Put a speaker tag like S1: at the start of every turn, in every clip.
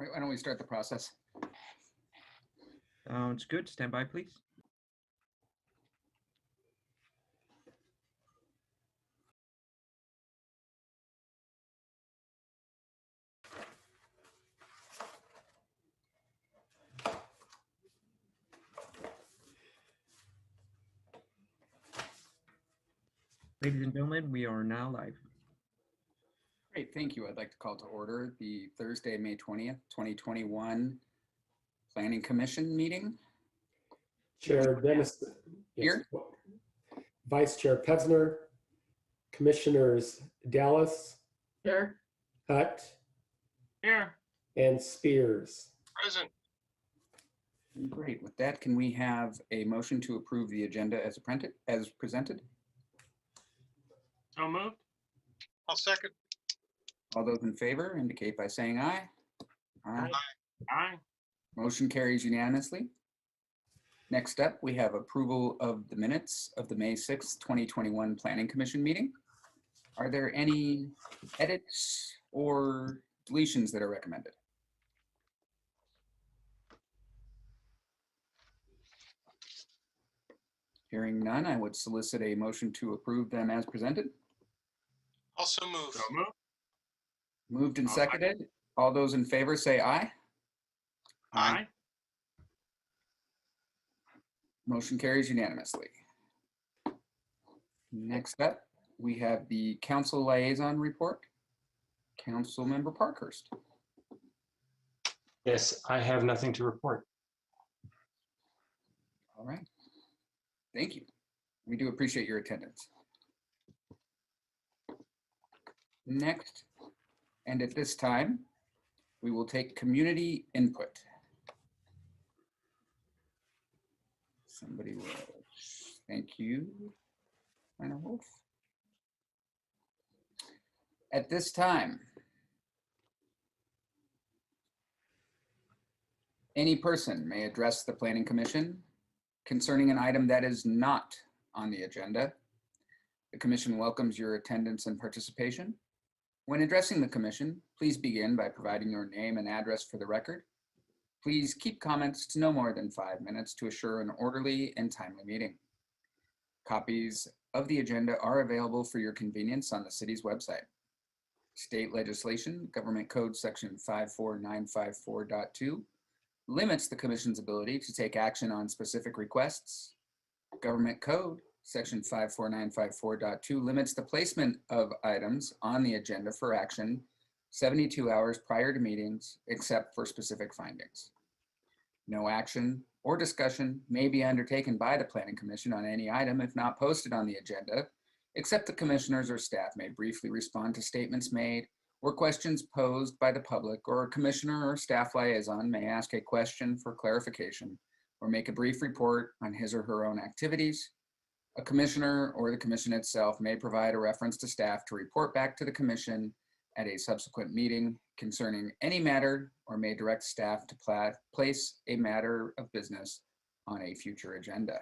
S1: right, why don't we start the process?
S2: Sounds good. Stand by, please. Ladies and gentlemen, we are now live.
S1: Great, thank you. I'd like to call to order the Thursday, May 20th, 2021 Planning Commission meeting.
S3: Chair Dennis,
S1: Here.
S3: Vice Chair Pevsner, Commissioners Dallas,
S4: Here.
S3: Hutt,
S4: Here.
S3: and Spears.
S4: Present.
S1: Great, with that, can we have a motion to approve the agenda as presented?
S4: So moved. I'll second.
S1: All those in favor indicate by saying aye. Aye.
S4: Aye.
S1: Motion carries unanimously. Next up, we have approval of the minutes of the May 6th, 2021 Planning Commission meeting. Are there any edits or deletions that are recommended? Hearing none, I would solicit a motion to approve them as presented.
S4: Also move. So moved.
S1: Moved and
S4: Aye.
S1: seconded. All those in favor say aye.
S4: Aye.
S1: Motion carries unanimously. Next up, we have the council liaison report. Councilmember Parkhurst.
S5: Yes, I have nothing to report.
S1: All right. Thank you. We do appreciate your attendance. Next, and at this time, we will take community input. Somebody will, thank you, Anna Wolf. At this time, any person may address the Planning Commission concerning an item that is not on the agenda. The Commission welcomes your attendance and participation. When addressing the Commission, please begin by providing your name and address for the record. Please keep comments to no more than 5 minutes to assure an orderly and timely meeting. Copies of the agenda are available for your convenience on the city's website. State legislation, Government Code Section 54954.2, limits the Commission's ability to take action on specific requests. Government Code Section 54954.2 limits the placement of items on the agenda for action 72 hours prior to meetings, except for specific findings. No action or discussion may be undertaken by the Planning Commission on any item if not posted on the agenda, except the commissioners or staff may briefly respond to statements made or questions posed by the public, or a commissioner or staff liaison may ask a question for clarification or make a brief report on his or her own activities. A commissioner or the commission itself may provide a reference to staff to report back to the commission at a subsequent meeting concerning any matter, or may direct staff to place a matter of business on a future agenda.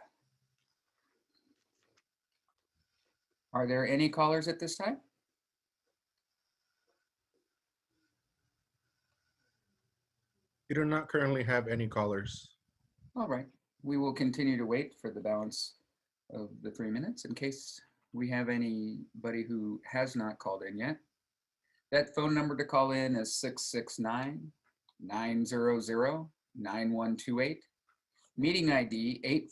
S1: Are there any callers at this time?
S6: We do not currently have any callers.
S1: All right, we will continue to wait for the balance of the 3 minutes in case we have anybody who has not called in yet. That phone number to call in is 669-900-9128. Meeting ID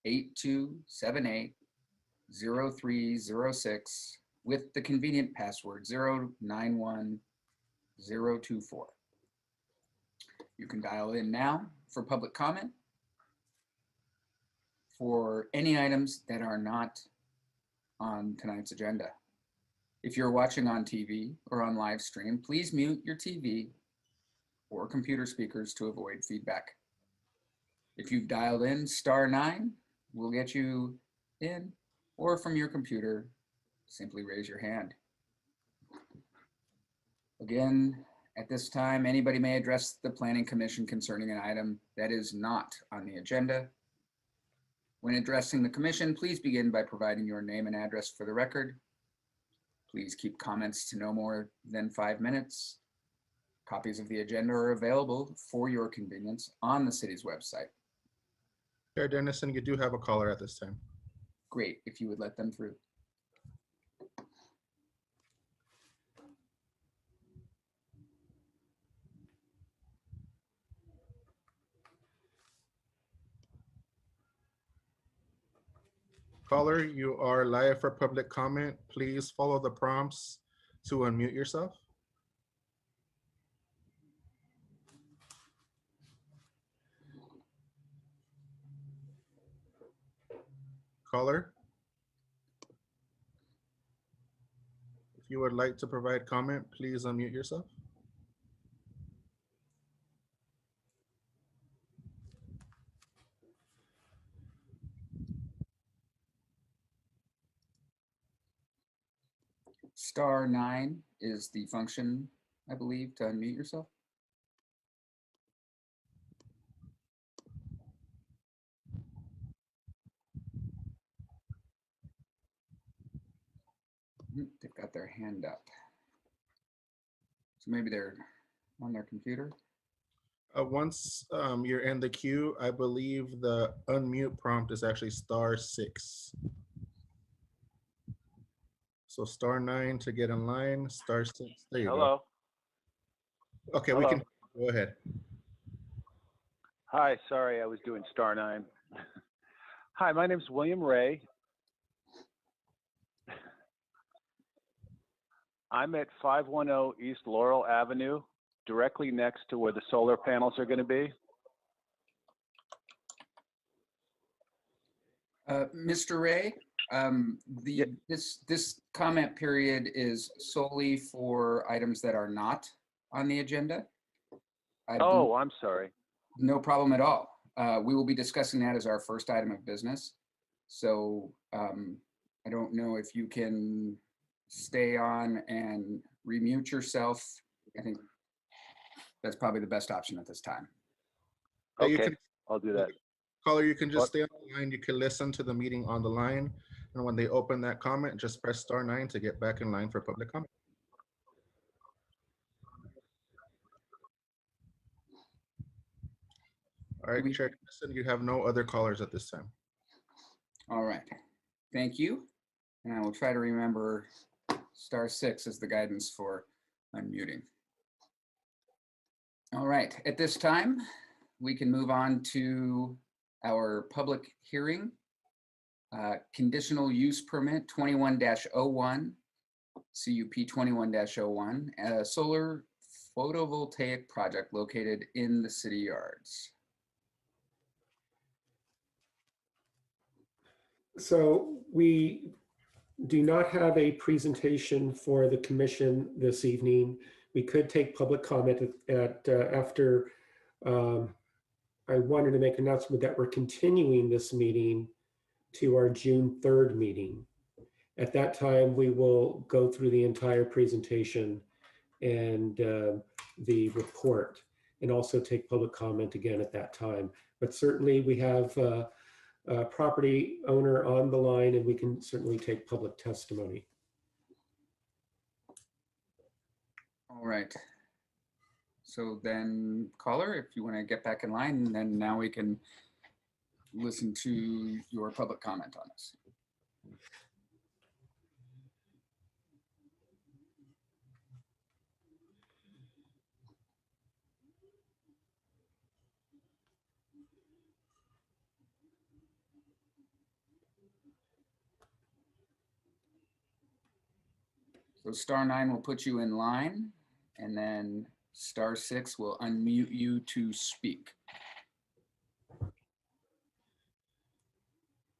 S1: 851-8278-0306 with the convenient password 091024. You can dial in now for public comment for any items that are not on tonight's agenda. If you're watching on TV or on live stream, please mute your TV or computer speakers to avoid feedback. If you've dialed in, *9 will get you in, or from your computer, simply raise your hand. Again, at this time, anybody may address the Planning Commission concerning an item that is not on the agenda. When addressing the Commission, please begin by providing your name and address for the record. Please keep comments to no more than 5 minutes. Copies of the agenda are available for your convenience on the city's website.
S6: Chair Dennison, you do have a caller at this time.
S1: Great, if you would let them through.
S6: Caller, you are live for public comment. Please follow the prompts to unmute yourself. Caller, if you would like to provide comment, please unmute yourself.
S1: *9 is the function, I believe, to unmute yourself. They've got their hand up. So maybe they're on their computer.
S6: Once you're in the queue, I believe the unmute prompt is actually *6. So *9 to get in line, *6. There you
S7: Hello.
S6: go. Okay, we
S7: Hello.
S6: can go ahead.
S7: Hi, sorry, I was doing *9. Hi, my name's William Ray. I'm at 510 East Laurel Avenue, directly next to where the solar panels are going to be.
S1: Mr. Ray, this comment period is solely for items that are not on the agenda.
S7: Oh, I'm sorry.
S1: No problem at all. We will be discussing that as our first item of business. So I don't know if you can stay on and remute yourself. I think that's probably the best option at this time.
S6: You
S7: Okay,
S6: can-
S7: I'll do that.
S6: Caller, you can just
S7: What?
S6: stay on the line. You can listen to the meeting on the line. And when they open that comment, just press *9 to get back in line for public comment. All right, Chair Dennison, you have no other callers at this time.
S1: All right. Thank you. And I will try to remember *6 as the guidance for unmuting. All right. At this time, we can move on to our public hearing. Conditional use permit 21-01, CUP 21-01, a solar photovoltaic project located in the city yards.
S3: So we do not have a presentation for the commission this evening. We could take public comment after I wanted to make an announcement that we're continuing this meeting to our June 3rd meeting. At that time, we will go through the entire presentation and the report, and also take public comment again at that time. But certainly we have a property owner on the line, and we can certainly take public testimony.
S1: All right. So then, caller, if you want to get back in line, and then now we can listen to your public comment on this. So *9 will put you in line, and then *6 will unmute you to speak.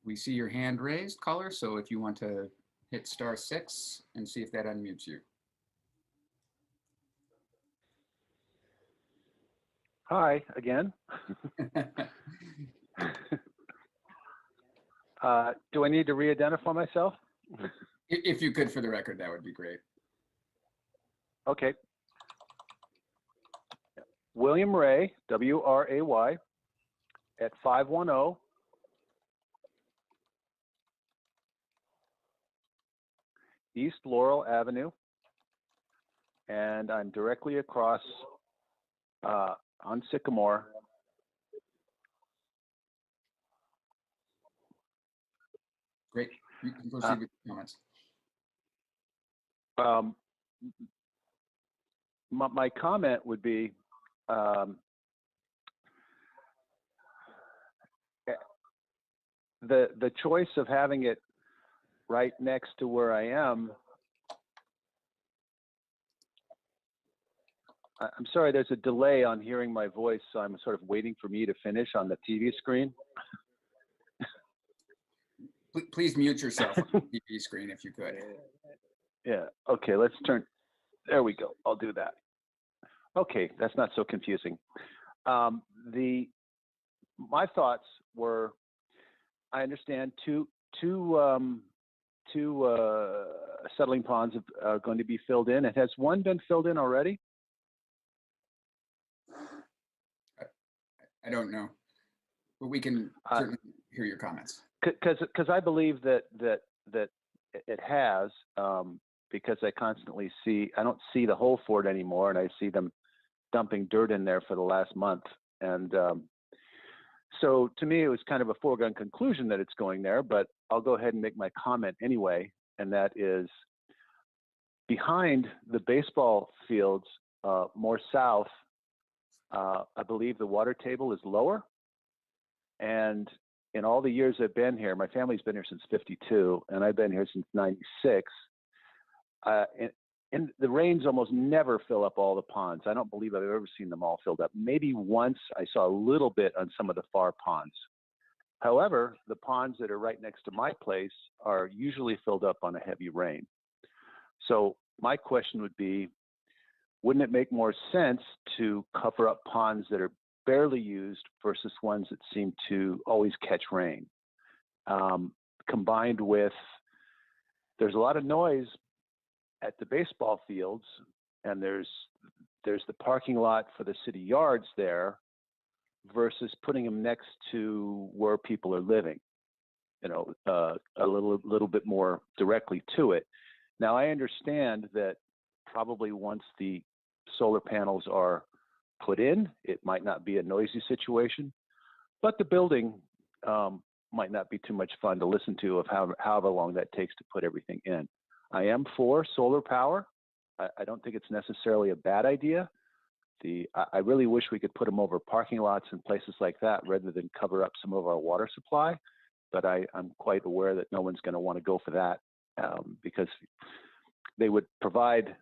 S1: We see your hand raised, caller, so if you want to hit *6 and see if that unmutes you.
S7: Hi, again. Do I need to re-identify myself?
S1: If you could, for the record, that would be great.
S7: Okay. William Ray, W-R-A-Y, at 510 East Laurel Avenue. And I'm directly across on Sycamore.
S1: Great. You can proceed with your comments.
S7: My comment would be, the choice of having it right next to where I am. I'm sorry, there's a delay on hearing my voice, so I'm sort of waiting for me to finish on the TV screen.
S1: Please mute yourself on the TV screen if you could.
S7: Yeah, okay, let's turn, there we go, I'll do that. Okay, that's not so confusing. My thoughts were, I understand two settling ponds are going to be filled in. And has one been filled in already?
S1: I don't know, but we can certainly hear your comments.
S7: Because I believe that it has, because I constantly see, I don't see the hole for it anymore, and I see them dumping dirt in there for the last month. And so to me, it was kind of a foregone conclusion that it's going there, but I'll go ahead and make my comment anyway. And that is, behind the baseball fields, more south, I believe the water table is lower. And in all the years I've been here, my family's been here since '52, and I've been here since '96. And the rains almost never fill up all the ponds. I don't believe I've ever seen them all filled up. Maybe once I saw a little bit on some of the far ponds. However, the ponds that are right next to my place are usually filled up on a heavy rain. So my question would be, wouldn't it make more sense to cover up ponds that are barely used versus ones that seem to always catch rain? Combined with, there's a lot of noise at the baseball fields, and there's the parking lot for the city yards there versus putting them next to where people are living, a little bit more directly to it. Now, I understand that probably once the solar panels are put in, it might not be a noisy situation, but the building might not be too much fun to listen to of however long that takes to put everything in. I am for solar power. I don't think it's necessarily a bad idea. I really wish we could put them over parking lots and places like that rather than cover up some of our water supply. But I'm quite aware that no one's going to want to go for that because they would provide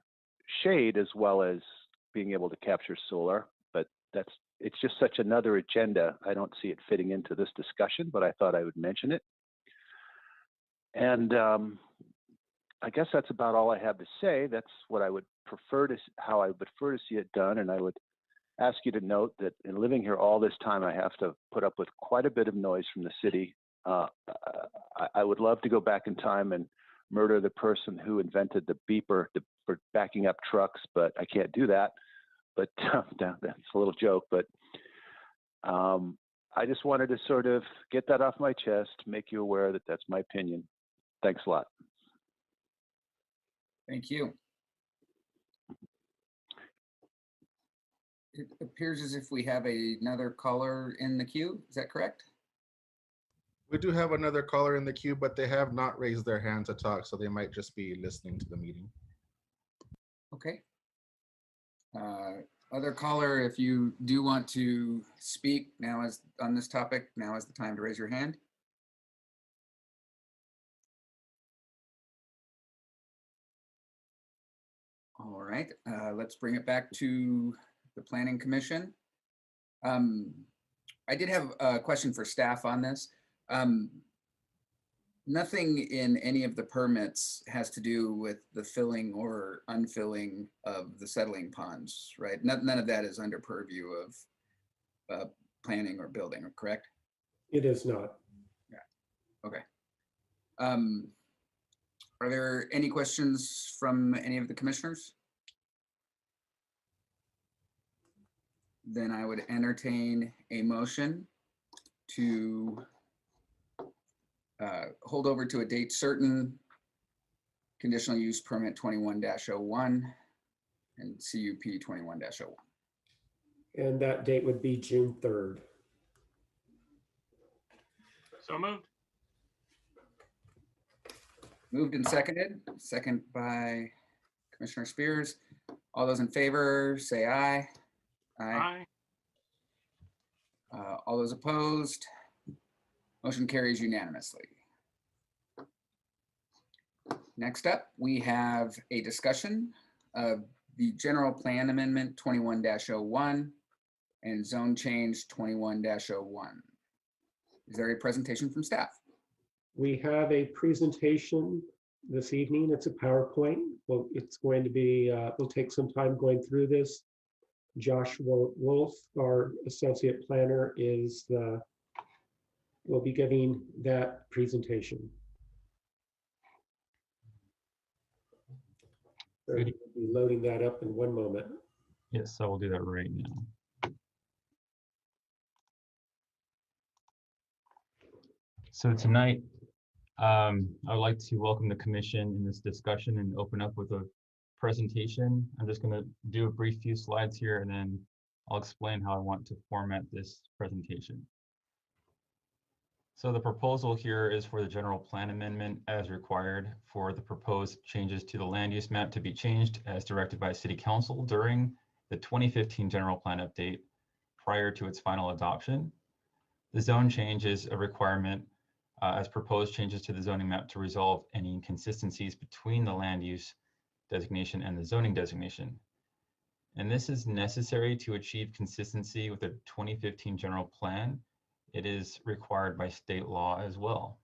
S7: shade as well as being able to capture solar. But it's just such another agenda. I don't see it fitting into this discussion, but I thought I would mention it. And I guess that's about all I have to say. That's what I would how I would prefer to see it done. And I would ask you to note that in living here all this time, I have to put up with quite a bit of noise from the city. I would love to go back in time and murder the person who invented the beeper for backing up trucks, but I can't do that. But that's a little joke. But I just wanted to sort of get that off my chest, make you aware that that's my opinion. Thanks a lot.
S1: Thank you. It appears as if we have another caller in the queue. Is that correct?
S6: We do have another caller in the queue, but they have not raised their hand to talk, so they might just be listening to the meeting.
S1: Okay. Other caller, if you do want to speak on this topic, now is the time to raise your hand. All right, let's bring it back to the Planning Commission. I did have a question for staff on this. Nothing in any of the permits has to do with the filling or unfilling of the settling ponds, right? None of that is under purview of planning or building, correct?
S3: It is not.
S1: Yeah, okay. Are there any questions from any of the commissioners? Then I would entertain a motion to hold over to a date certain conditional use permit 21-01 and CUP 21-01.
S3: And that date would be June 3rd.
S4: So moved.
S1: Moved and seconded. Second by Commissioner Spears. All those in favor, say aye.
S4: Aye.
S1: All those opposed? Motion carries unanimously. Next up, we have a discussion of the General Plan Amendment 21-01 and Zone Change 21-01. Is there a presentation from staff?
S3: We have a presentation this evening. It's a PowerPoint. Well, it's going to be, we'll take some time going through this. Joshua Wolf, our associate planner, will be giving that presentation. So we'll be loading that up in one moment.
S8: Yes, I will do that right now. So tonight, I would like to welcome the commission in this discussion and open up with a presentation. I'm just going to do a brief few slides here, and then I'll explain how I want to format this presentation. So the proposal here is for the general plan amendment as required for the proposed changes to the land use map to be changed as directed by City Council during the 2015 general plan update prior to its final adoption. The zone change is a requirement as proposed changes to the zoning map to resolve any inconsistencies between the land use designation and the zoning designation. And this is necessary to achieve consistency with the 2015 general plan. It is required by state law as well.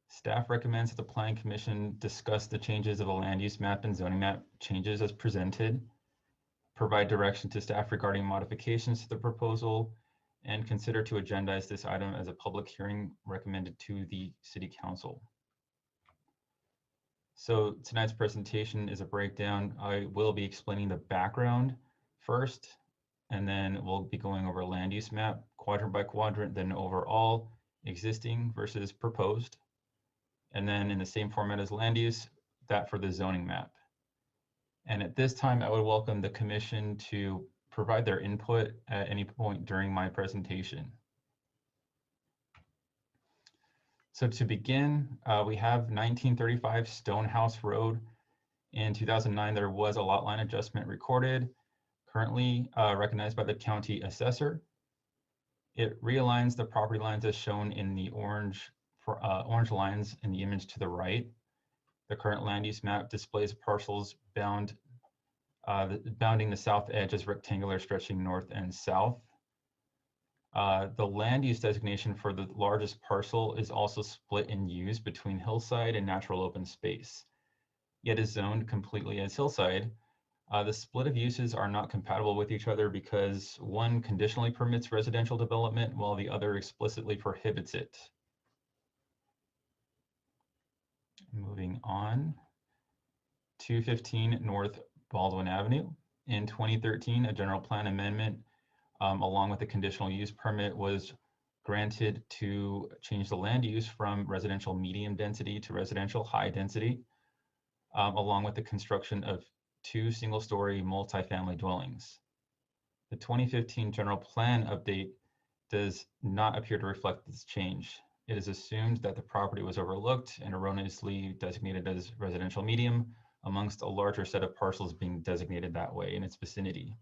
S8: Staff recommends that the Planning Commission discuss the changes of the land use map and zoning map changes as presented, provide direction to staff regarding modifications to the proposal, and consider to agendize this item as a public hearing recommended to the City Council. So tonight's presentation is a breakdown. I will be explaining the background first, and then we'll be going over land use map quadrant by quadrant, then overall existing versus proposed. And then in the same format as land use, that for the zoning map. And at this time, I would welcome the commission to provide their input at any point during my presentation. So to begin, we have 1935 Stonehouse Road. In 2009, there was a lot line adjustment recorded, currently recognized by the county assessor. It realigns the property lines as shown in the orange lines in the image to the right. The current land use map displays parcels bounding the south edge as rectangular, stretching north and south. The land use designation for the largest parcel is also split in use between hillside and natural open space, yet is zoned completely as hillside. The split of uses are not compatible with each other because one conditionally permits residential development while the other explicitly prohibits it. Moving on, 215 North Baldwin Avenue. In 2013, a general plan amendment along with a conditional use permit was granted to change the land use from residential medium density to residential high density, along with the construction of 2 single-story multifamily dwellings. The 2015 general plan update does not appear to reflect this change. It is assumed that the property was overlooked and erroneously designated as residential medium amongst a larger set of parcels being designated that way in its vicinity.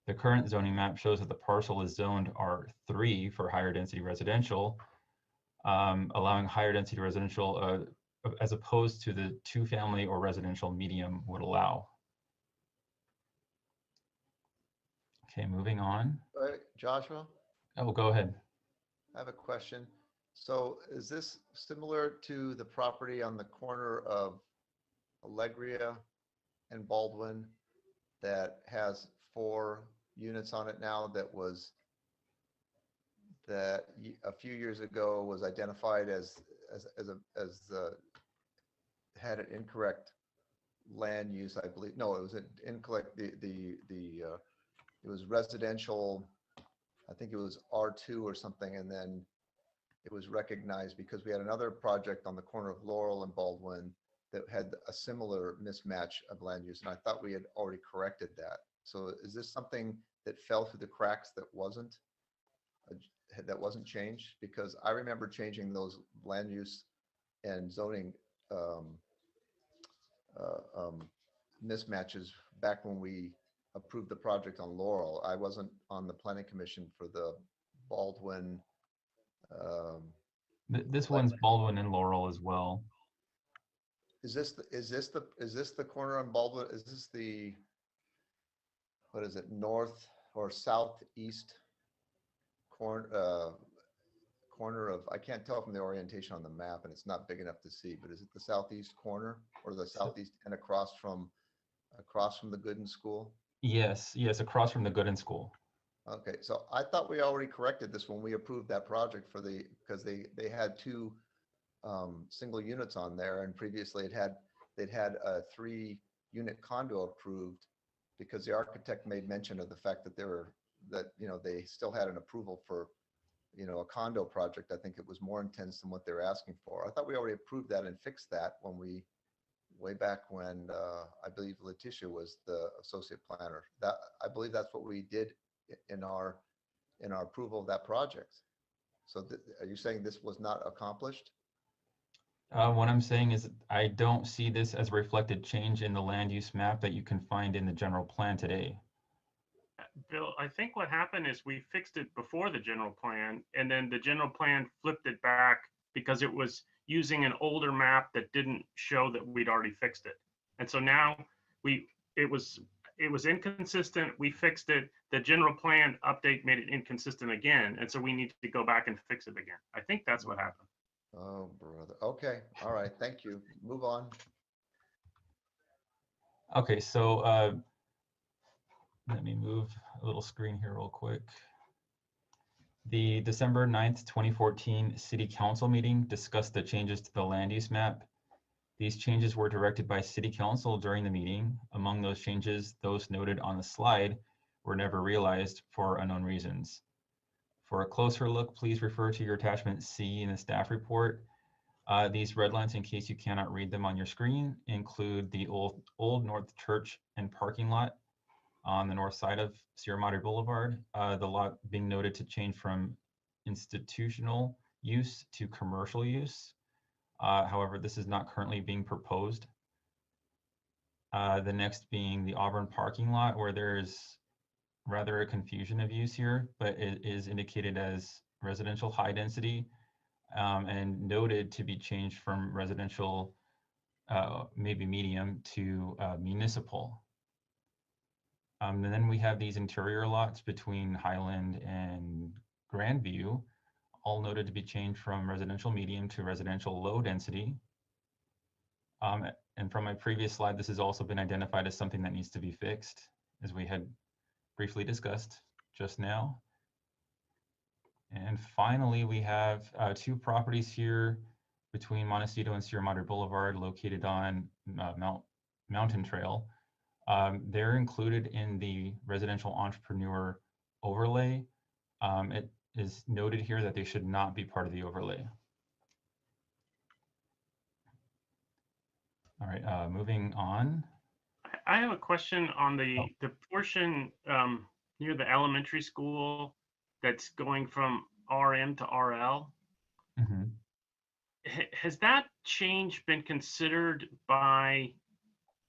S8: The current zoning map shows that the parcel is zoned R3 for higher density residential, allowing higher density residential as opposed to the 2-family or residential medium would allow. Okay, moving on.
S9: Joshua,
S8: Oh, go ahead.
S9: I have a question. So is this similar to the property on the corner of Allegra and Baldwin that has 4 units on it now that a few years ago was identified as had an incorrect land use, I believe. No, it was an incorrect, it was residential, I think it was R2 or something, and then it was recognized because we had another project on the corner of Laurel and Baldwin that had a similar mismatch of land use, and I thought we had already corrected that. So is this something that fell through the cracks that wasn't changed? Because I remember changing those land use and zoning mismatches back when we approved the project on Laurel. I wasn't on the planning commission for the Baldwin.
S8: This one's Baldwin and Laurel as well.
S9: Is this the corner on Baldwin? Is this the, what is it, north or southeast corner of, I can't tell from the orientation on the map and it's not big enough to see, but is it the southeast corner or the southeast and across from the Gooden School?
S8: Yes, across from the Gooden School.
S9: Okay, so I thought we already corrected this when we approved that project because they had two single units on there, and previously they'd had a 3-unit condo approved because the architect made mention of the fact that they still had an approval for a condo project. I think it was more intense than what they were asking for. I thought we already approved that and fixed that way back when I believe Letitia was the associate planner. I believe that's what we did in our approval of that project. So are you saying this was not accomplished?
S8: What I'm saying is I don't see this as a reflected change in the land use map that you can find in the general plan today.
S4: Bill, I think what happened is we fixed it before the general plan, and then the general plan flipped it back because it was using an older map that didn't show that we'd already fixed it. And so now it was inconsistent. We fixed it. The general plan update made it inconsistent again. And so we need to go back and fix it again. I think that's what happened.
S9: Oh, brother. Okay. All right. Thank you. Move on.
S8: Okay, so let me move a little screen here real quick. The December 9th, 2014 City Council meeting discussed the changes to the land use map. These changes were directed by City Council during the meeting. Among those changes, those noted on the slide were never realized for unknown reasons. For a closer look, please refer to your attachment C in the staff report. These red lines, in case you cannot read them on your screen, include the old North Church and parking lot on the north side of Sierra Madre Boulevard, the lot being noted to change from institutional use to commercial use. However, this is not currently being proposed. The next being the Auburn parking lot, where there's rather a confusion of use here, but it is indicated as residential high density and noted to be changed from residential, maybe medium, to municipal. And then we have these interior lots between Highland and Grandview, all noted to be changed from residential medium to residential low density. And from my previous slide, this has also been identified as something that needs to be fixed, as we had briefly discussed just now. And finally, we have 2 properties here between Montecito and Sierra Madre Boulevard located on Mountain Trail. They're included in the residential entrepreneur overlay. It is noted here that they should not be part of the overlay. All right, moving on.
S4: I have a question on the portion near the elementary school that's going from RM to RL.
S8: Mm-hmm.
S4: Has that change been considered by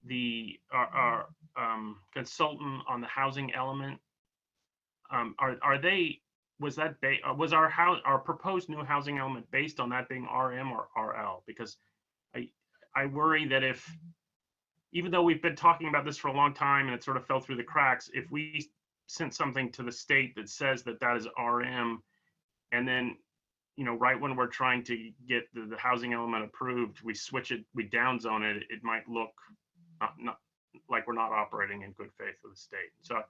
S4: the consultant on the housing element? Was our proposed new housing element based on that being RM or RL? Because I worry that even though we've been talking about this for a long time and it sort of fell through the cracks, if we sent something to the state that says that is RM, and then right when we're trying to get the housing element approved, we switch it, we downzone it, it might look not like we're not operating in good faith with the state. So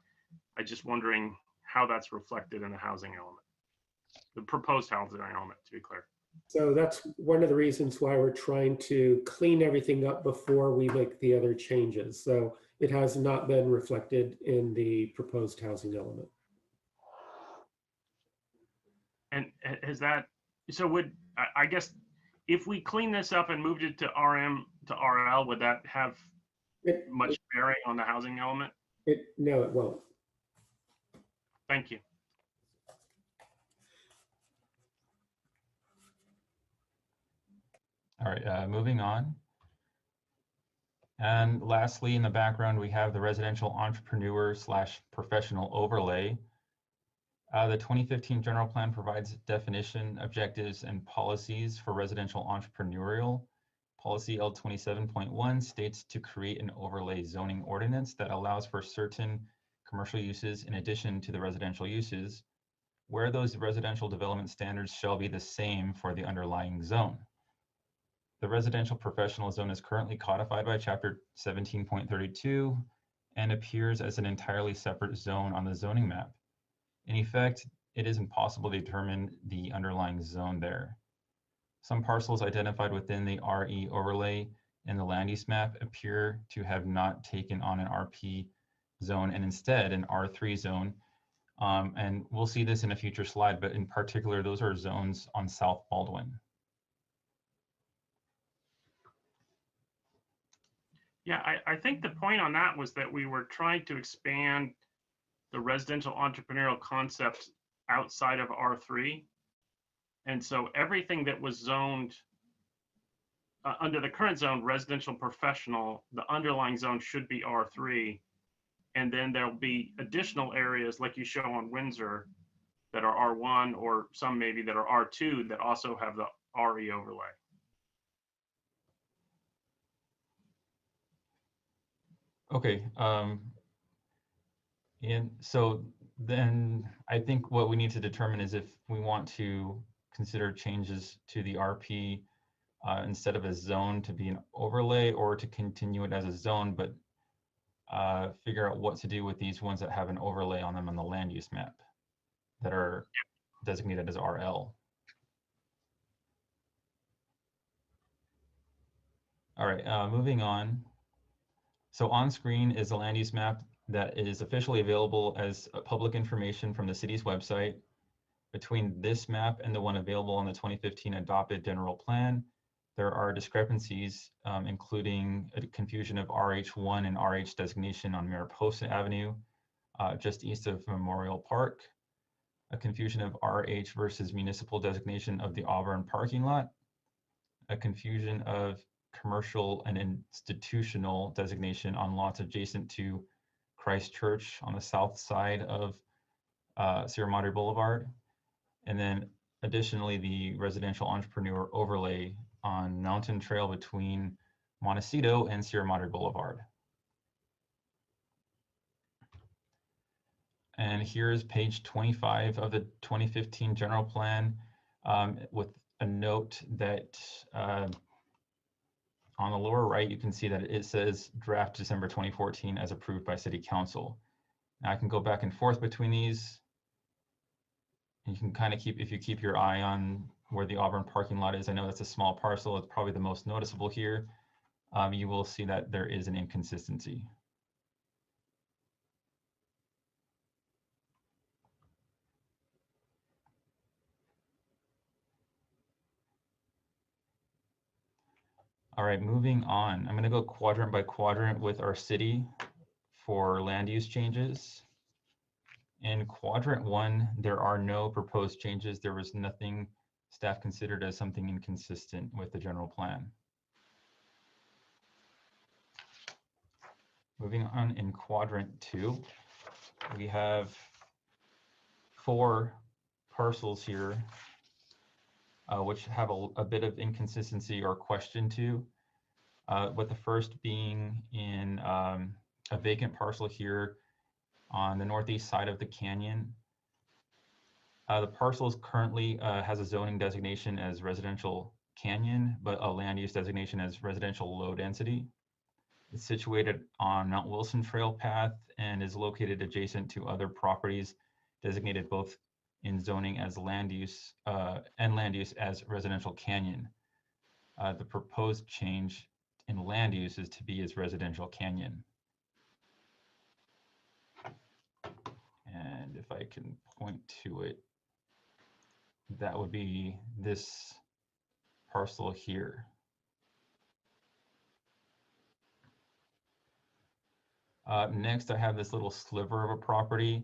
S4: I'm just wondering how that's reflected in the housing element, the proposed housing element, to be clear.
S3: So that's one of the reasons why we're trying to clean everything up before we make the other changes. So it has not been reflected in the proposed housing element.
S4: And has that, so I guess if we clean this up and moved it to RM to RL, would that have much bearing on the housing element?
S3: No, it won't.
S4: Thank you.
S8: All right, moving on. And lastly, in the background, we have the residential entrepreneur / professional overlay. The 2015 general plan provides definition, objectives, and policies for residential entrepreneurial. Policy L27.1 states to create an overlay zoning ordinance that allows for certain commercial uses in addition to the residential uses, where those residential development standards shall be the same for the underlying zone. The residential professional zone is currently codified by Chapter 17.32 and appears as an entirely separate zone on the zoning map. In effect, it is impossible to determine the underlying zone there. Some parcels identified within the RE overlay in the land use map appear to have not taken on an RP zone and instead an R3 zone. And we'll see this in a future slide, but in particular, those are zones on South Baldwin.
S4: Yeah, I think the point on that was that we were trying to expand the residential entrepreneurial concept outside of R3. And so everything that was zoned under the current zone, residential professional, the underlying zone should be R3. And then there'll be additional areas like you show on Windsor that are R1 or some maybe that are R2 that also have the RE overlay.
S8: Okay, and so then I think what we need to determine is if we want to consider changes to the RP instead of a zone to be an overlay, or to continue it as a zone, but figure out what to do with these ones that have an overlay on them on the land use map that are designated as RL. All right, moving on. So on screen is a land use map that is officially available as public information from the city's website. Between this map and the one available on the 2015 adopted general plan, there are discrepancies, including a confusion of RH1 and RH designation on Miramonte Avenue, just east of Memorial Park, a confusion of RH versus municipal designation of the Auburn parking lot, a confusion of commercial and institutional designation on lots adjacent to Christ Church on the south side of Sierra Madre Boulevard, and then additionally the residential entrepreneur overlay on Mountain Trail between Montecito and Sierra Madre Boulevard. And here's page 25 of the 2015 general plan with a note that on the lower right, you can see that it says draft December 2014 as approved by City Council. Now I can go back and forth between these. You can kind of if you keep your eye on where the Auburn parking lot is, I know that's a small parcel, it's probably the most noticeable here. You will see that there is an inconsistency. All right, moving on. I'm going to go quadrant by quadrant with our city for land use changes. In quadrant 1, there are no proposed changes. There was nothing staff considered as something inconsistent with the general plan. Moving on, in quadrant 2, we have 4 parcels here which have a bit of inconsistency or question to, with the first being in a vacant parcel here on the northeast side of the canyon. The parcel currently has a zoning designation as residential canyon, but a land use designation as residential low density. It's situated on Mount Wilson Trail Path and is located adjacent to other properties designated both in zoning as land use and land use as residential canyon. The proposed change in land use is to be as residential canyon. And if I can point to it, that would be this parcel here. Next, I have this little sliver of a property.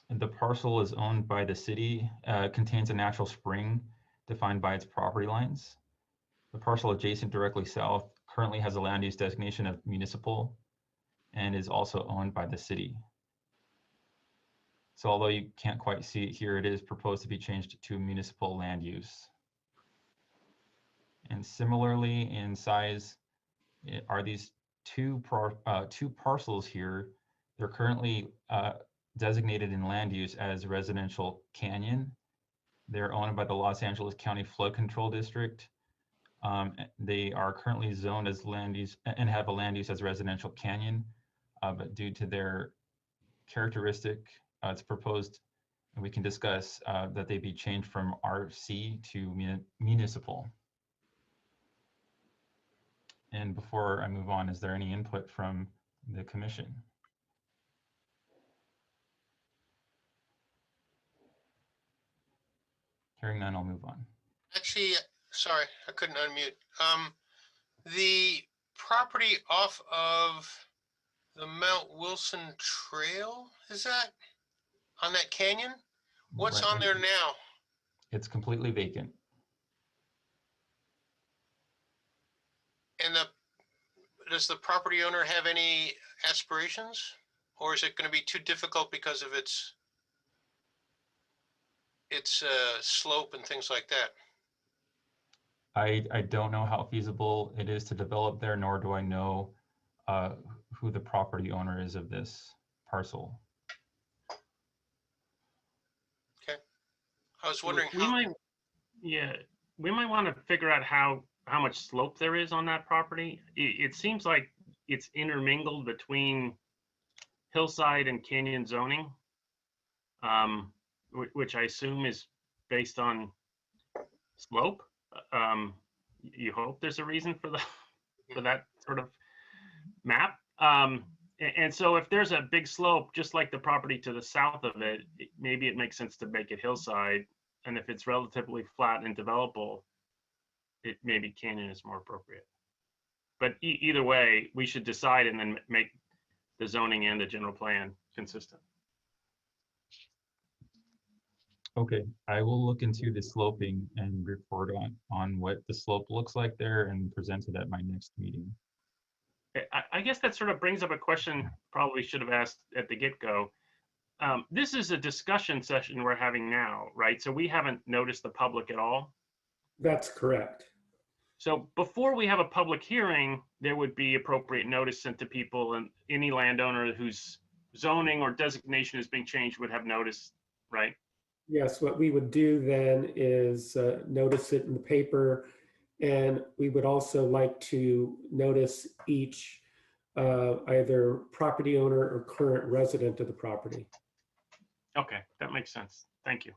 S8: And the parcel is owned by the city, contains a natural spring defined by its property lines. The parcel adjacent directly south currently has a land use designation of municipal and is also owned by the city. So although you can't quite see it here, it is proposed to be changed to municipal land use. And similarly in size are these two parcels here. They're currently designated in land use as residential canyon. They're owned by the Los Angeles County Flood Control District. They are currently zoned as land use and have a land use as residential canyon, but due to their characteristic, it's proposed, and we can discuss that they be changed from RC to municipal. And before I move on, is there any input from the commission? Hearing none, I'll move on.
S10: Actually, sorry, I couldn't unmute. The property off of the Mount Wilson Trail, is that on that canyon? What's
S8: Right.
S10: on there now?
S8: It's completely vacant.
S10: And does the property owner have any aspirations? Or is it going to be too difficult because of its slope and things like that?
S8: I don't know how feasible it is to develop there, nor do I know who the property owner is of this parcel.
S10: Okay. I was wondering
S4: We
S10: how.
S4: might, yeah, we might want to figure out how much slope there is on that property. It seems like it's intermingled between hillside and canyon zoning, which I assume is based on slope. You hope there's a reason for that sort of map. And so if there's a big slope, just like the property to the south of it, maybe it makes sense to make it hillside. And if it's relatively flat and developable, maybe canyon is more appropriate. But either way, we should decide and then make the zoning and the general plan consistent.
S8: Okay, I will look into the sloping and report on what the slope looks like there and present it at my next meeting.
S4: I guess that sort of brings up a question probably should have asked at the get-go. This is a discussion session we're having now, right? So we haven't noticed the public at all.
S3: That's correct.
S4: So before we have a public hearing, there would be appropriate notice sent to people, and any landowner whose zoning or designation is being changed would have notice, right?
S3: Yes, what we would do then is notice it in the paper, and we would also like to notice each either property owner or current resident of the property.
S4: Okay, that makes sense. Thank you.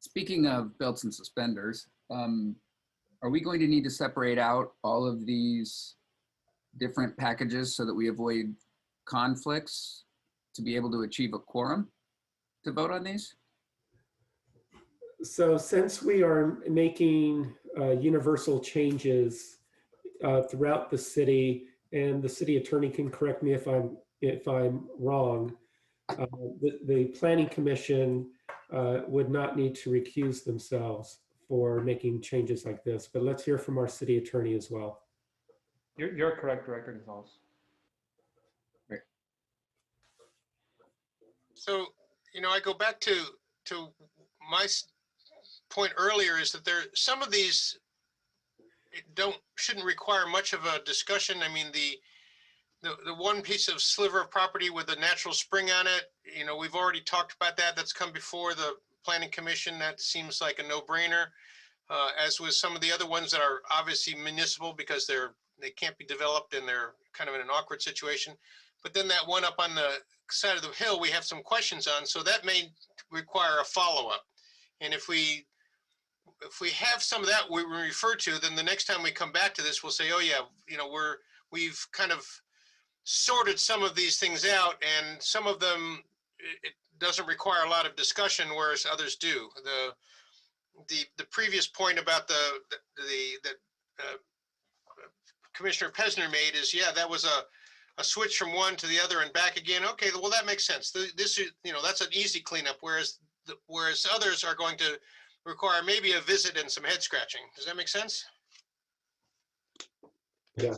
S1: Speaking of belts and suspenders, are we going to need to separate out all of these different packages so that we avoid conflicts to be able to achieve a quorum to vote on these?
S3: So since we are making universal changes throughout the city, and the city attorney can correct me if I'm wrong, the Planning Commission would not need to recuse themselves for making changes like this. But let's hear from our city attorney as well.
S5: You're correct, Director Gonzalez.
S10: So, I go back to my point earlier is that some of these shouldn't require much of a discussion. I mean, the one piece of sliver of property with a natural spring on it, we've already talked about that. That's come before the Planning Commission. That seems like a no-brainer. As with some of the other ones that are obviously municipal because they can't be developed and they're kind of in an awkward situation. But then that one up on the side of the hill, we have some questions on, so that may require a follow-up. And if we have some of that we refer to, then the next time we come back to this, we'll say, oh yeah, we've kind of sorted some of these things out, and some of them it doesn't require a lot of discussion, whereas others do. The previous point about the Commissioner Pesner made is, yeah, that was a switch from one to the other and back again. Okay, well, that makes sense. This is, that's an easy cleanup, whereas others are going to require maybe a visit and some head scratching. Does that make sense?
S3: Yeah.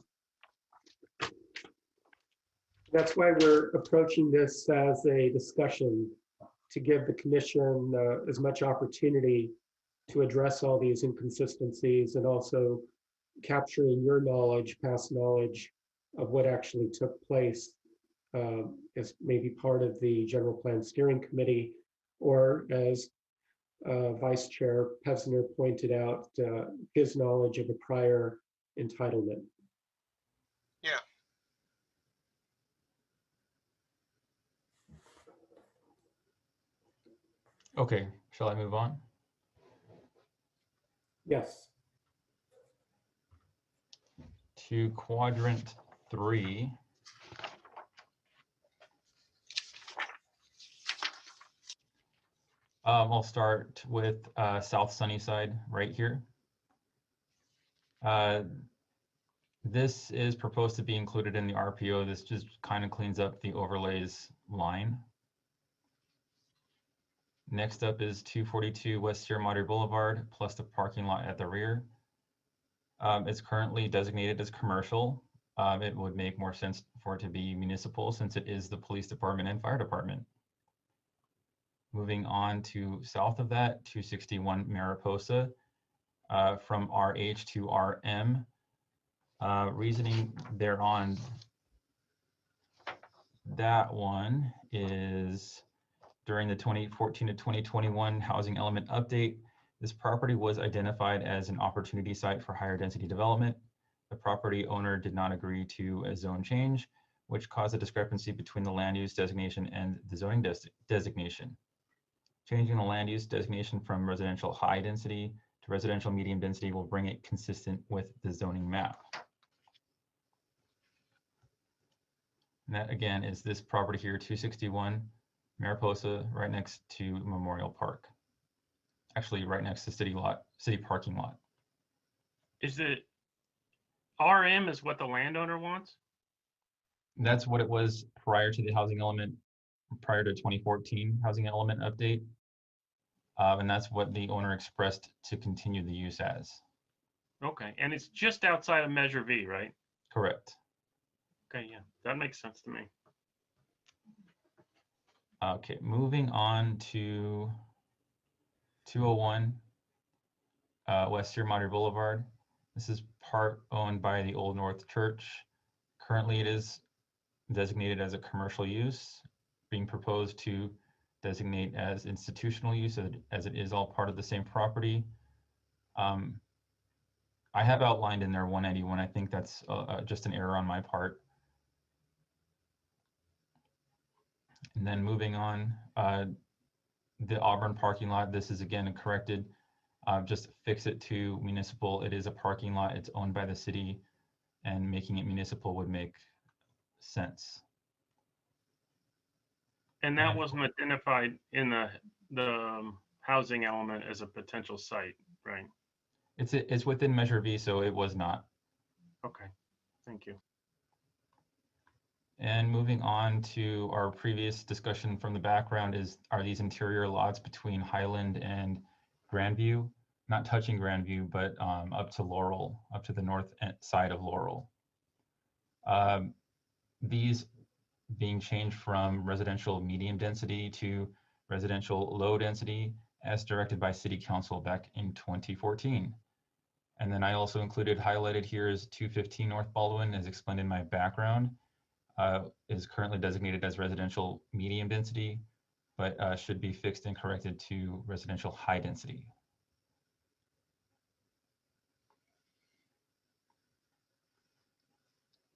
S3: That's why we're approaching this as a discussion to give the commission as much opportunity to address all these inconsistencies and also capturing your knowledge, past knowledge of what actually took place as maybe part of the General Plan Steering Committee, or as Vice Chair Pesner pointed out, his knowledge of a prior entitlement.
S10: Yeah.
S8: Okay, shall I move on?
S3: Yes.
S8: To Quadrant 3. I'll start with South Sunnyside right here. This is proposed to be included in the RPO. This just kind of cleans up the overlays line. Next up is 242 West Sierra Madre Boulevard plus the parking lot at the rear. It's currently designated as commercial. It would make more sense for it to be municipal since it is the police department and fire department. Moving on to south of that, 261 Mariposa, from RH to RM. Reasoning thereon, that one is during the 2014 to 2021 housing element update, this property was identified as an opportunity site for higher density development. The property owner did not agree to a zone change, which caused a discrepancy between the land use designation and the zoning designation. Changing the land use designation from residential high density to residential medium density will bring it consistent with the zoning map. And that again is this property here, 261 Mariposa, right next to Memorial Park. Actually, right next to city parking lot.
S4: Is it RM is what the landowner wants?
S8: That's what it was prior to the housing element, prior to 2014 housing element update. And that's what the owner expressed to continue the use as.
S4: Okay, and it's just outside of Measure V, right?
S8: Correct.
S4: Okay, yeah, that makes sense to me.
S8: Okay, moving on to 201 West Sierra Madre Boulevard. This is part owned by the Old North Church. Currently, it is designated as a commercial use, being proposed to designate as institutional use as it is all part of the same property. I have outlined in there 191. I think that's just an error on my part. And then moving on, the Auburn parking lot, this is again corrected. Just fix it to municipal. It is a parking lot. It's owned by the city, and making it municipal would make sense.
S4: And that wasn't identified in the housing element as a potential site, right?
S8: It's within Measure V, so it was not.
S4: Okay, thank you.
S8: And moving on to our previous discussion from the background are these interior lots between Highland and Grandview, not touching Grandview, but up to Laurel, up to the north side of Laurel. These being changed from residential medium density to residential low density as directed by City Council back in 2014. And then I also included highlighted here is 215 North Baldwin, as explained in my background, is currently designated as residential medium density, but should be fixed and corrected to residential high density.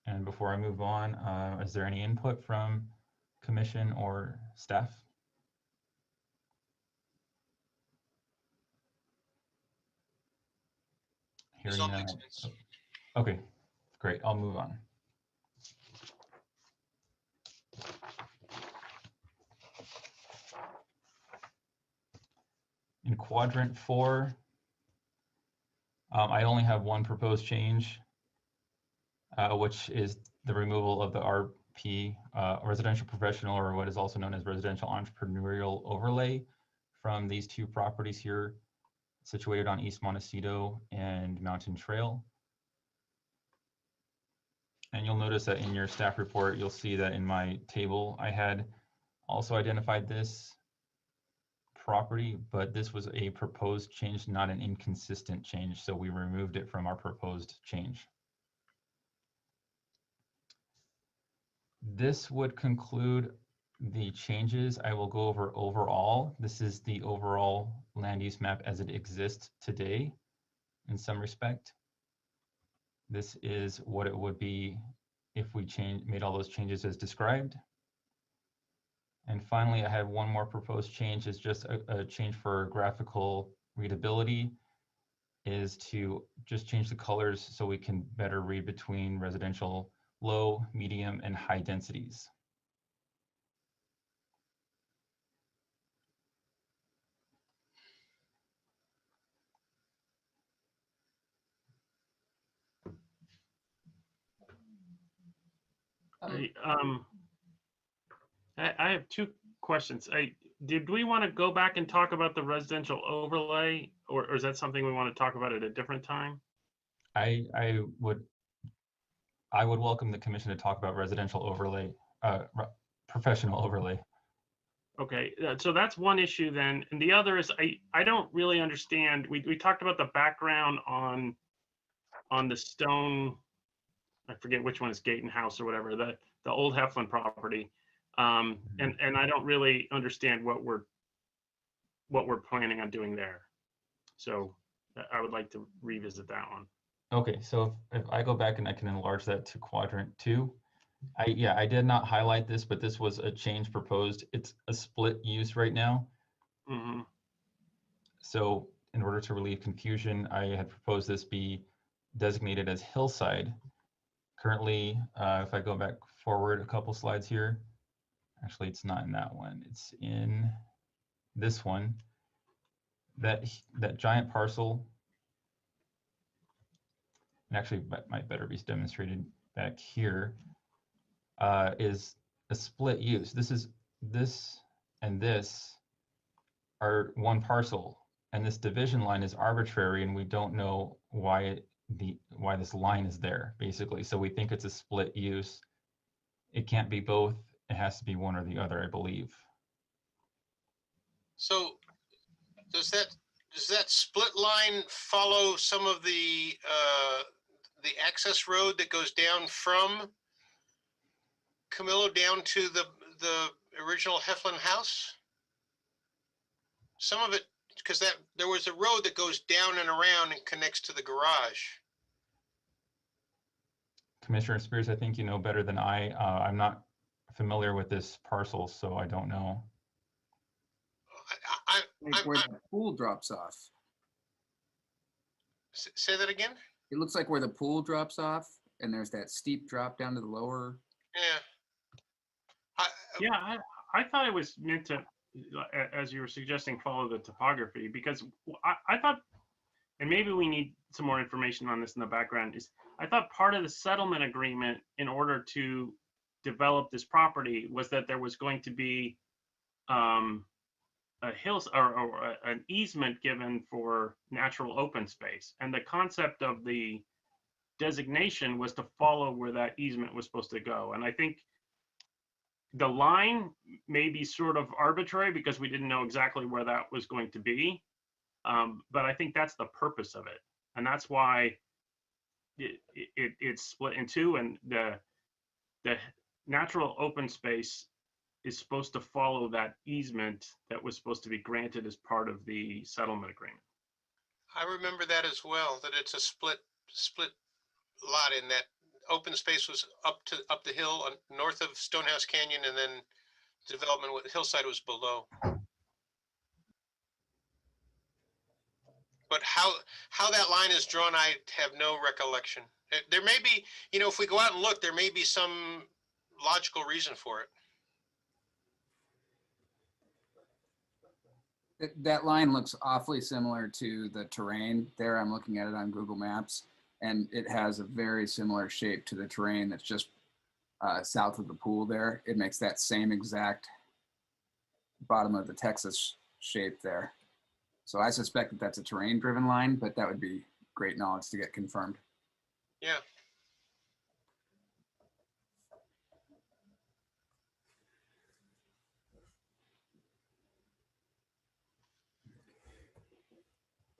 S8: And before I move on, is there any input from commission or staff?
S10: This all makes sense.
S8: Okay, great. I'll move on. In Quadrant 4, I only have one proposed change. which is the removal of the RP, residential professional, or what is also known as residential entrepreneurial overlay, from these two properties here, situated on East Montecito and Mountain Trail. And you'll notice that in your staff report, you'll see that in my table, I had also identified this property, but this was a proposed change, not an inconsistent change. So we removed it from our proposed change. This would conclude the changes I will go over overall. This is the overall land use map as it exists today in some respect. This is what it would be if we made all those changes as described. And finally, I have one more proposed change. Is just a change for graphical readability, is to just change the colors so we can better read between residential low, medium, and high densities.
S4: I have two questions. Did we want to go back and talk about the residential overlay, or is that something we want to talk about at a different time?
S8: I would welcome the commission to talk about residential overlay, professional overlay.
S4: Okay, so that's one issue then. And the other is I don't really understand. We talked about the background on the stone, I forget which one is Gayton House or whatever, the old Heflin property. And I don't really understand what we're planning on doing there. So I would like to revisit that one.
S8: Okay, so if I go back and I can enlarge that to quadrant 2. I did not highlight this, but this was a change proposed. It's a split use right now.
S4: Mm-hmm.
S8: So in order to relieve confusion, I had proposed this be designated as hillside. Currently, if I go back forward a couple slides here, actually it's not in that one, it's in this one. That giant parcel, and actually might better be demonstrated back here, is a split use. This and this are one parcel, and this division line is arbitrary, and we don't know why this line is there, basically. So we think it's a split use. It can't be both. It has to be one or the other, I believe.
S10: So does that split line follow some of the access road that goes down from Camillo down to the original Heflin house? Some of it, because there was a road that goes down and around and connects to the garage.
S8: Commissioner Spears, I think you know better than I. I'm not familiar with this parcel, so I don't know.
S1: Like where the pool drops off.
S10: Say that again?
S1: It looks like where the pool drops off, and there's that steep drop down to the lower.
S4: Yeah. I thought it was meant to, as you were suggesting, follow the topography, because I thought, and maybe we need some more information on this in the background, is I thought part of the settlement agreement in order to develop this property was that there was going to be a hills or an easement given for natural open space, and the concept of the designation was to follow where that easement was supposed to go. And I think the line may be sort of arbitrary because we didn't know exactly where that was going to be, but I think that's the purpose of it, and that's why it's split in two, and the natural open space is supposed to follow that easement that was supposed to be granted as part of the settlement agreement.
S10: I remember that as well, that it's a split lot, in that open space was up the hill north of Stonehouse Canyon, and then development with hillside was below. But how that line is drawn, I have no recollection. There may be, if we go out and look, there may be some logical reason for it.
S1: That line looks awfully similar to the terrain there. I'm looking at it on Google Maps. and it has a very similar shape to the terrain that's just south of the pool there. It makes that same exact bottom of the Texas shape there. So I suspect that that's a terrain-driven line, but that would be great knowledge to get confirmed.
S10: Yeah.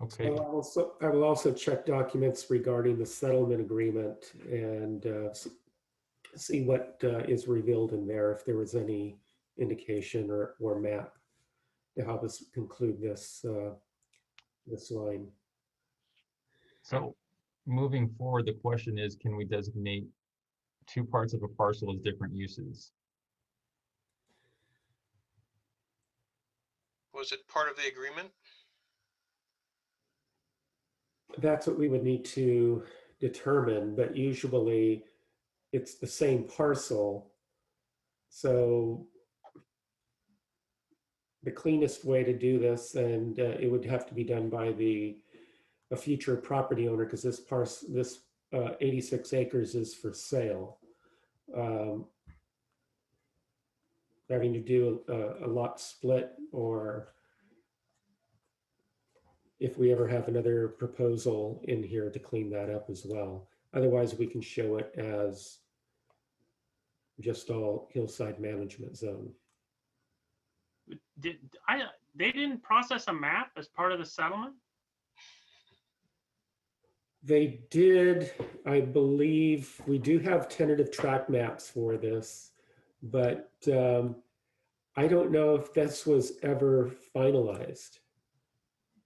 S8: Okay,
S3: So I will also check documents regarding the settlement agreement and see what is revealed in there, if there was any indication or map to help us conclude this this line.
S8: so moving forward, the question is, can we designate two parts of a parcel as different uses?
S10: Was it part of the agreement?
S3: That's what we would need to determine, but usually it's the same parcel. So the cleanest way to do this, and it would have to be done by a future property owner, because this 86 acres is for sale. Having to do a lot split, or if we ever have another proposal in here to clean that up as well. Otherwise, we can show it as just all hillside management zone.
S4: They didn't process a map as part of the settlement?
S3: They did, I believe. We do have tentative track maps for this, but I don't know if this was ever finalized.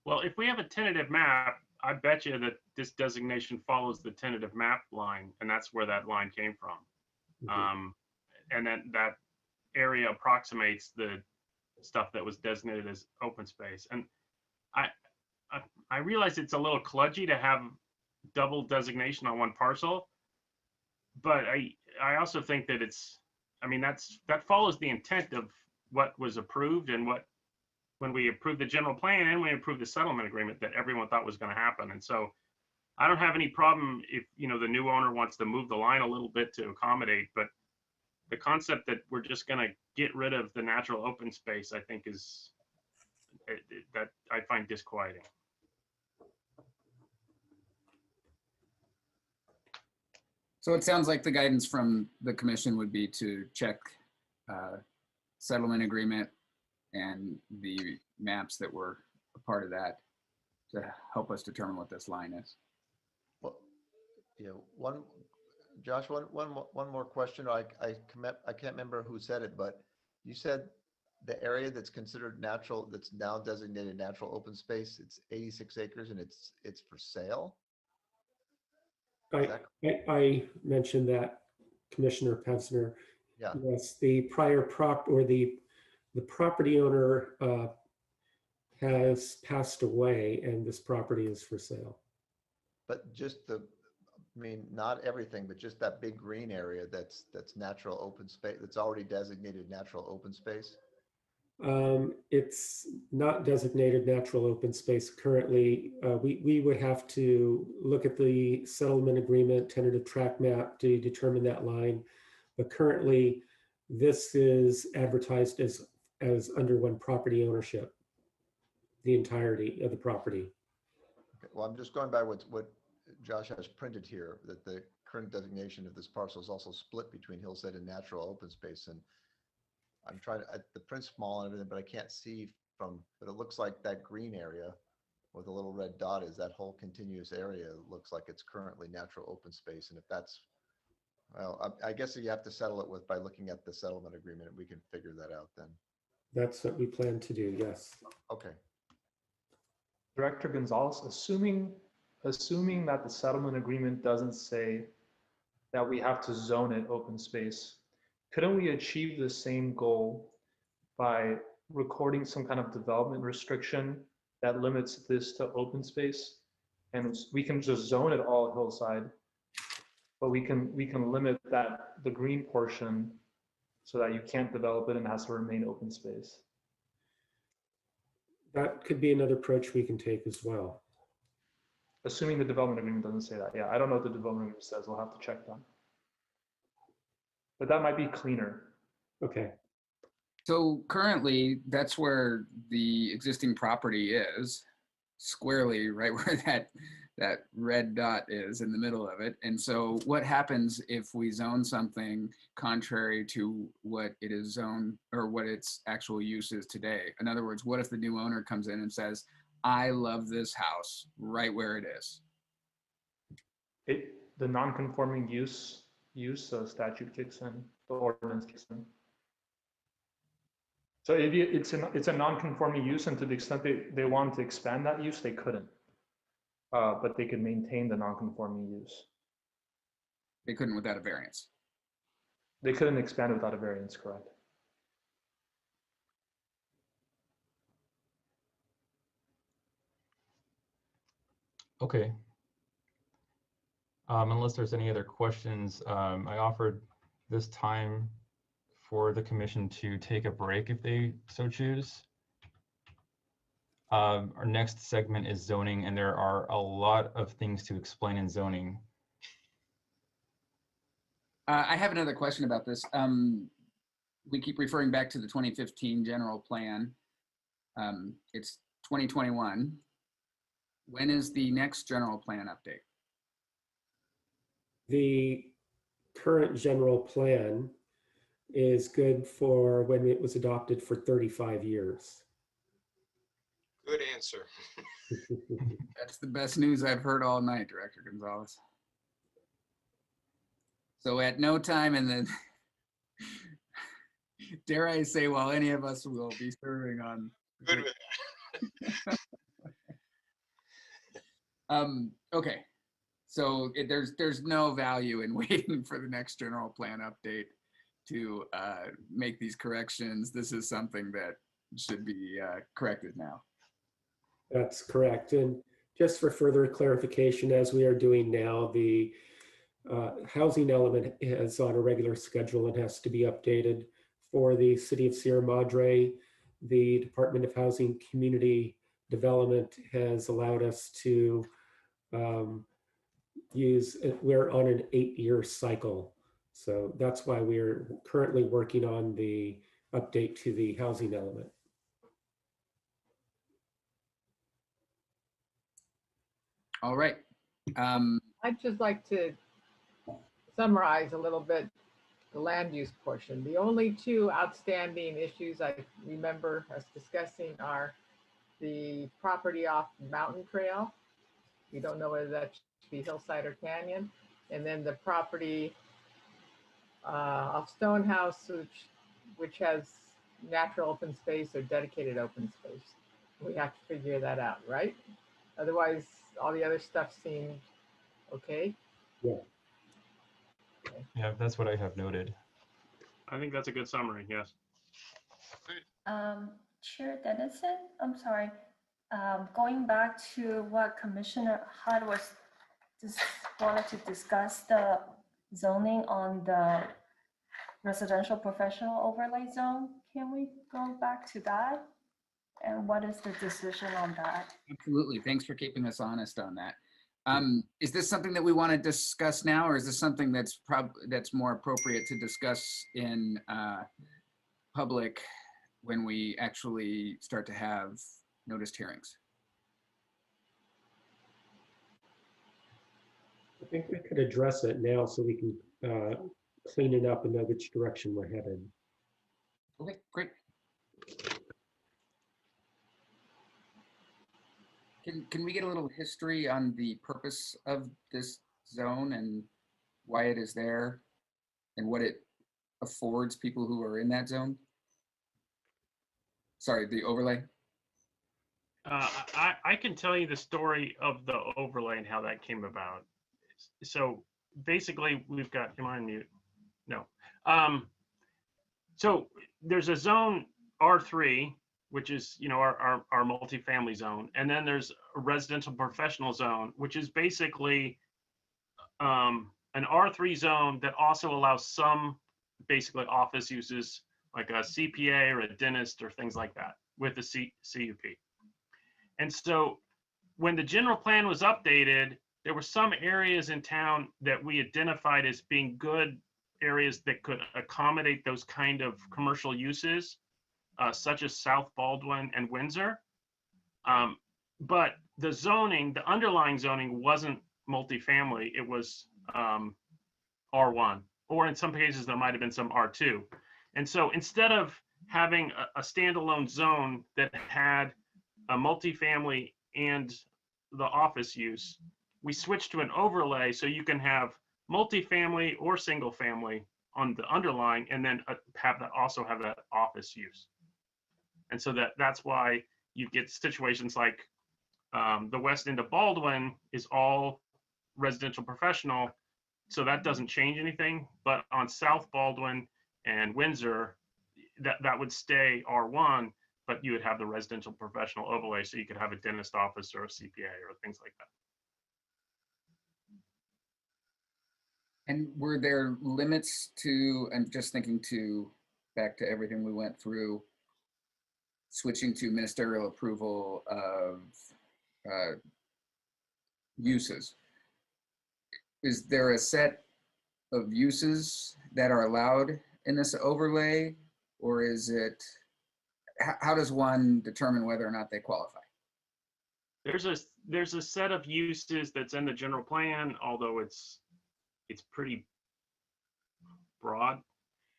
S4: Well, if we have a tentative map, I bet you that this designation follows the tentative map line, and that's where that line came from. And then that area approximates the stuff that was designated as open space. And I realize it's a little kludgy to have double designation on one parcel, but I also think that that follows the intent of what was approved, and when we approved the general plan and we approved the settlement agreement, that everyone thought was going to happen. And so I don't have any problem if, the new owner wants to move the line a little bit to accommodate, but the concept that we're just going to get rid of the natural open space, I think that I find disquieting.
S1: So it sounds like the guidance from the commission would be to check settlement agreement and the maps that were a part of that to help us determine what this line is.
S9: Well, Josh, one more question. I can't remember who said it, but you said the area that's considered natural, that's now designated natural open space, it's 86 acres and it's for sale?
S3: I mentioned that, Commissioner Pevsner.
S9: Yeah.
S3: Yes, the prior the property owner has passed away, and this property is for sale.
S9: But just not everything, but just that big green area that's natural open space, that's already designated natural open space?
S3: It's not designated natural open space currently. We would have to look at the settlement agreement, tentative track map to determine that line. But currently, this is advertised as under one property ownership, the entirety of the property.
S9: Okay. Well, I'm just going by what Josh has printed here, that the current designation of this parcel is also split between hillside and natural open space. And I'm trying to, the print's small and everything, but I can't see but it looks like that green area where the little red dot is, that whole continuous area looks like it's currently natural open space. And if that's, well, I guess you have to settle it by looking at the settlement agreement. We can figure that out then.
S3: That's what we plan to do, yes.
S9: Okay.
S5: Director Gonzalez, assuming that the settlement agreement doesn't say that we have to zone it open space, couldn't we achieve the same goal by recording some kind of development restriction that limits this to open space? And we can just zone it all hillside, but we can limit the green portion so that you can't develop it and it has to remain open space.
S3: That could be another approach we can take as well.
S5: Assuming the development agreement doesn't say that. Yeah, I don't know what the development agreement says. We'll have to check that. But that might be cleaner.
S3: Okay.
S1: So currently, that's where the existing property is, squarely right where that red dot is in the middle of it. And so what happens if we zone something contrary to what it is zoned or what its actual use is today? In other words, what if the new owner comes in and says, I love this house right where it is?
S5: The non-conforming use statute kicks in, the ordinance kicks in. So if it's a non-conforming use, and to the extent they wanted to expand that use, they couldn't. But they could maintain the non-conforming use.
S1: They couldn't without a variance.
S5: They couldn't expand it without a variance, correct?
S8: Okay. Unless there's any other questions, I offered this time for the commission to take a break if they so choose. Our next segment is zoning, and there are a lot of things to explain in zoning.
S1: I have another question about this. We keep referring back to the 2015 general plan. It's 2021. When is the next general plan update?
S3: The current general plan is good for when it was adopted for 35 years.
S10: Good answer.
S1: That's the best news I've heard all night, Director Gonzalez. So at no time in the, dare I say, while any of us will be serving on.
S10: Good with that.
S1: Okay, so there's no value in waiting for the next general plan update to make these corrections. This is something that should be corrected now.
S3: That's correct. And just for further clarification, as we are doing now, the housing element is on a regular schedule and has to be updated. For the City of Sierra Madre, the Department of Housing Community Development has allowed us to we're on an 8-year cycle. So that's why we're currently working on the update to the housing element.
S1: All right.
S11: I'd just like to summarize a little bit the land use portion. The only two outstanding issues I remember us discussing are the property off Mountain Trail. We don't know whether that should be hillside or canyon. And then the property off Stonehouse, which has natural open space or dedicated open space. We have to figure that out, right? Otherwise, all the other stuff seemed okay.
S3: Yeah.
S11: Okay.
S8: Yeah, that's what I have noted.
S4: I think that's a good summary, yes.
S12: Chair Dennison, I'm sorry. Going back to what Commissioner Hud was just wanted to discuss the zoning on the residential professional overlay zone. Can we go back to that? And what is the decision on that?
S1: Absolutely. Thanks for keeping us honest on that. Is this something that we want to discuss now, or is this something that's more appropriate to discuss in public when we actually start to have noticed hearings?
S3: I think we could address it now so we can clean it up and know which direction we're headed.
S1: Okay, great. Can we get a little history on the purpose of this zone and why it is there and what it affords people who are in that zone? Sorry, the overlay.
S4: I can tell you the story of the overlay and how that came about. So basically, we've got, am I on mute? No. So there's a zone R3, which is, our multifamily zone. And then there's a residential professional zone, which is basically an R3 zone that also allows some basically office uses like a CPA or a dentist or things like that with the CUP. And so when the general plan was updated, there were some areas in town that we identified as being good areas that could accommodate those kind of commercial uses, such as South Baldwin and Windsor. But the zoning, the underlying zoning wasn't multifamily, it was R1, or in some cases there might have been some R2. And so instead of having a standalone zone that had a multifamily and the office use, we switched to an overlay so you can have multifamily or single family on the underlying, and then also have that office use. And so that's why you get situations like the west end of Baldwin is all residential professional, so that doesn't change anything. But on South Baldwin and Windsor, that would stay R1, but you would have the residential professional overlay, so you could have a dentist office or a CPA or things like that.
S1: And were there limits to, I'm just thinking back to everything we went through, switching to ministerial approval of uses. Is there a set of uses that are allowed in this overlay, or is it, how does one determine whether or not they qualify?
S4: There's a set of uses that's in the general plan, although it's pretty broad.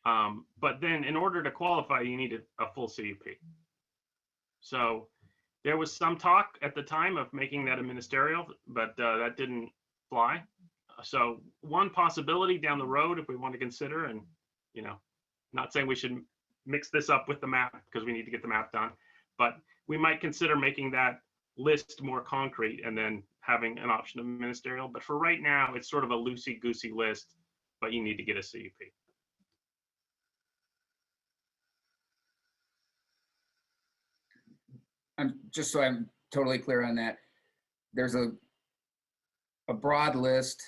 S4: But then in order to qualify, you need a full CUP. So there was some talk at the time of making that a ministerial, but that didn't fly. So one possibility down the road, if we want to consider, and not saying we should mix this up with the map because we need to get the map done, but we might consider making that list more concrete and then having an option of ministerial. But for right now, it's sort of a loosey-goosey list, but you need to get a CUP.
S1: Just so I'm totally clear on that, there's a broad list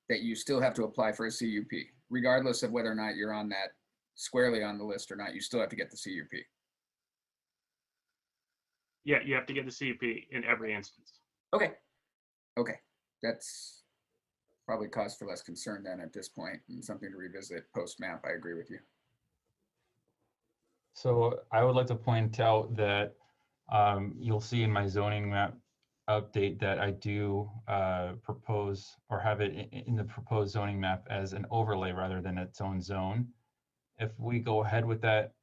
S1: that you still have to apply for a CUP, regardless of whether or not you're on that squarely on the list or not. You still have to get the CUP.
S4: Yeah, you have to get the CUP in every instance.
S1: Okay. That's probably cause for less concern then at this point, and something to revisit post map. I agree with you.
S8: So I would like to point out that you'll see in my zoning map update that I do propose or have it in the proposed zoning map as an overlay rather than its own zone. If we go ahead with that,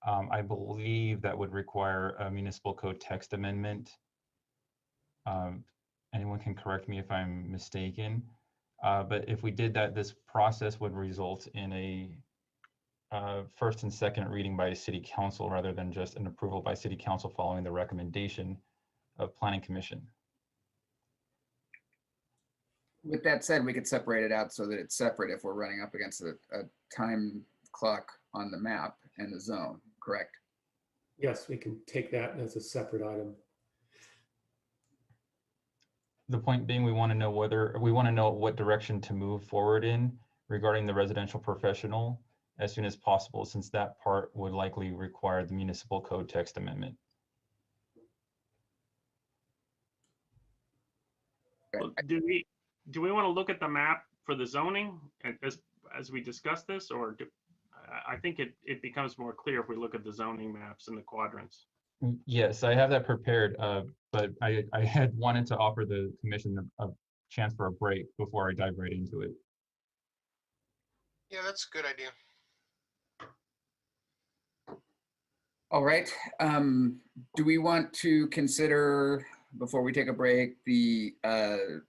S8: I believe that would require a municipal code text amendment. Anyone can correct me if I'm mistaken. But if we did that, this process would result in a first and second reading by city council rather than just an approval by city council following the recommendation of planning commission.
S1: With that said, we could separate it out so that it's separate if we're running up against a time clock on the map and the zone, correct?
S3: Yes, we can take that as a separate item.
S8: The point being, we want to know what direction to move forward in regarding the residential professional as soon as possible, since that part would likely require the municipal code text amendment.
S4: Well, do we want to look at the map for the zoning as we discuss this, or I think it becomes more clear if we look at the zoning maps and the quadrants.
S8: Yes, I have that prepared, but I had wanted to offer the commission a chance for a break before I dive right into it.
S10: Yeah, that's a good idea.
S1: All right. Do we want to consider, before we take a break, a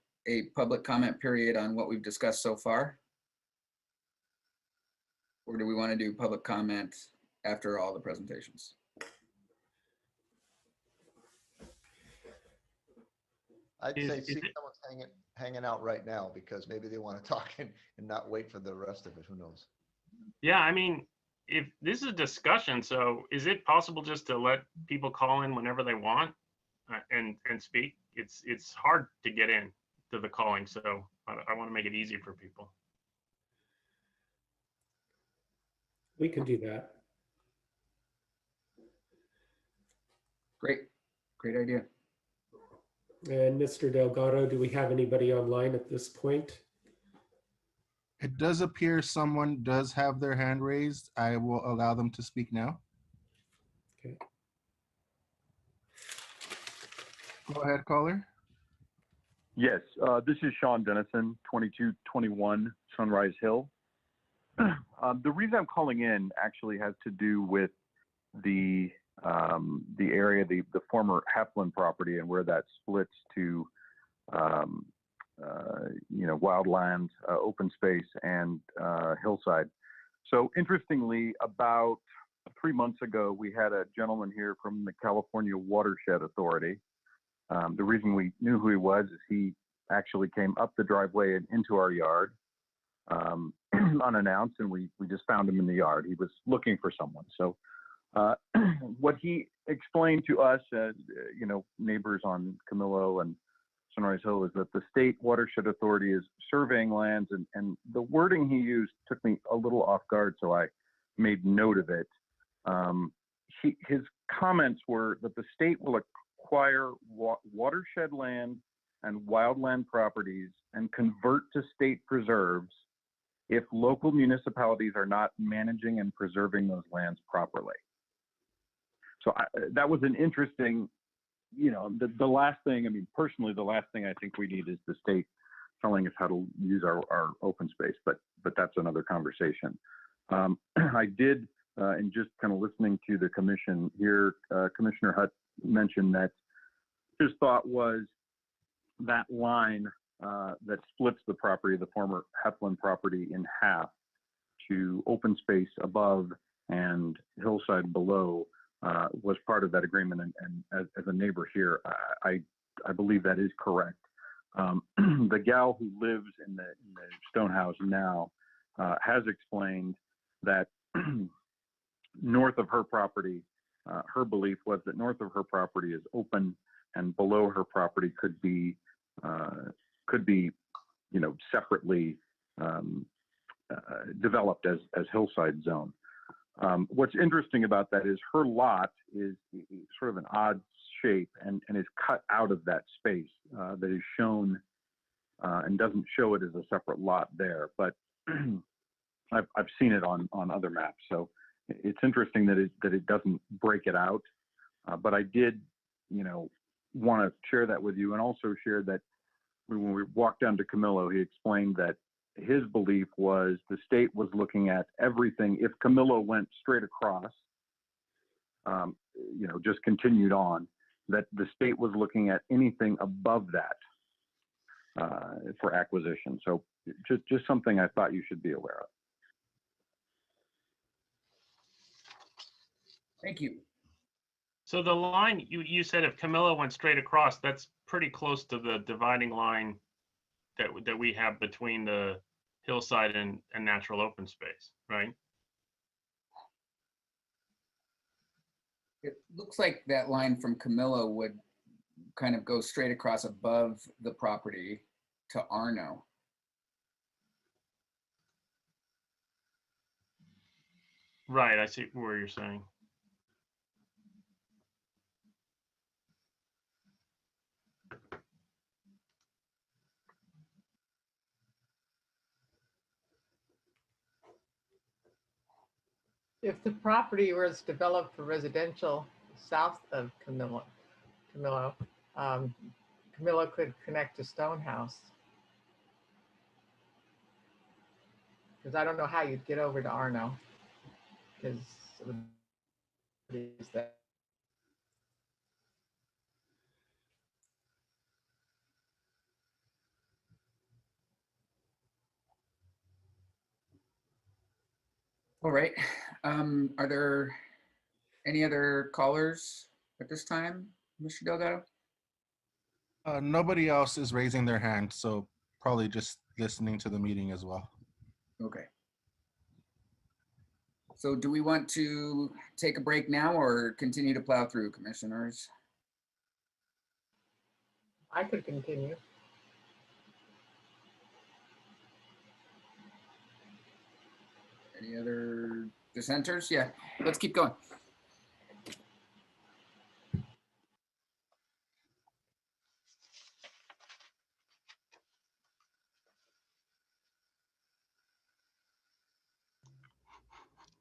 S1: public comment period on what we've discussed so far? Or do we want to do public comment after all the presentations?
S9: I'd say see if someone's hanging out right now, because maybe they want to talk and not wait for the rest of it. Who knows?
S4: Yeah, I mean, if this is a discussion, so is it possible just to let people call in whenever they want and speak? It's hard to get in to the calling, so I want to make it easy for people.
S3: We can do that.
S1: Great idea.
S3: And Mr. Delgado, do we have anybody online at this point?
S6: It does appear someone does have their hand raised. I will allow them to speak now.
S3: Okay.
S6: Go ahead, caller.
S13: Yes, this is Sean Dennison, 2221 Sunrise Hill. The reason I'm calling in actually has to do with the area, the former Heflin property, and where that splits to, wildland, open space, and hillside. So interestingly, about 3 months ago, we had a gentleman here from the California Watershed Authority. The reason we knew who he was is he actually came up the driveway and into our yard unannounced, and we just found him in the yard. He was looking for someone. So what he explained to us, neighbors on Camillo and Sunrise Hill, is that the State Watershed Authority is surveying lands, and the wording he used took me a little off guard, so I made note of it. His comments were that the state will acquire watershed land and wildland properties and convert to state preserves if local municipalities are not managing and preserving those lands properly. So that was an interesting, the last thing, I mean, personally, the last thing I think we need is the state telling us how to use our open space, but that's another conversation. I did, and just kind of listening to the commission here, Commissioner Hutt mentioned that his thought was that line that splits the property, the former Heflin property, in half to open space above and hillside below was part of that agreement. And as a neighbor here, I believe that is correct. The gal who lives in the stone house now has explained that north of her property, her belief was that north of her property is open, and below her property could be separately developed as hillside zone. What's interesting about that is her lot is sort of an odd shape and is cut out of that space that is shown and doesn't show it as a separate lot there, but I've seen it on other maps. So it's interesting that it doesn't break it out. But I did, want to share that with you, and also share that when we walked down to Camillo, he explained that his belief was the state was looking at everything. If Camillo went straight across, just continued on, that the state was looking at anything above that for acquisition. So just something I thought you should be aware of.
S1: Thank you.
S4: So the line, you said if Camillo went straight across, that's pretty close to the dividing line that we have between the hillside and natural open space, right?
S1: It looks like that line from Camillo would kind of go straight across above the property to Arno.
S4: Right, I see where you're saying.
S11: If the property was developed for residential south of Camillo, Camillo could connect to Stonehouse. Because I don't know how you'd get over to Arno. Because that.
S1: All right. Are there any other callers at this time, Mr. Delgado?
S6: Nobody else is raising their hand, so probably just listening to the meeting as well.
S1: Okay. So do we want to take a break now or continue to plow through, commissioners?
S11: I could continue.
S1: Any other dissenters? Yeah, let's keep going.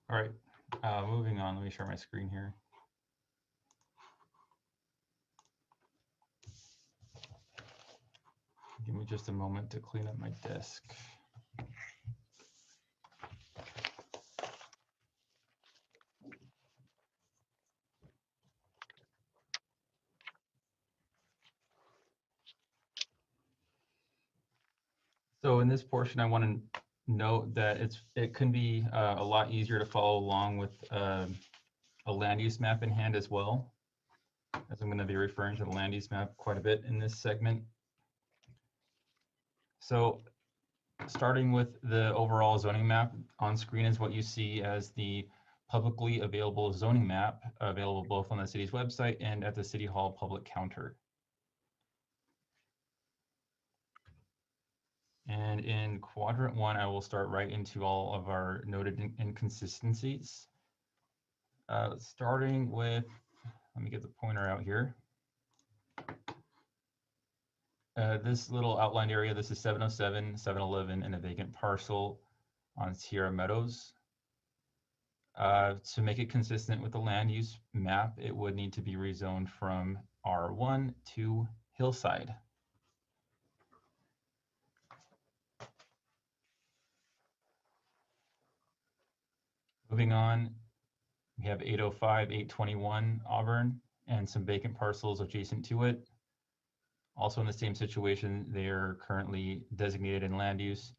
S8: All right, moving on. Let me share my screen here. Give me just a moment to clean up my desk. So in this portion, I want to note that it can be a lot easier to follow along with a land use map in hand as well, as I'm going to be referring to the land use map quite a bit in this segment. So starting with the overall zoning map on screen is what you see as the publicly available zoning map, available both on the city's website and at the City Hall public counter. And in quadrant 1, I will start right into all of our noted inconsistencies. Starting with, let me get the pointer out here. This little outlined area, this is 707, 711, and a vacant parcel on Sierra Meadows. To make it consistent with the land use map, it would need to be rezoned from R1 to Hillside. Moving on, we have 805, 821 Auburn, and some vacant parcels adjacent to it. Also in the same situation, they are currently designated in land use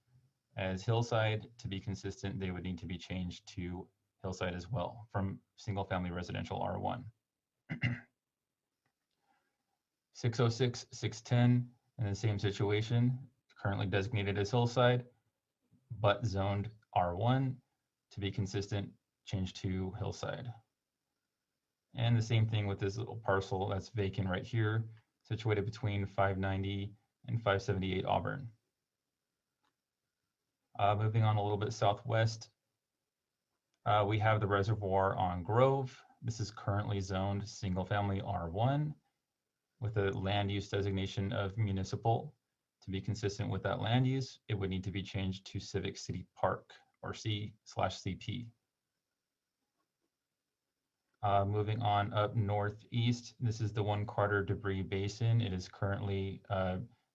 S8: as Hillside. To be consistent, they would need to be changed to Hillside as well from single family residential R1. 606, 610, in the same situation, currently designated as Hillside, but zoned R1. To be consistent, change to Hillside. And the same thing with this little parcel that's vacant right here, situated between 590 and 578 Auburn. Moving on a little bit southwest, we have the Reservoir on Grove. This is currently zoned single family R1 with a land use designation of municipal. To be consistent with that land use, it would need to be changed to Civic City Park, or C/CP. Moving on up northeast, this is the 1 Carter debris basin. It is currently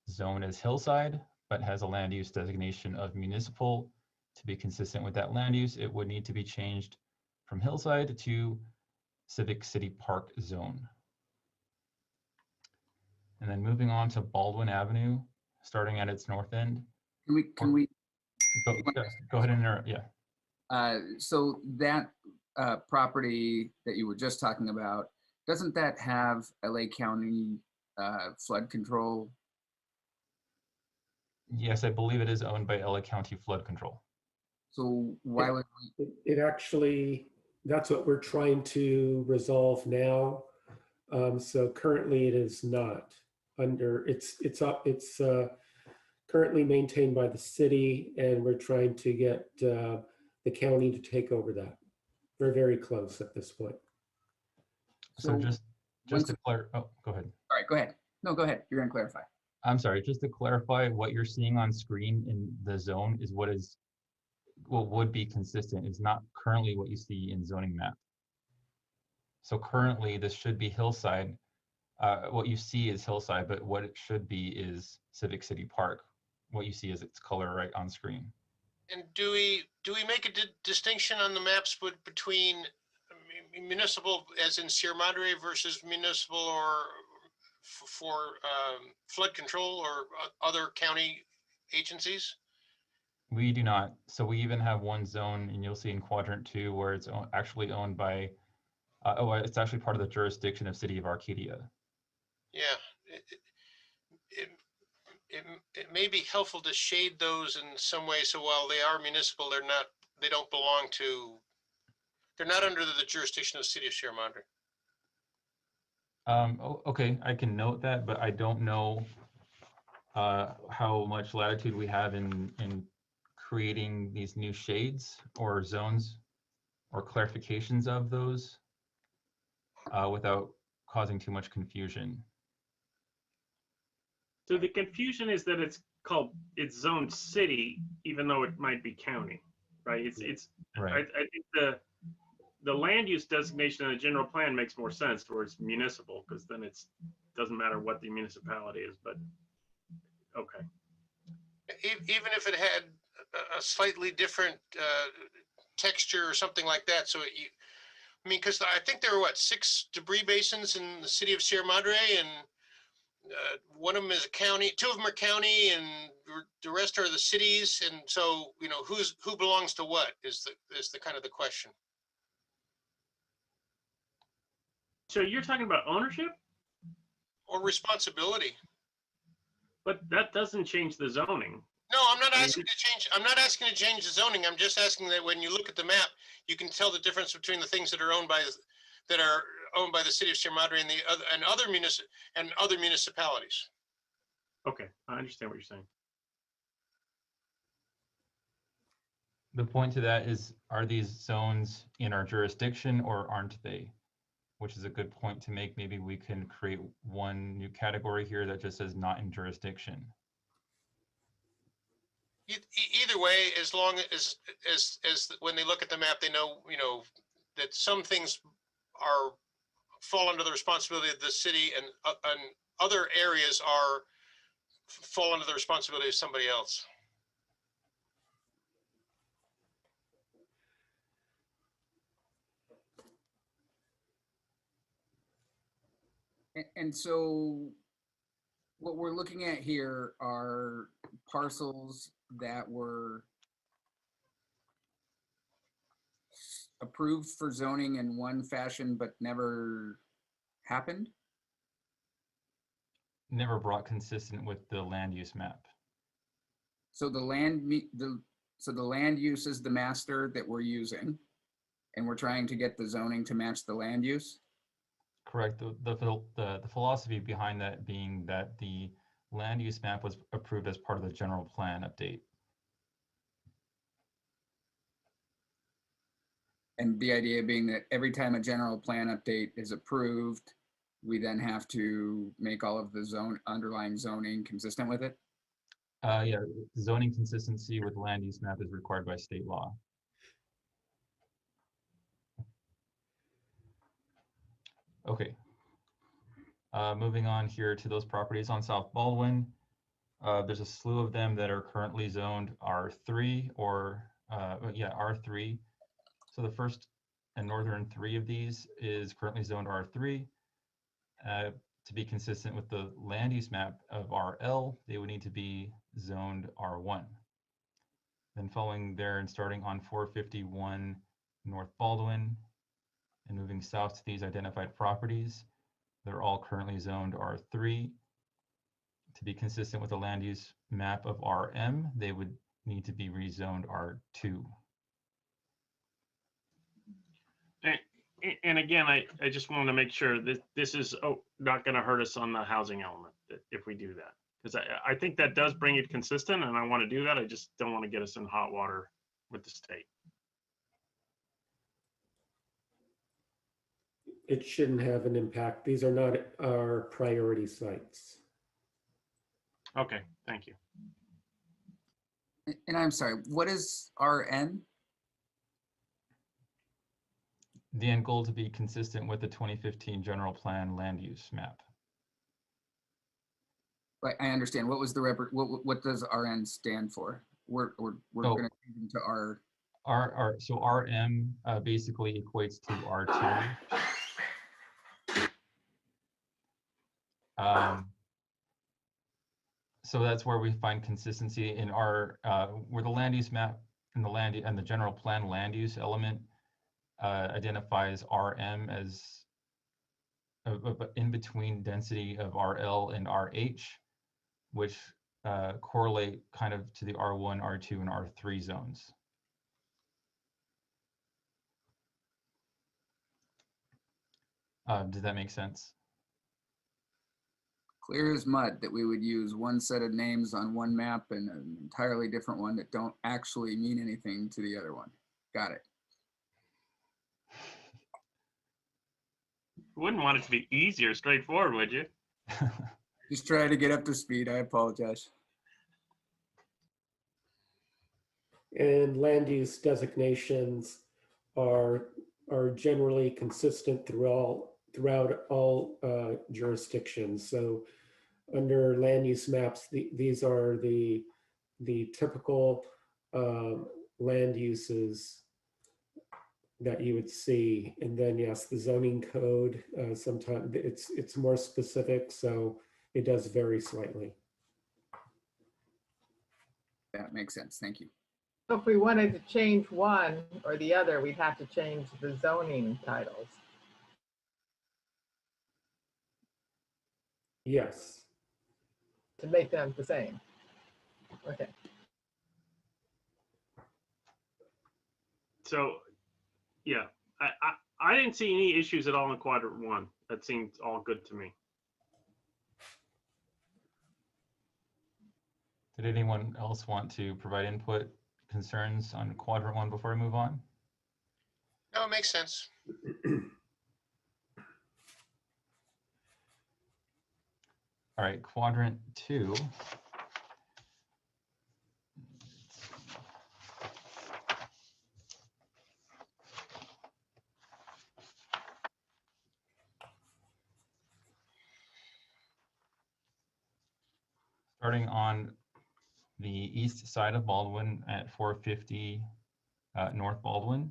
S8: zoned as Hillside, but has a land use designation of municipal. To be consistent with that land use, it would need to be changed from Hillside to Civic City Park zone. And then moving on to Baldwin Avenue, starting at its north end.
S1: Can we
S8: go ahead and interrupt, yeah.
S1: So that property that you were just talking about, doesn't that have LA County flood control?
S8: Yes, I believe it is owned by LA County Flood Control.
S1: So why would we?
S3: It actually, that's what we're trying to resolve now. So currently it is not under, it's currently maintained by the city, and we're trying to get the county to take over that. We're very close at this point.
S8: So just to clarify, oh, go ahead.
S1: All right, go ahead. No, go ahead. You're going to clarify.
S8: I'm sorry, just to clarify, what you're seeing on screen in the zone is what would be consistent. It's not currently what you see in zoning map. So currently this should be Hillside. What you see is Hillside, but what it should be is Civic City Park. What you see is its color right on screen.
S10: And do we make a distinction on the maps between municipal, as in Sierra Madre, versus municipal or for flood control or other county agencies?
S8: We do not. So we even have one zone, and you'll see in Quadrant 2 where it's actually owned by, it's actually part of the jurisdiction of City of Arcadia.
S10: Yeah, it may be helpful to shade those in some way. So while they are municipal, they don't belong to, they're not under the jurisdiction of the City of Sierra Madre.
S8: Okay, I can note that, but I don't know how much latitude we have in creating these new shades or zones or clarifications of those without causing too much confusion.
S4: So the confusion is that it's zoned city, even though it might be county, right? It's
S8: right.
S4: I think the land use designation in the general plan makes more sense towards municipal, because then doesn't matter what the municipality is, but okay.
S10: Even if it had a slightly different texture or something like that, so I mean, because I think there were 6 debris basins in the city of Sierra Madre, and one of them is a county, 2 of them are county, and the rest are the cities. And so, who belongs to what is the kind of the question.
S4: So you're talking about ownership
S10: Or responsibility.
S4: but that doesn't change the zoning.
S10: No, I'm not asking to change. I'm not asking to change the zoning. I'm just asking that when you look at the map, you can tell the difference between the things that are owned by the city of Sierra Madre and other municipalities.
S4: Okay, I understand what you're saying.
S8: The point to that is, are these zones in our jurisdiction or aren't they? Which is a good point to make. Maybe we can create one new category here that just says not in jurisdiction.
S10: Either way, as long as when they look at the map, they know, that some things fall under the responsibility of the city, and other areas fall under the responsibility of somebody else.
S1: And so what we're looking at here are parcels that were approved for zoning in one fashion but never happened?
S8: Never brought consistent with the land use map.
S1: So the land use is the master that we're using, and we're trying to get the zoning to match the land use?
S8: Correct. The philosophy behind that being that the land use map was approved as part of the general plan update.
S1: And the idea being that every time a general plan update is approved, we then have to make all of the underlying zoning consistent with it?
S8: Yeah, zoning consistency with land use map is required by state law. Okay. Moving on here to those properties on South Baldwin. There's a slew of them that are currently zoned R3 or R3. So the first and northern 3 of these is currently zoned R3. To be consistent with the land use map of RL, they would need to be zoned R1. Then following there and starting on 451 North Baldwin and moving south to these identified properties, they're all currently zoned R3. To be consistent with the land use map of RM, they would need to be rezoned R2.
S4: And again, I just want to make sure that this is not going to hurt us on the housing element if we do that. Because I think that does bring it consistent, and I want to do that. I just don't want to get us in hot water with the state.
S3: It shouldn't have an impact. These are not our priority sites.
S4: Okay, thank you.
S1: And I'm sorry, what is RN?
S8: The end goal to be consistent with the 2015 general plan land use map.
S1: Right, I understand. What was the what does RN stand for? We're going to change into R.
S8: So RM basically equates to R2. So that's where we find consistency in our where the land use map and the general plan land use element identifies RM as in between density of RL and RH, which correlate kind of to the R1, R2, and R3 zones. Does that make sense?
S1: Clear as mud that we would use one set of names on one map and an entirely different one that don't actually mean anything to the other one. Got it.
S4: You wouldn't want it to be easy or straightforward, would you?
S1: Just try to get up to speed. I apologize.
S3: And land use designations are are generally consistent throughout all jurisdictions. So under land use maps, these are the typical land uses that you would see. And then yes, the zoning code, sometimes it's more specific, so it does vary slightly.
S1: That makes sense. Thank you.
S11: So if we wanted to change one or the other, we'd have to change the zoning titles.
S3: Yes.
S11: To make them the same. Okay.
S4: So, yeah, I didn't see any issues at all in quadrant 1. That seemed all good to me.
S8: Did anyone else want to provide input, concerns on quadrant 1 before we move on?
S10: No, it makes sense.
S8: All right, quadrant 2. Starting on the east side of Baldwin at 450 North Baldwin.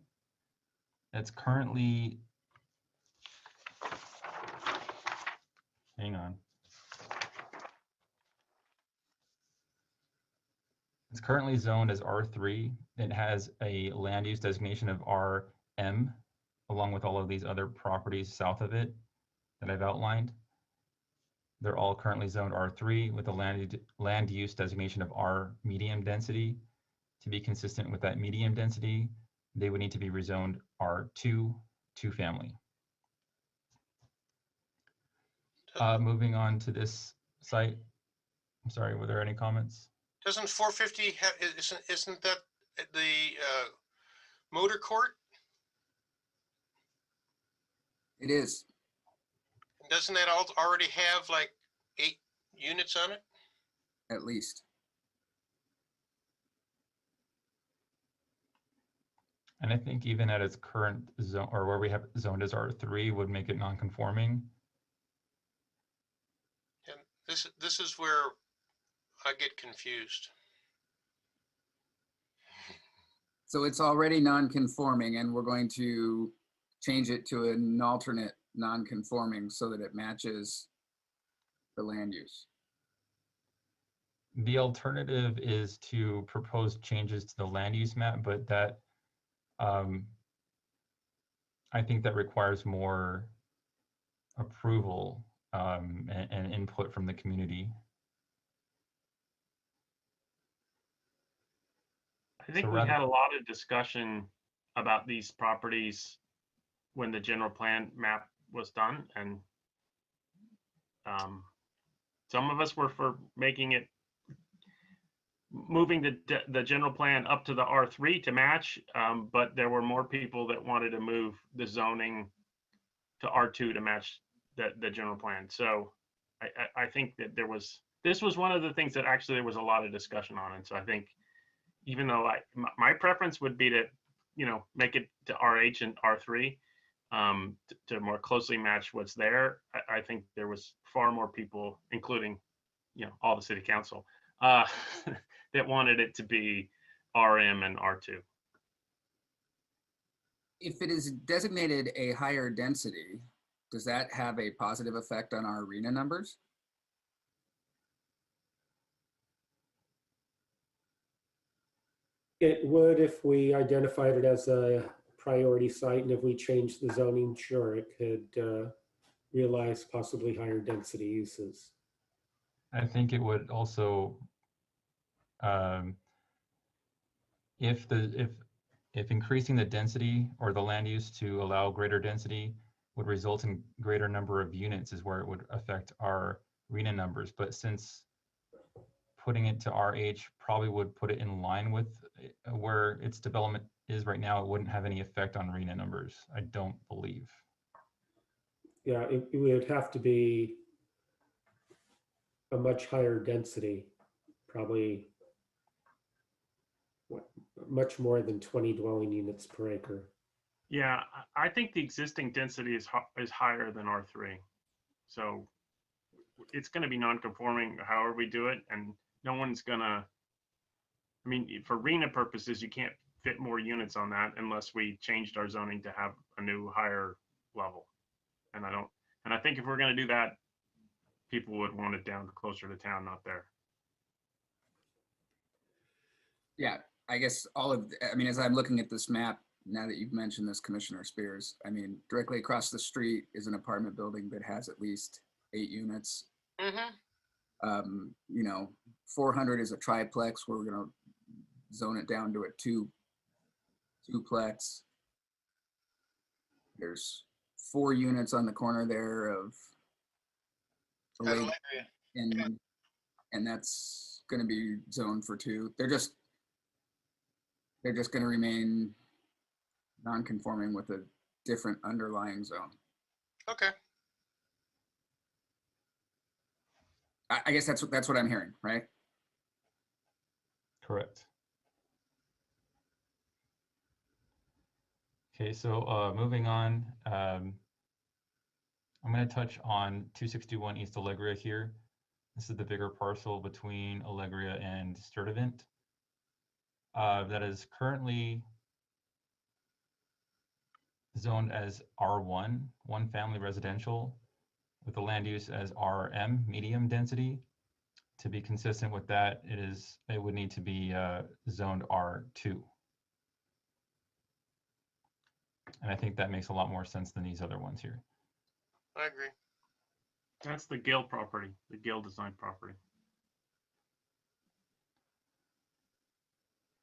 S8: It's currently, hang on. It's currently zoned as R3. It has a land use designation of RM, along with all of these other properties south of it that I've outlined. They're all currently zoned R3 with a land use designation of R medium density. To be consistent with that medium density, they would need to be rezoned R2, 2-family. Moving on to this site. I'm sorry, were there any comments?
S10: Doesn't 450 have, isn't that the motor court?
S1: It is.
S10: Doesn't that already have like 8 units on it?
S1: At least.
S8: And I think even at its current zone, or where we have zoned as R3, would make it non-conforming.
S10: And this is where I get confused.
S1: So it's already non-conforming, and we're going to change it to an alternate non-conforming so that it matches the land use.
S8: The alternative is to propose changes to the land use map, but that I think that requires more approval and input from the community.
S4: I think
S8: So
S4: we
S8: rather-
S4: had a lot of discussion about these properties when the general plan map was done, and some of us were for making it, moving the general plan up to the R3 to match, but there were more people that wanted to move the zoning to R2 to match the general plan. So I think that this was one of the things that actually there was a lot of discussion on. And so I think, even though my preference would be to, make it to RH and R3 to more closely match what's there, I think there was far more people, including, all the city council, that wanted it to be RM and R2.
S1: If it is designated a higher density, does that have a positive effect on our arena numbers?
S3: It would if we identified it as a priority site, and if we changed the zoning, sure, it could realize possibly higher density uses.
S8: I think it would also, if increasing the density or the land use to allow greater density would result in greater number of units, is where it would affect our arena numbers. But since putting it to RH probably would put it in line with where its development is right now, it wouldn't have any effect on arena numbers, I don't believe.
S3: Yeah, it would have to be a much higher density, probably much more than 20 dwelling units per acre.
S4: Yeah, I think the existing density is higher than R3. So it's going to be non-conforming however we do it, and no one's gonna, I mean, for RENA purposes, you can't fit more units on that unless we changed our zoning to have a new higher level. And I think if we're going to do that, people would want it down closer to town, not there.
S1: Yeah, I guess I mean, as I'm looking at this map, now that you've mentioned this, Commissioner Spears, I mean, directly across the street is an apartment building that has at least 8 units. You know, 400 is a triplex where we're going to zone it down to a duplex. There's 4 units on the corner there of the lake, and that's going to be zoned for 2. They're just going to remain non-conforming with a different underlying zone.
S10: Okay.
S1: I guess that's what I'm hearing, right?
S8: Correct. Okay, so moving on, I'm going to touch on 261 East Allegra here. This is the bigger parcel between Allegra and Sturtevant. That is currently zoned as R1, one family residential, with the land use as RM, medium density. To be consistent with that, it would need to be zoned R2. And I think that makes a lot more sense than these other ones here.
S10: I agree.
S4: That's the Gill property, the Gill design property.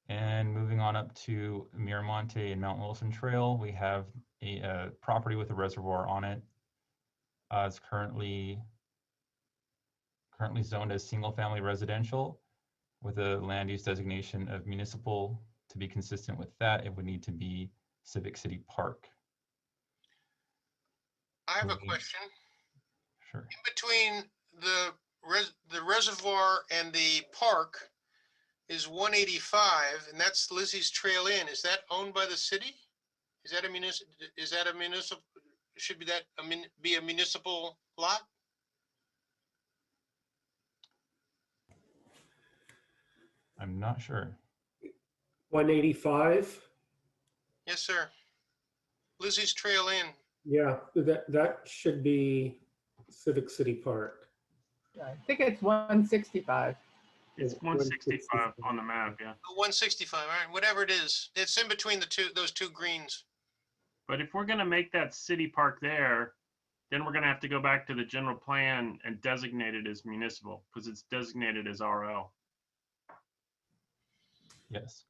S8: And moving on up to Miramonte and Mount Wilson Trail, we have a property with a reservoir on it. It's currently zoned as single-family residential with a land use designation of municipal. To be consistent with that, it would need to be Civic City Park.
S10: I have a question.
S8: Sure.
S10: In between the reservoir and the park is 185, and that's Lizzie's Trail Inn. Is that owned by the city? Is that a municipal? Should be a municipal lot?
S8: I'm not sure.
S3: 185?
S10: Yes, sir. Lizzie's Trail Inn.
S3: Yeah, that should be Civic City Park.
S11: I think it's 165.
S4: It's 165 on the map, yeah.
S10: 165, all right, whatever it is. It's in between those two greens.
S4: But if we're going to make that city park there, then we're going to have to go back to the general plan and designate it as municipal because it's designated as RL.
S8: Yes.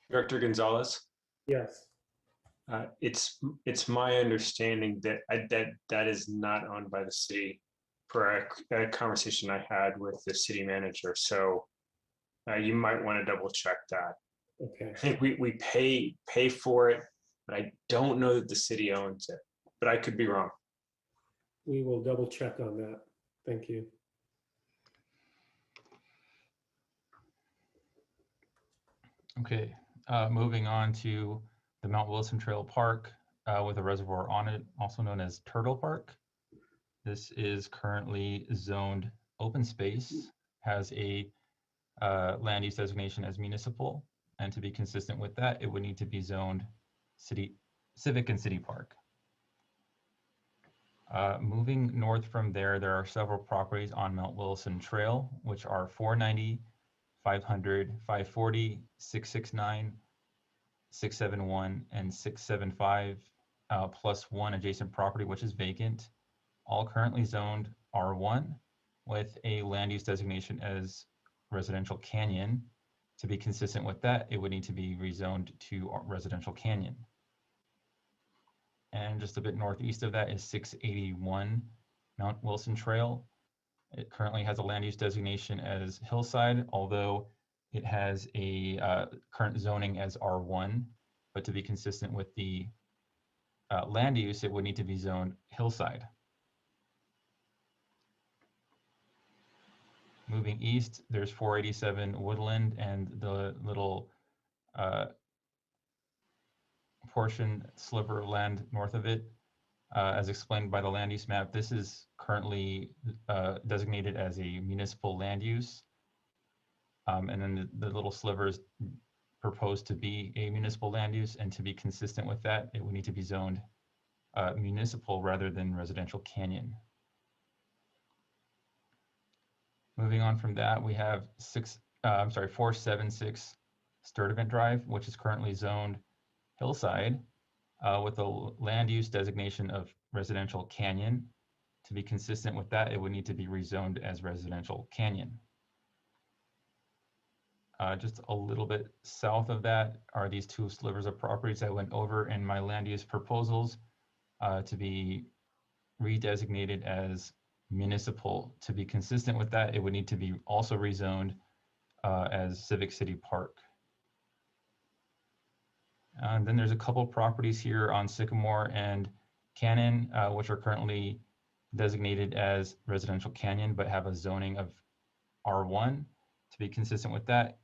S14: Director Gonzalez,
S3: Yes.
S14: it's my understanding that that is not owned by the city per a conversation I had with the city manager. So you might want to double check that.
S3: Okay.
S14: I think we pay for it, but I don't know that the city owns it, but I could be wrong.
S3: We will double check on that. Thank you.
S8: Okay, moving on to the Mount Wilson Trail Park with a reservoir on it, also known as Turtle Park. This is currently zoned open space, has a land use designation as municipal, and to be consistent with that, it would need to be zoned Civic and City Park. Moving north from there, there are several properties on Mount Wilson Trail, which are 490, 500, 540, 669, 671, and 675, plus one adjacent property, which is vacant, all currently zoned R1 with a land use designation as residential canyon. To be consistent with that, it would need to be rezoned to residential canyon. And just a bit northeast of that is 681 Mount Wilson Trail. It currently has a land use designation as hillside, although it has a current zoning as R1, but to be consistent with the land use, it would need to be zoned hillside. Moving east, there's 487 Woodland and the little portion sliver of land north of it, as explained by the land use map, this is currently designated as a municipal land use. And then the little slivers proposed to be a municipal land use, and to be consistent with that, it would need to be zoned municipal rather than residential canyon. Moving on from that, we have 476 Sturdivant Drive, which is currently zoned hillside with a land use designation of residential canyon. To be consistent with that, it would need to be rezoned as residential canyon. Just a little bit south of that are these two slivers of properties I went over in my land use proposals to be redesignated as municipal. To be consistent with that, it would need to be also rezoned as Civic City Park. And then there's a couple properties here on Sycamore and Cannon, which are currently designated as residential canyon, but have a zoning of R1. To be consistent with that,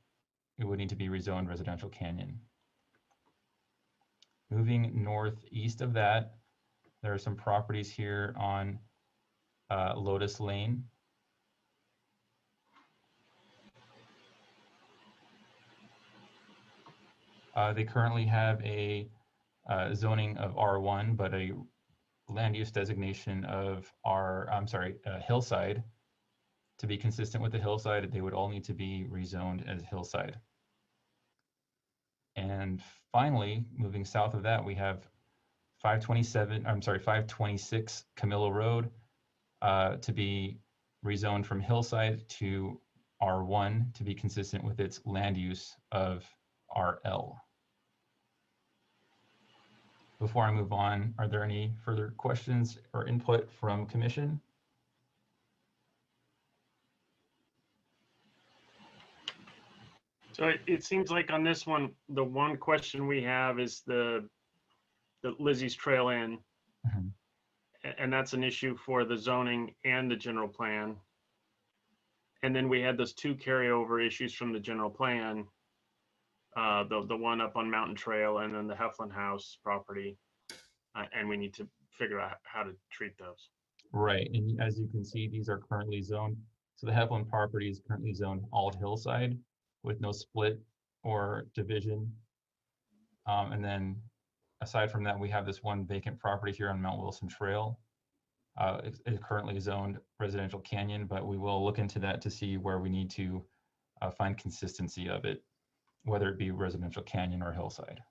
S8: it would need to be rezoned residential canyon. Moving northeast of that, there are some properties here on Lotus Lane. They currently have a zoning of R1, but a land use designation of hillside. To be consistent with the hillside, they would all need to be rezoned as hillside. And finally, moving south of that, we have 526 Camillo Road to be rezoned from hillside to R1 to be consistent with its land use of RL. Before I move on, are there any further questions or input from Commission?
S4: So it seems like on this one, the one question we have is the Lizzie's Trail Inn.
S8: Mhm.
S4: And that's an issue for the zoning and the general plan. And then we had those two carryover issues from the general plan. The one up on Mountain Trail and then the Heflin House property. And we need to figure out how to treat those.
S8: Right, and as you can see, these are currently zoned. So the Heflin property is currently zoned all hillside with no split or division. And then aside from that, we have this one vacant property here on Mount Wilson Trail. It's currently zoned residential canyon, but we will look into that to see where we need to find consistency of it, whether it be residential canyon or hillside.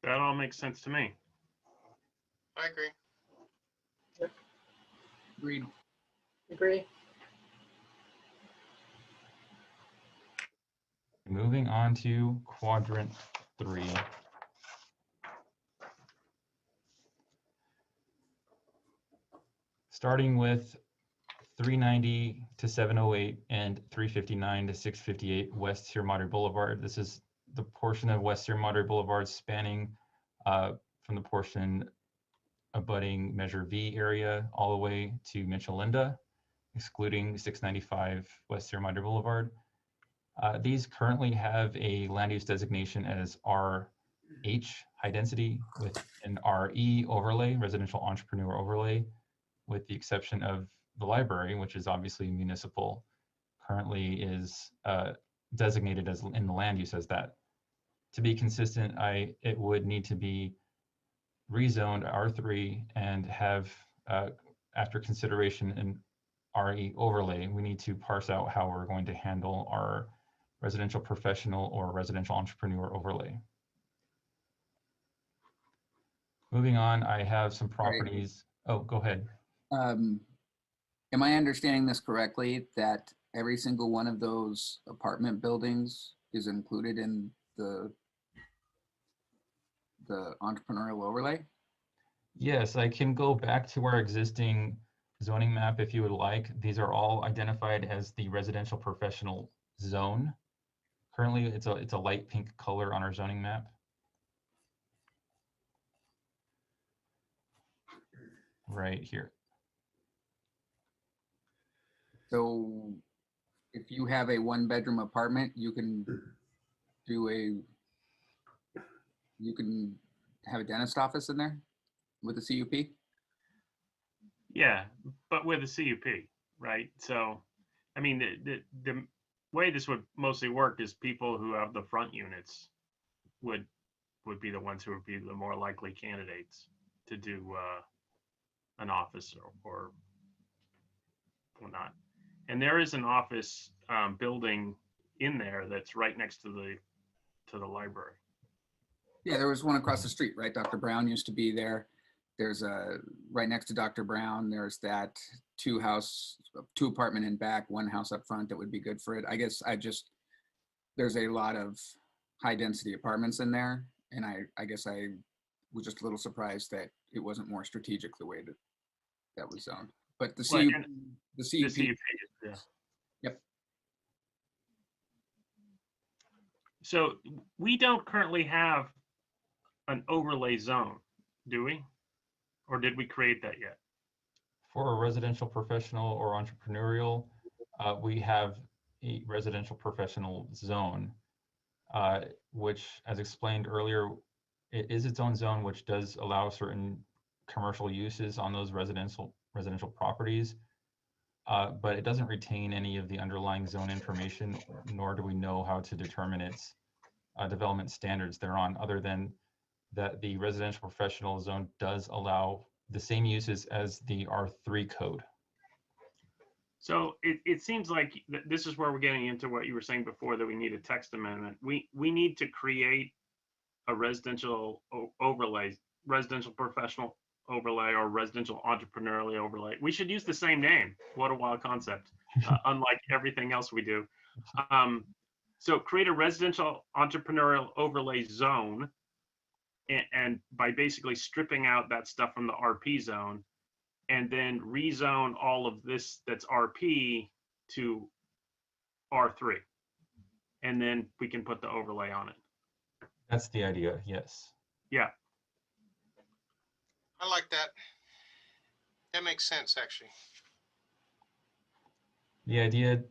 S4: That all makes sense to me.
S10: I agree.
S1: Agreed.
S11: Agree.
S8: Moving on to Quadrant 3. Starting with 390 to 708 and 359 to 658 West Sierra Madre Boulevard. This is the portion of West Sierra Madre Boulevard spanning from the portion abutting Measure V area all the way to Michelinda, excluding 695 West Sierra Madre Boulevard. These currently have a land use designation as RH, high density, with an RE overlay, residential entrepreneur overlay, with the exception of the library, which is obviously municipal, currently is designated as in the land use as that. To be consistent, it would need to be rezoned R3 and have, after consideration an RE overlay, we need to parse out how we're going to handle our residential professional or residential entrepreneur overlay. Moving on, I have some properties. Oh, go ahead.
S1: Am I understanding this correctly, that every single one of those apartment buildings is included in the entrepreneurial overlay?
S8: Yes, I can go back to our existing zoning map if you would like. These are all identified as the residential professional zone. Currently, it's a light pink color on our zoning map. Right here.
S1: So if you have a one-bedroom apartment, you can do a You can have a dentist office in there with a CUP?
S4: Yeah, but with a CUP, right? So, I mean, the way this would mostly work is people who have the front units would be the ones who would be the more likely candidates to do an office or whatnot. And there is an office building in there that's right next to the library.
S1: Yeah, there was one across the street, right? Dr. Brown used to be there. There's a, right next to Dr. Brown, there's that two apartment in back, one house up front that would be good for it. I guess there's a lot of high density apartments in there. And I guess I was just a little surprised that it wasn't more strategic the way that was zoned. But the
S4: Right,
S1: CUP,
S4: and
S1: the
S4: the
S1: CUP,
S4: CUP, yeah.
S1: Yep.
S4: So we don't currently have an overlay zone, do we? Or did we create that yet?
S8: For a residential professional or entrepreneurial, we have a residential professional zone, which, as explained earlier, it is its own zone, which does allow certain commercial uses on those residential properties, but it doesn't retain any of the underlying zone information, nor do we know how to determine its development standards thereon, other than that the residential professional zone does allow the same uses as the R3 code.
S4: So it seems like this is where we're getting into what you were saying before, that we need a text amendment. We need to create a residential overlay, residential professional overlay, or residential entrepreneurial overlay. We should use the same name. What a wild concept, unlike everything else we do. So create a residential entrepreneurial overlay zone, and by basically stripping out that stuff from the RP zone, and then rezone all of this that's RP to R3. And then we can put the overlay on it.
S8: That's the idea, yes.
S4: Yeah.
S10: I like that. That makes sense, actually.
S8: The idea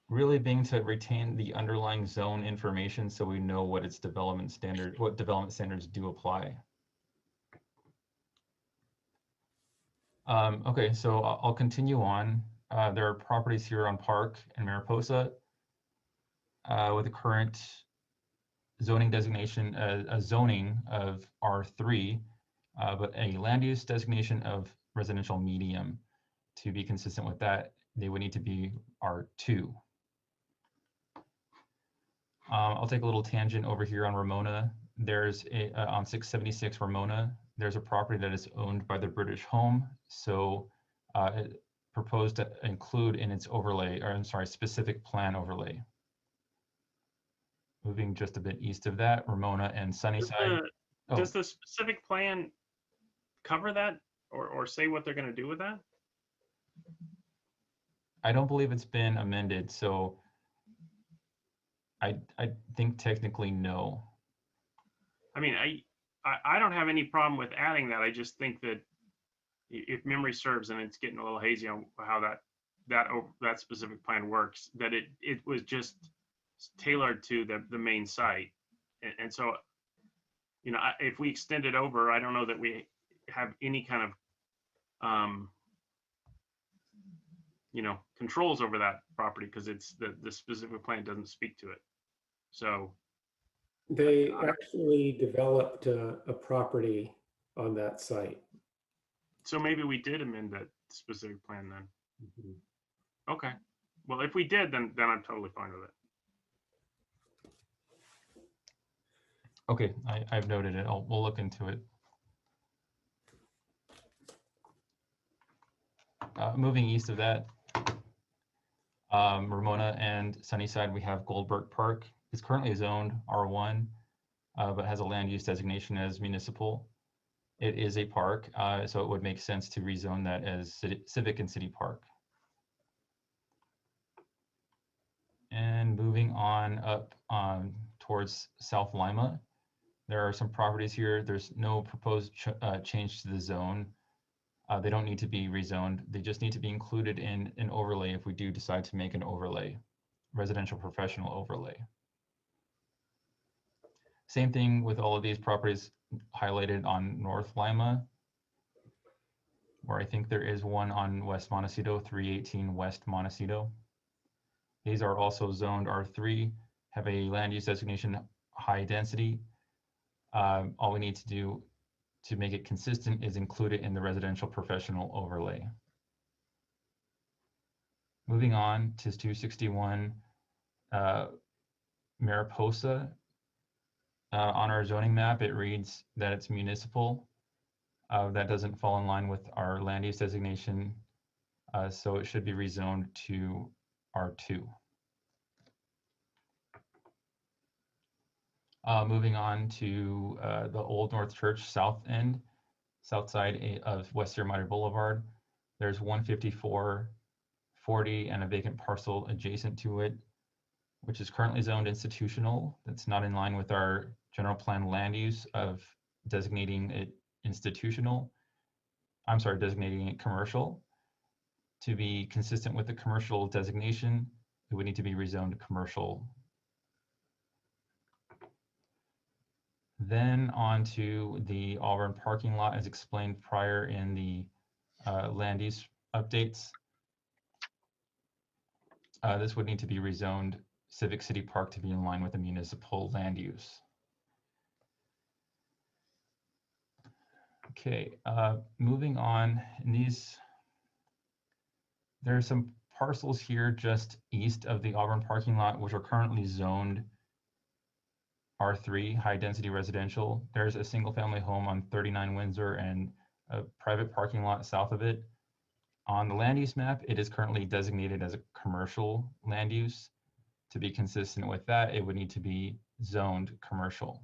S8: really being to retain the underlying zone information so we know what its development standards do apply. Okay, so I'll continue on. There are properties here on Park and Mariposa with a current zoning designation, a zoning of R3, but a land use designation of residential medium. To be consistent with that, they would need to be R2. I'll take a little tangent over here on Ramona. There's on 676 Ramona, there's a property that is owned by the British Home. So it proposed to include in its overlay, or I'm sorry, specific plan overlay. Moving just a bit east of that, Ramona and Sunnyside.
S4: Does the specific plan cover that, or say what they're going to do with that?
S8: I don't believe it's been amended, so I think technically no.
S4: I mean, I don't have any problem with adding that. I just think that if memory serves, and it's getting a little hazy on how that specific plan works, that it was just tailored to the main site, and so, you know, if we extend it over, I don't know that we have any kind of you know, controls over that property, because it's the specific plan doesn't speak to it. So
S3: they actually developed a property on that site.
S4: So maybe we did amend that specific plan then.
S3: Mm-hmm.
S4: Okay. Well, if we did, then I'm totally fine with it.
S8: Okay, I've noted it. We'll look into it. Moving east of that, Ramona and Sunnyside, we have Goldberg Park. It's currently zoned R1, but has a land use designation as municipal. It is a park, so it would make sense to rezone that as civic and city park. And moving on up towards South Lima, there are some properties here. There's no proposed change to the zone. They don't need to be rezoned. They just need to be included in an overlay if we do decide to make an overlay, residential professional overlay. Same thing with all of these properties highlighted on North Lima, where I think there is one on West Montecito, 318 West Montecito. These are also zoned R3, have a land use designation high density. All we need to do to make it consistent is include it in the residential professional overlay. Moving on to 261 Mariposa. On our zoning map, it reads that it's municipal. That doesn't fall in line with our land use designation, so it should be rezoned to R2. Moving on to the Old North Church south end, south side of West Sierra Madre Boulevard. There's 15440 and a vacant parcel adjacent to it, which is currently zoned institutional. That's not in line with our general plan land use of designating it institutional. I'm sorry, designating it commercial. To be consistent with the commercial designation, it would need to be rezoned commercial. Then on to the Auburn parking lot as explained prior in the land use updates. This would need to be rezoned Civic City Park to be in line with the municipal land use. Okay, moving on, in these, there are some parcels here just east of the Auburn parking lot, which are currently zoned R3, high density residential. There's a single family home on 39 Windsor and a private parking lot south of it. On the land use map, it is currently designated as a commercial land use. To be consistent with that, it would need to be zoned commercial.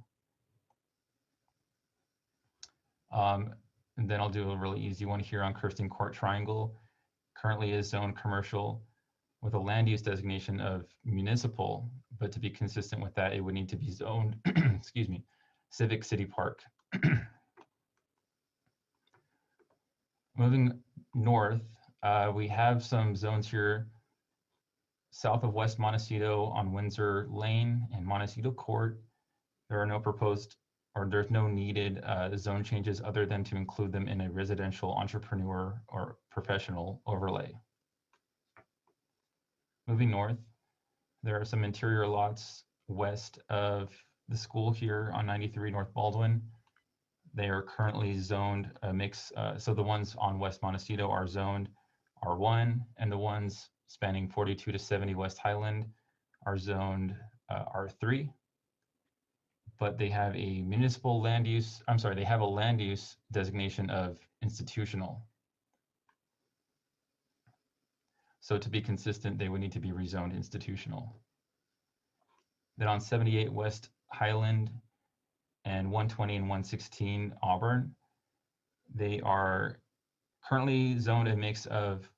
S8: And then I'll do a really easy one here on Kirsten Court Triangle. Currently is zoned commercial with a land use designation of municipal, but to be consistent with that, it would need to be zoned, excuse me, Civic City Park. Moving north, we have some zones here south of West Montecito on Windsor Lane and Montecito Court. There are no proposed, or there's no needed zone changes other than to include them in a residential entrepreneur or professional overlay. Moving north, there are some interior lots west of the school here on 93 North Baldwin. They are currently zoned a mix. So the ones on West Montecito are zoned R1, and the ones spanning 42 to 70 West Highland are zoned R3. But they have a municipal land use, I'm sorry, they have a land use designation of institutional. So to be consistent, they would need to be rezoned institutional. Then on 78 West Highland and 120 and 116 Auburn, they are currently zoned a mix of,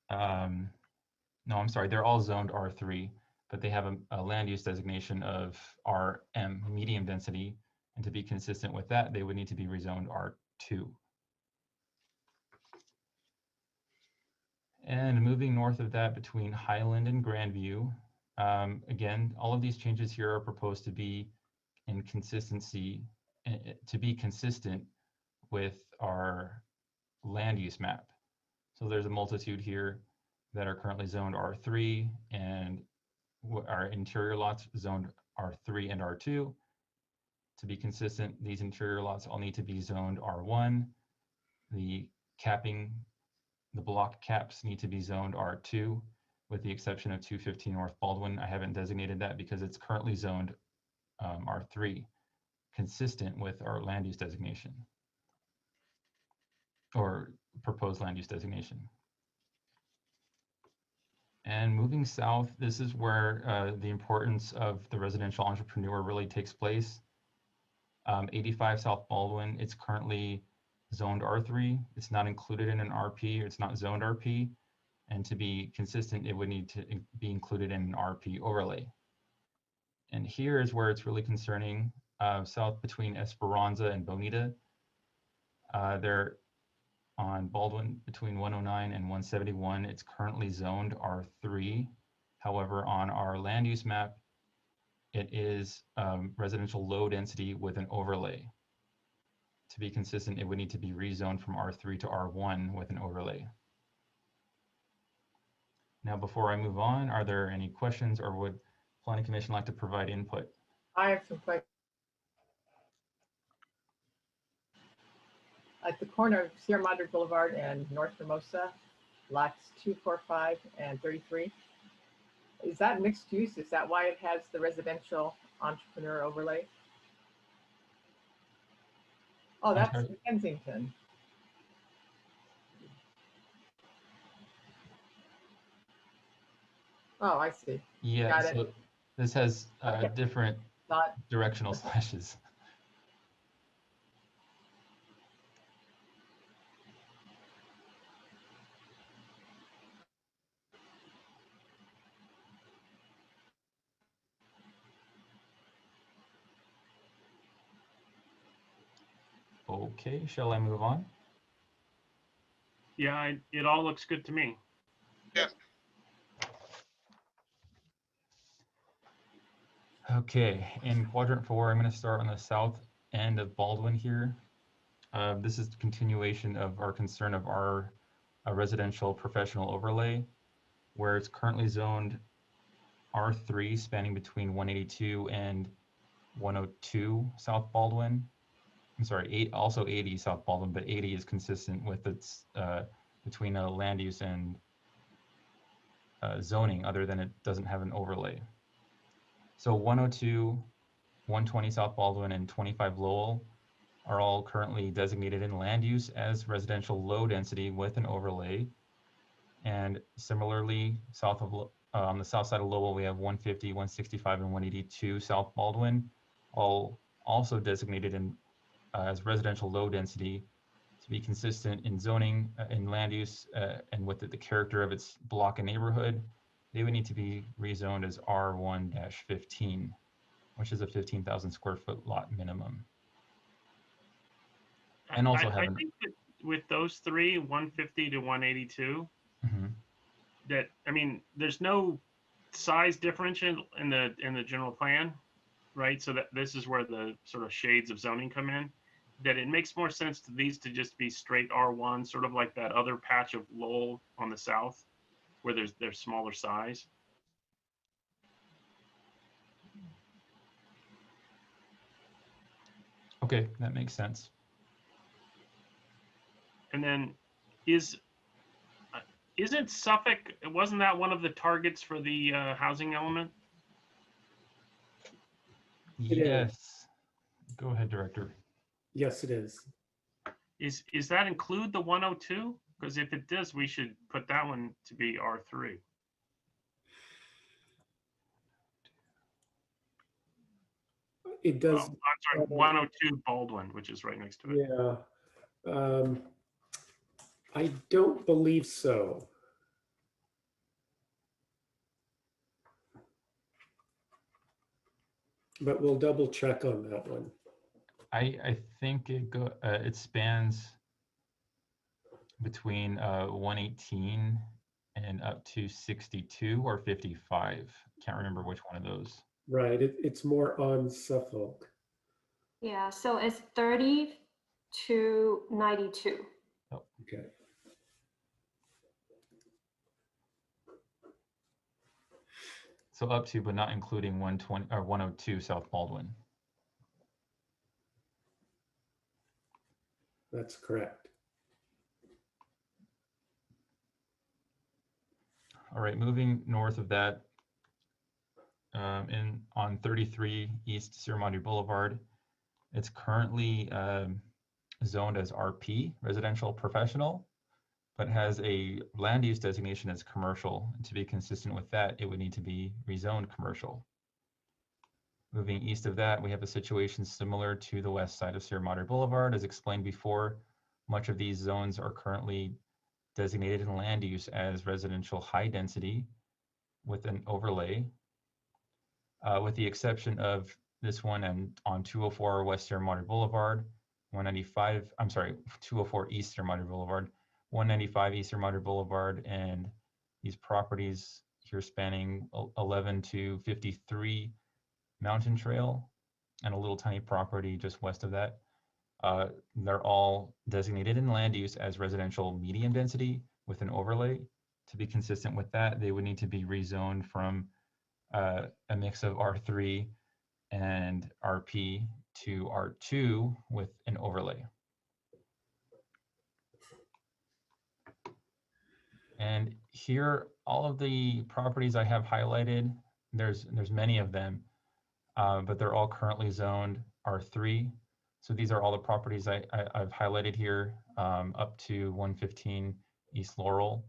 S8: no, I'm sorry, they're all zoned R3, but they have a land use designation of RM, medium density. And to be consistent with that, they would need to be rezoned R2. And moving north of that between Highland and Grandview, again, all of these changes here are proposed to be in consistency, to be consistent with our land use map. So there's a multitude here that are currently zoned R3, and our interior lots zoned R3 and R2. To be consistent, these interior lots all need to be zoned R1. The capping, the block caps need to be zoned R2, with the exception of 215 North Baldwin. I haven't designated that because it's currently zoned R3, consistent with our land use designation or proposed land use designation. And moving south, this is where the importance of the residential entrepreneur really takes place. 85 South Baldwin, it's currently zoned R3. It's not included in an RP, or it's not zoned RP. And to be consistent, it would need to be included in an RP overlay. And here is where it's really concerning. South between Esperanza and Bonita, they're on Baldwin between 109 and 171. It's currently zoned R3. However, on our land use map, it is residential low density with an overlay. To be consistent, it would need to be rezoned from R3 to R1 with an overlay. Now, before I move on, are there any questions, or would Planning Commission like to provide input?
S11: I have some questions. At the corner of Sierra Madre Boulevard and North Hermosa, lots 2, 4, 5, and 33. Is that mixed use? Is that why it has the residential entrepreneur overlay? Oh, that's
S8: sorry?
S11: Kensington. Oh, I see.
S8: Yeah,
S11: Got it.
S8: so this has
S11: Okay.
S8: different
S11: Not
S8: directional slashes. Okay, shall I move on?
S4: Yeah, it all looks good to me.
S8: Okay, in Quadrant 4, I'm going to start on the south end of Baldwin here. This is the continuation of our concern of our residential professional overlay, where it's currently zoned R3, spanning between 182 and 102 South Baldwin. I'm sorry, also 80 South Baldwin, but 80 is consistent with its between a land use and zoning, other than it doesn't have an overlay. So 102, 120 South Baldwin, and 25 Lowell are all currently designated in land use as residential low density with an overlay. And similarly, south of on the south side of Lowell, we have 150, 165, and 182 South Baldwin, all also designated in as residential low density to be consistent in zoning, in land use, and with the character of its block and neighborhood. They would need to be rezoned as R1-15, which is a 15,000 square foot lot minimum. And also
S4: I think that with those three, 150 to 182, that, I mean, there's no size differential in the general plan, right? So that this is where the sort of shades of zoning come in, that it makes more sense to these to just be straight R1, sort of like that other patch of Lowell on the south, where there's smaller size.
S8: Okay, that makes sense.
S4: And then isn't Suffolk, wasn't that one of the targets for the housing element?
S8: Yes. Go ahead, Director.
S3: Yes, it is.
S4: Is that include the 102? Because if it does, we should put that one to be R3.
S3: It does.
S4: I'm sorry, 102 Baldwin, which is right next to it.
S3: Yeah. I don't believe so. But we'll double check on that one.
S8: I think it spans between 118 and up to 62 or 55. Can't remember which one of those.
S3: Right, it's more on Suffolk.
S12: Yeah, so it's 30 to 92.
S8: Oh.
S3: Okay.
S8: So up to, but not including 120 or 102 South Baldwin.
S3: That's correct.
S8: All right, moving north of that, on 33 East Sierra Madre Boulevard, it's currently zoned as RP, residential professional, but has a land use designation as commercial. And to be consistent with that, it would need to be rezoned commercial. Moving east of that, we have a situation similar to the west side of Sierra Madre Boulevard. As explained before, much of these zones are currently designated in land use as residential high density with an overlay, with the exception of this one and on 204 West Sierra Madre Boulevard, 195, I'm sorry, 204 East Sierra Madre Boulevard, 195 East Sierra Madre Boulevard, and these properties here spanning 11 to 53 Mountain Trail, and a little tiny property just west of that. They're all designated in land use as residential medium density with an overlay. To be consistent with that, they would need to be rezoned from a mix of R3 and RP to R2 with an overlay. And here, all of the properties I have highlighted, there's many of them, but they're all currently zoned R3. So these are all the properties I've highlighted here, up to 115 East Laurel,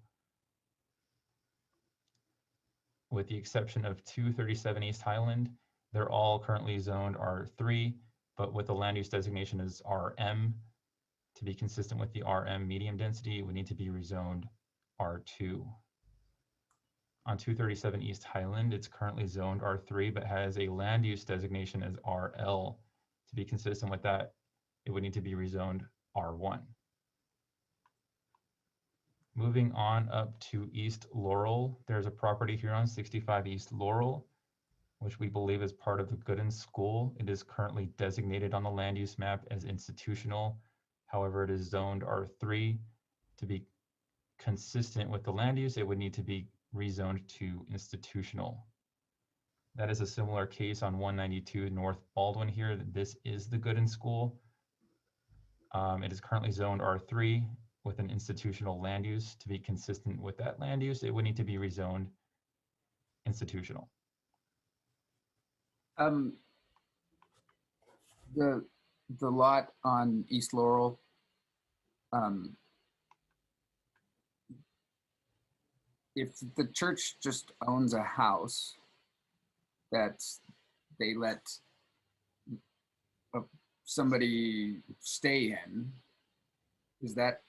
S8: with the exception of 237 East Highland. They're all currently zoned R3, but with the land use designation as RM. To be consistent with the RM medium density, it would need to be rezoned R2. On 237 East Highland, it's currently zoned R3, but has a land use designation as RL. To be consistent with that, it would need to be rezoned R1. Moving on up to East Laurel, there's a property here on 65 East Laurel, which we believe is part of the Gooden School. It is currently designated on the land use map as institutional. However, it is zoned R3. To be consistent with the land use, it would need to be rezoned to institutional. That is a similar case on 192 North Baldwin here. This is the Gooden School. It is currently zoned R3 with an institutional land use. To be consistent with that land use, it would need to be rezoned institutional.
S1: The lot on East Laurel, if the church just owns a house that they let somebody stay in, is that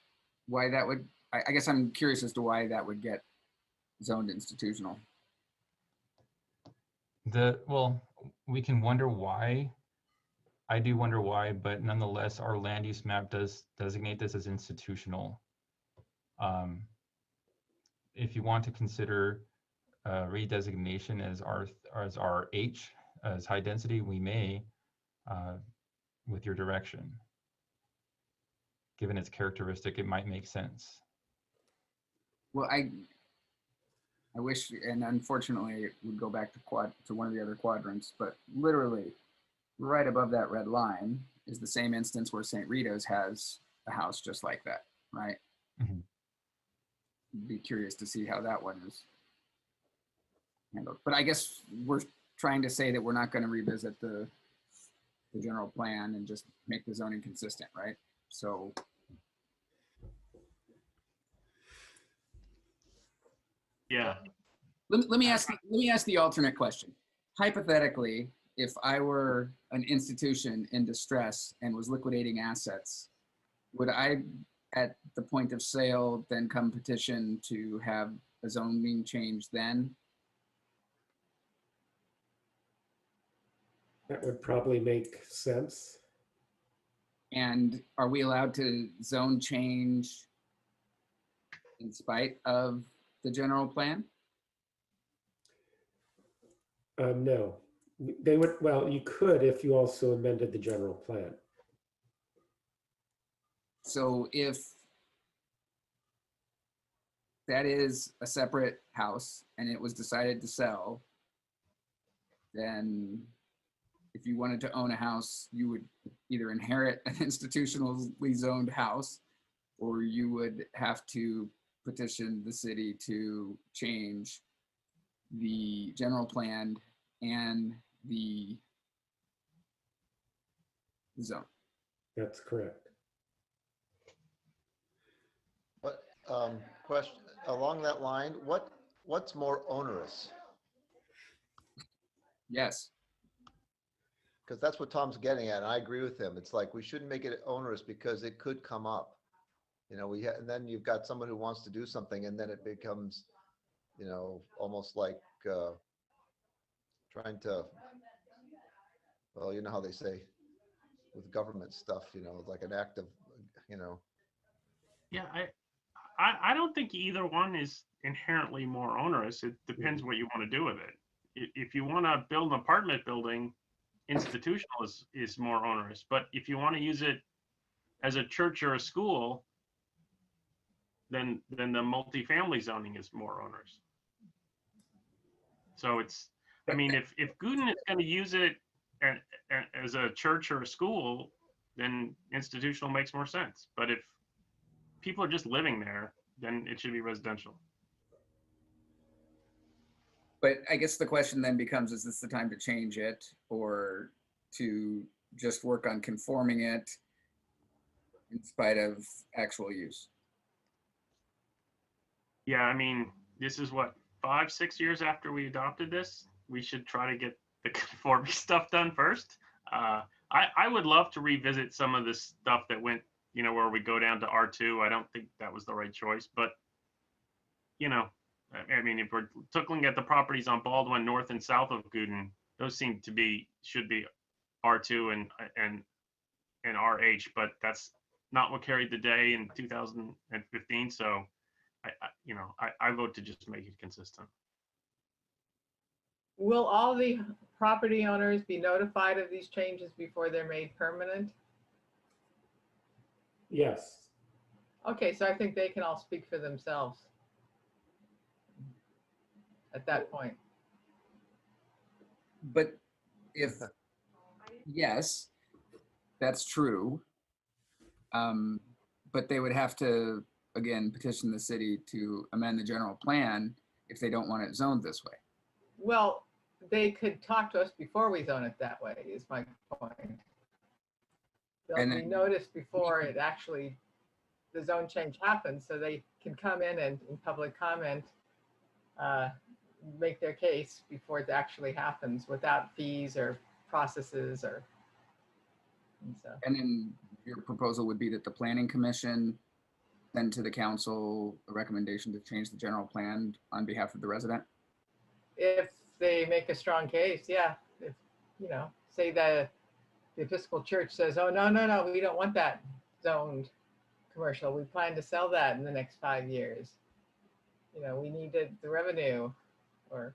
S1: why that would, I guess I'm curious as to why that would get zoned institutional.
S8: Well, we can wonder why. I do wonder why, but nonetheless, our land use map does designate this as institutional. If you want to consider redesignation as RH, as high density, we may, with your direction. Given its characteristic, it might make sense.
S1: Well, I wish, and unfortunately, it would go back to one of the other quadrants, but literally right above that red line is the same instance where St. Rita's has a house just like that, right?
S8: Mm-hmm.
S1: Be curious to see how that one is handled. But I guess we're trying to say that we're not going to revisit the general plan and just make the zoning consistent, right? So
S4: Yeah.
S1: let me ask the alternate question. Hypothetically, if I were an institution in distress and was liquidating assets, would I, at the point of sale, then come petition to have a zoning change then?
S3: That would probably make sense.
S1: And are we allowed to zone change in spite of the general plan?
S3: No, they would, well, you could if you also amended the general plan.
S1: So if that is a separate house and it was decided to sell, then if you wanted to own a house, you would either inherit an institutionally zoned house, or you would have to petition the city to change the general plan and the zone.
S3: That's correct.
S9: But question along that line, what's more onerous?
S1: Yes.
S9: Because that's what Tom's getting at, and I agree with him. It's like we shouldn't make it onerous because it could come up. You know, and then you've got someone who wants to do something, and then it becomes, you know, almost like trying to, well, you know how they say with government stuff, you know, like an act of, you know.
S4: Yeah, I don't think either one is inherently more onerous. It depends what you want to do with it. if you want to build an apartment building, institutional is more onerous. But if you want to use it as a church or a school, then the multifamily zoning is more onerous. So it's, I mean, if Gooden is going to use it as a church or a school, then institutional makes more sense. But if people are just living there, then it should be residential.
S1: But I guess the question then becomes, is this the time to change it or to just work on conforming it in spite of actual use?
S4: Yeah, I mean, this is what, 5-6 years after we adopted this. We should try to get the conforming stuff done first. I would love to revisit some of this stuff that went, you know, where we go down to R2. I don't think that was the right choice, but you know, I mean, if we're looking at the properties on Baldwin north and south of Gooden, those seem to be, should be R2 and RH, but that's not what carried the day in 2015. So I vote to just make it consistent.
S11: Will all the property owners be notified of these changes before they're made permanent?
S3: Yes.
S11: Okay, so I think they can all speak for themselves at that point.
S1: But if, yes, that's true. But they would have to, again, petition the city to amend the general plan if they don't want it zoned this way.
S11: Well, they could talk to us before we zone it that way, is my point. They'll
S1: And
S11: be
S1: then-
S11: noticed before it actually, the zone change happens, so they can come in and in public comment, make their case before it actually happens without fees or processes or, and so.
S1: And then your proposal would be that the planning commission send to the council a recommendation to change the general plan on behalf of the resident?
S11: If they make a strong case, yeah. If, you know, say the Episcopal Church says, oh, no, we don't want that zoned commercial. We plan to sell that in the next 5 years. You know, we need the revenue or,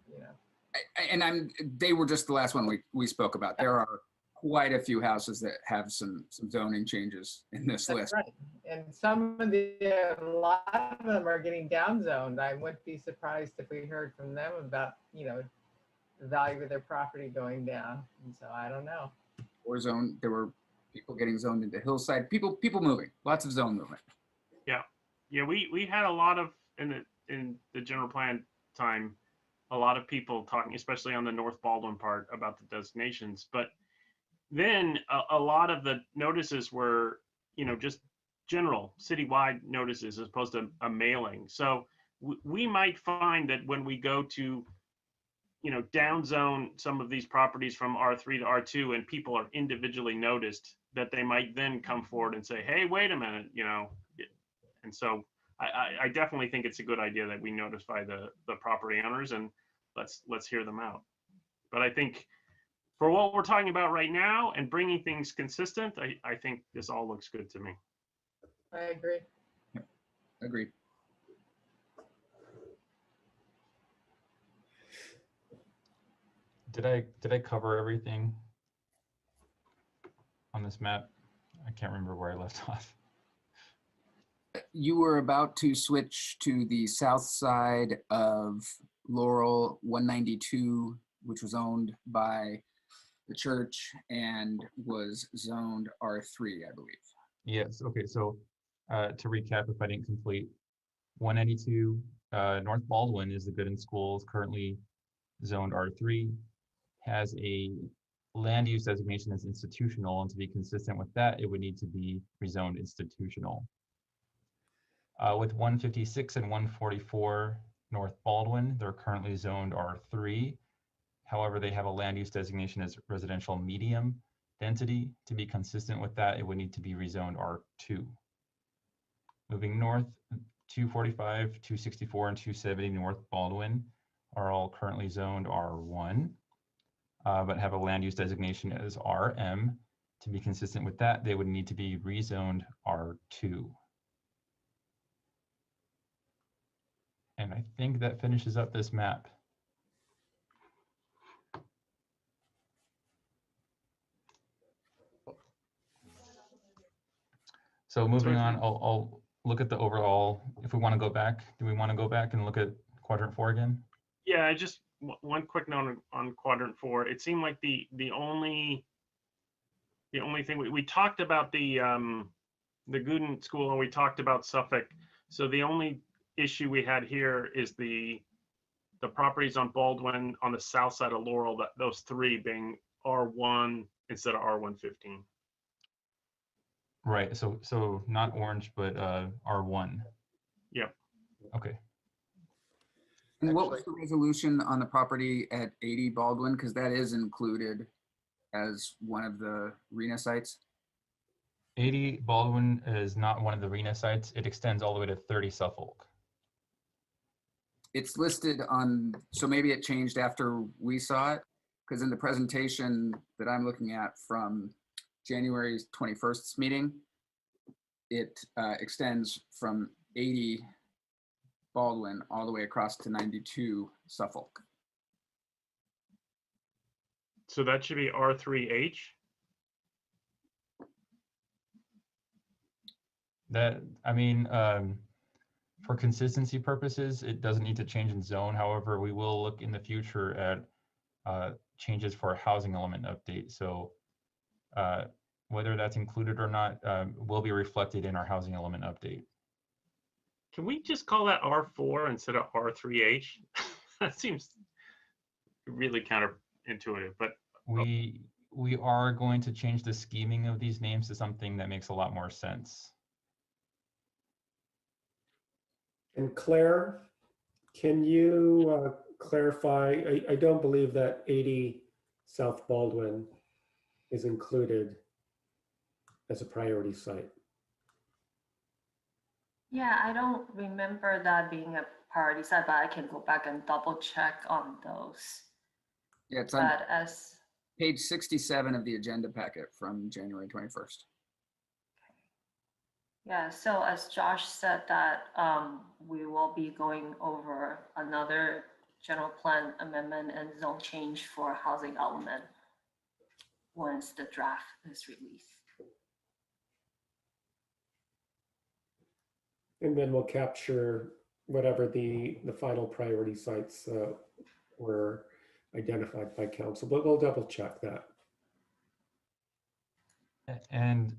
S11: you know.
S1: They were just the last one we spoke about. There are quite a few houses that have some zoning changes in this
S11: That's
S1: list.
S11: right. And a lot of them are getting downzoned. I wouldn't be surprised if we heard from them about, you know, the value of their property going down. And so I don't know.
S1: Or there were people getting zoned into hillside, people moving, lots of zone movement.
S4: Yeah, we had a lot of, in the general plan time, a lot of people talking, especially on the North Baldwin part, about the designations. But then a lot of the notices were, you know, just general citywide notices as opposed to a mailing. So we might find that when we go to, you know, downzone some of these properties from R3 to R2 and people are individually noticed, that they might then come forward and say, hey, wait a minute, you know. And so I definitely think it's a good idea that we notify the property owners and let's hear them out. But I think for what we're talking about right now and bringing things consistent, I think this all looks good to me.
S11: I agree.
S1: Agreed.
S8: Did I cover everything on this map? I can't remember where I left off.
S1: You were about to switch to the south side of Laurel 192, which was owned by the church and was zoned R3, I believe.
S8: Yes, okay, so to recap, if I didn't complete, 192 North Baldwin is the Gooden Schools, currently zoned R3, has a land use designation as institutional, and to be consistent with that, it would need to be rezoned institutional. With 156 and 144 North Baldwin, they're currently zoned R3. However, they have a land use designation as residential medium density. To be consistent with that, it would need to be rezoned R2. Moving north, 245, 264, and 270 North Baldwin are all currently zoned R1, but have a land use designation as RM. To be consistent with that, they would need to be rezoned R2. And I think that finishes up this map. So moving
S4: if
S8: on,
S4: we-
S8: I'll look at the overall. If we want to go back, do we want to go back and look at quadrant 4 again?
S4: Yeah, I just one quick note on quadrant 4. It seemed like the only thing we talked about the Gooden School and we talked about Suffolk. So the only issue we had here is the properties on Baldwin on the south side of Laurel, that those three being R1 instead of R115.
S8: Right. So not orange, but R1.
S4: Yep.
S8: Okay.
S1: And what was the resolution on the property at 80 Baldwin? Because that is included as one of the RENA sites.
S8: 80 Baldwin is not one of the RENA sites. It extends all the way to 30 Suffolk.
S1: It's listed on, so maybe it changed after we saw it, because in the presentation that I'm looking at from January 21st's meeting, it extends from 80 Baldwin all the way across to 92 Suffolk.
S4: So that should be R3H.
S8: That, I mean, for consistency purposes, it doesn't need to change in zone. However, we will look in the future at changes for a housing element update. So whether that's included or not will be reflected in our housing element update.
S4: Can we just call that R4 instead of R3H? That seems really counterintuitive, but
S8: We are going to change the scheming of these names to something that makes a lot more sense.
S3: And Claire, can you clarify? I don't believe that 80 South Baldwin is included as a priority site.
S12: Yeah, I don't remember that being a priority site, but I can go back and double check on those.
S1: Yeah, it's on
S12: But as
S1: page 67 of the agenda packet from January 21st.
S12: yeah, so as Josh said that we will be going over another general plan amendment and zone change for housing element once the draft is released.
S3: And then we'll capture whatever the final priority sites were identified by council, but we'll double check that.
S8: And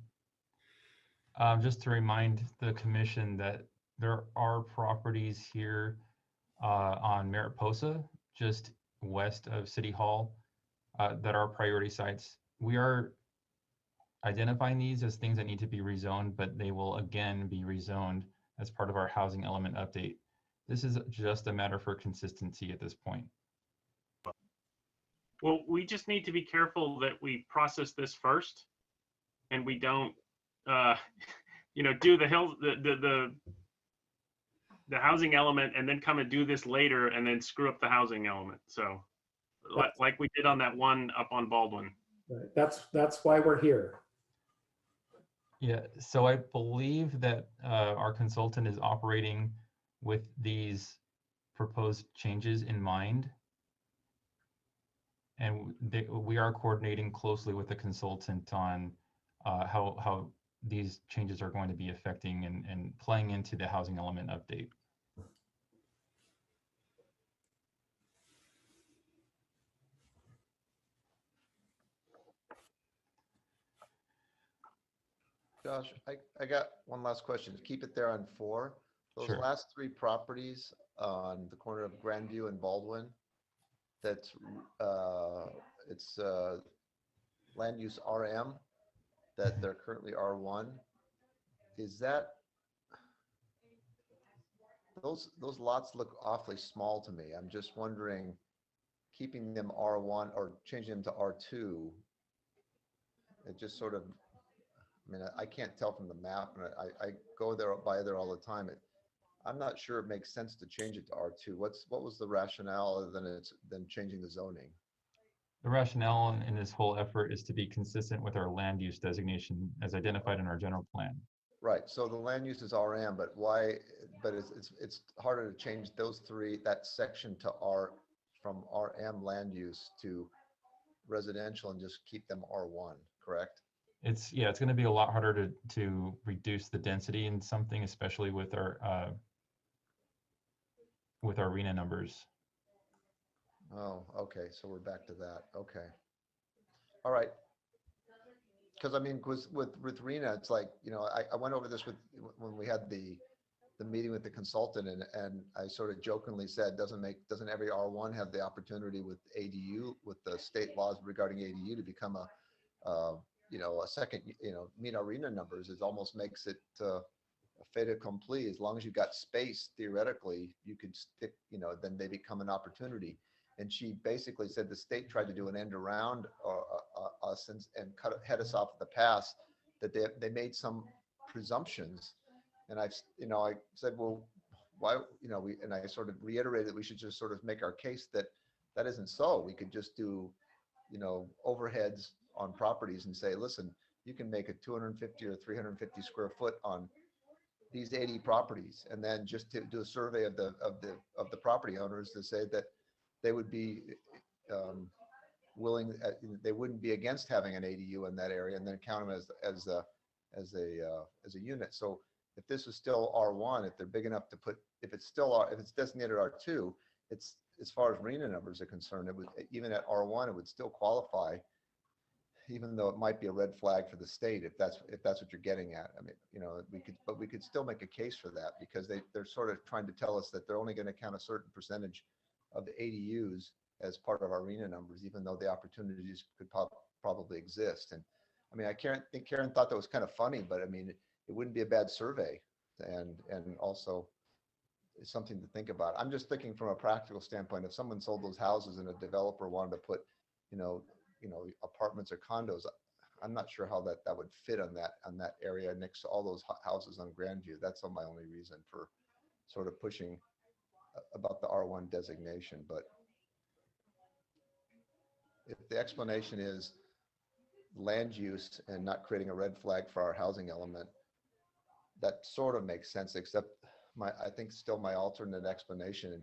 S8: just to remind the commission that there are properties here on Mariposa, just west of City Hall, that are priority sites. We are identifying these as things that need to be rezoned, but they will again be rezoned as part of our housing element update. This is just a matter for consistency at this point.
S4: well, we just need to be careful that we process this first and we don't do the housing element and then come and do this later and then screw up the housing element. So like we did on that one up on Baldwin.
S3: Right. That's why we're here.
S8: Yeah, so I believe that our consultant is operating with these proposed changes in mind. And we are coordinating closely with the consultant on how these changes are going to be affecting and playing into the housing element update.
S9: Josh, I got one last question. Keep it there on 4. Those
S8: Sure.
S9: last 3 properties on the corner of Grandview and Baldwin, that's it's land use RM, that they're currently R1. Is that, those lots look awfully small to me. I'm just wondering, keeping them R1 or changing them to R2, it just sort of, I mean, I can't tell from the map, and I go there by there all the time. I'm not sure it makes sense to change it to R2. What was the rationale other than changing the zoning?
S8: The rationale in this whole effort is to be consistent with our land use designation as identified in our general plan.
S9: Right. So the land use is RM, but why? But it's harder to change those 3, that section to from RM land use to residential and just keep them R1, correct?
S8: It's going to be a lot harder to reduce the density in something, especially with our arena numbers.
S9: Oh, okay, so we're back to that, okay. All right. Because I mean, with Rena, it's like, you know, I went over this when we had the meeting with the consultant, and I sort of jokingly said, doesn't every R1 have the opportunity with ADU, with the state laws regarding ADU, to become a second, meet arena numbers? It almost makes it a fait accompli. As long as you've got space, theoretically, you could stick, then they become an opportunity. And she basically said the state tried to do an end around us and head us off the pass, that they made some presumptions. And I said, well, why, and I sort of reiterated that we should just sort of make our case that isn't so. We could just do, overheads on properties and say, listen, you can make a 250 or 350 square foot on these 80 properties, and then just to do a survey of the property owners to say that they would be willing, they wouldn't be against having an ADU in that area, and then count them as a unit. So if this is still R1, if they're big enough to put, if it's designated R2, it's, as far as arena numbers are concerned, it would, even at R1, it would still qualify, even though it might be a red flag for the state, if that's what you're getting at. I mean, we could still make a case for that, because they're sort of trying to tell us that they're only going to count a certain percentage of the ADUs as part of our arena numbers, even though the opportunities could probably exist. And I mean, I think Karen thought that was kind of funny, but I mean, it wouldn't be a bad survey, and also it's something to think about. I'm just thinking from a practical standpoint, if someone sold those houses and a developer wanted to put, apartments or condos, I'm not sure how that would fit on that area next to all those houses on Grandview. That's my only reason for sort of pushing about the R1 designation. But if the explanation is land use and not creating a red flag for our housing element, that sort of makes sense, except I think still my alternate explanation, and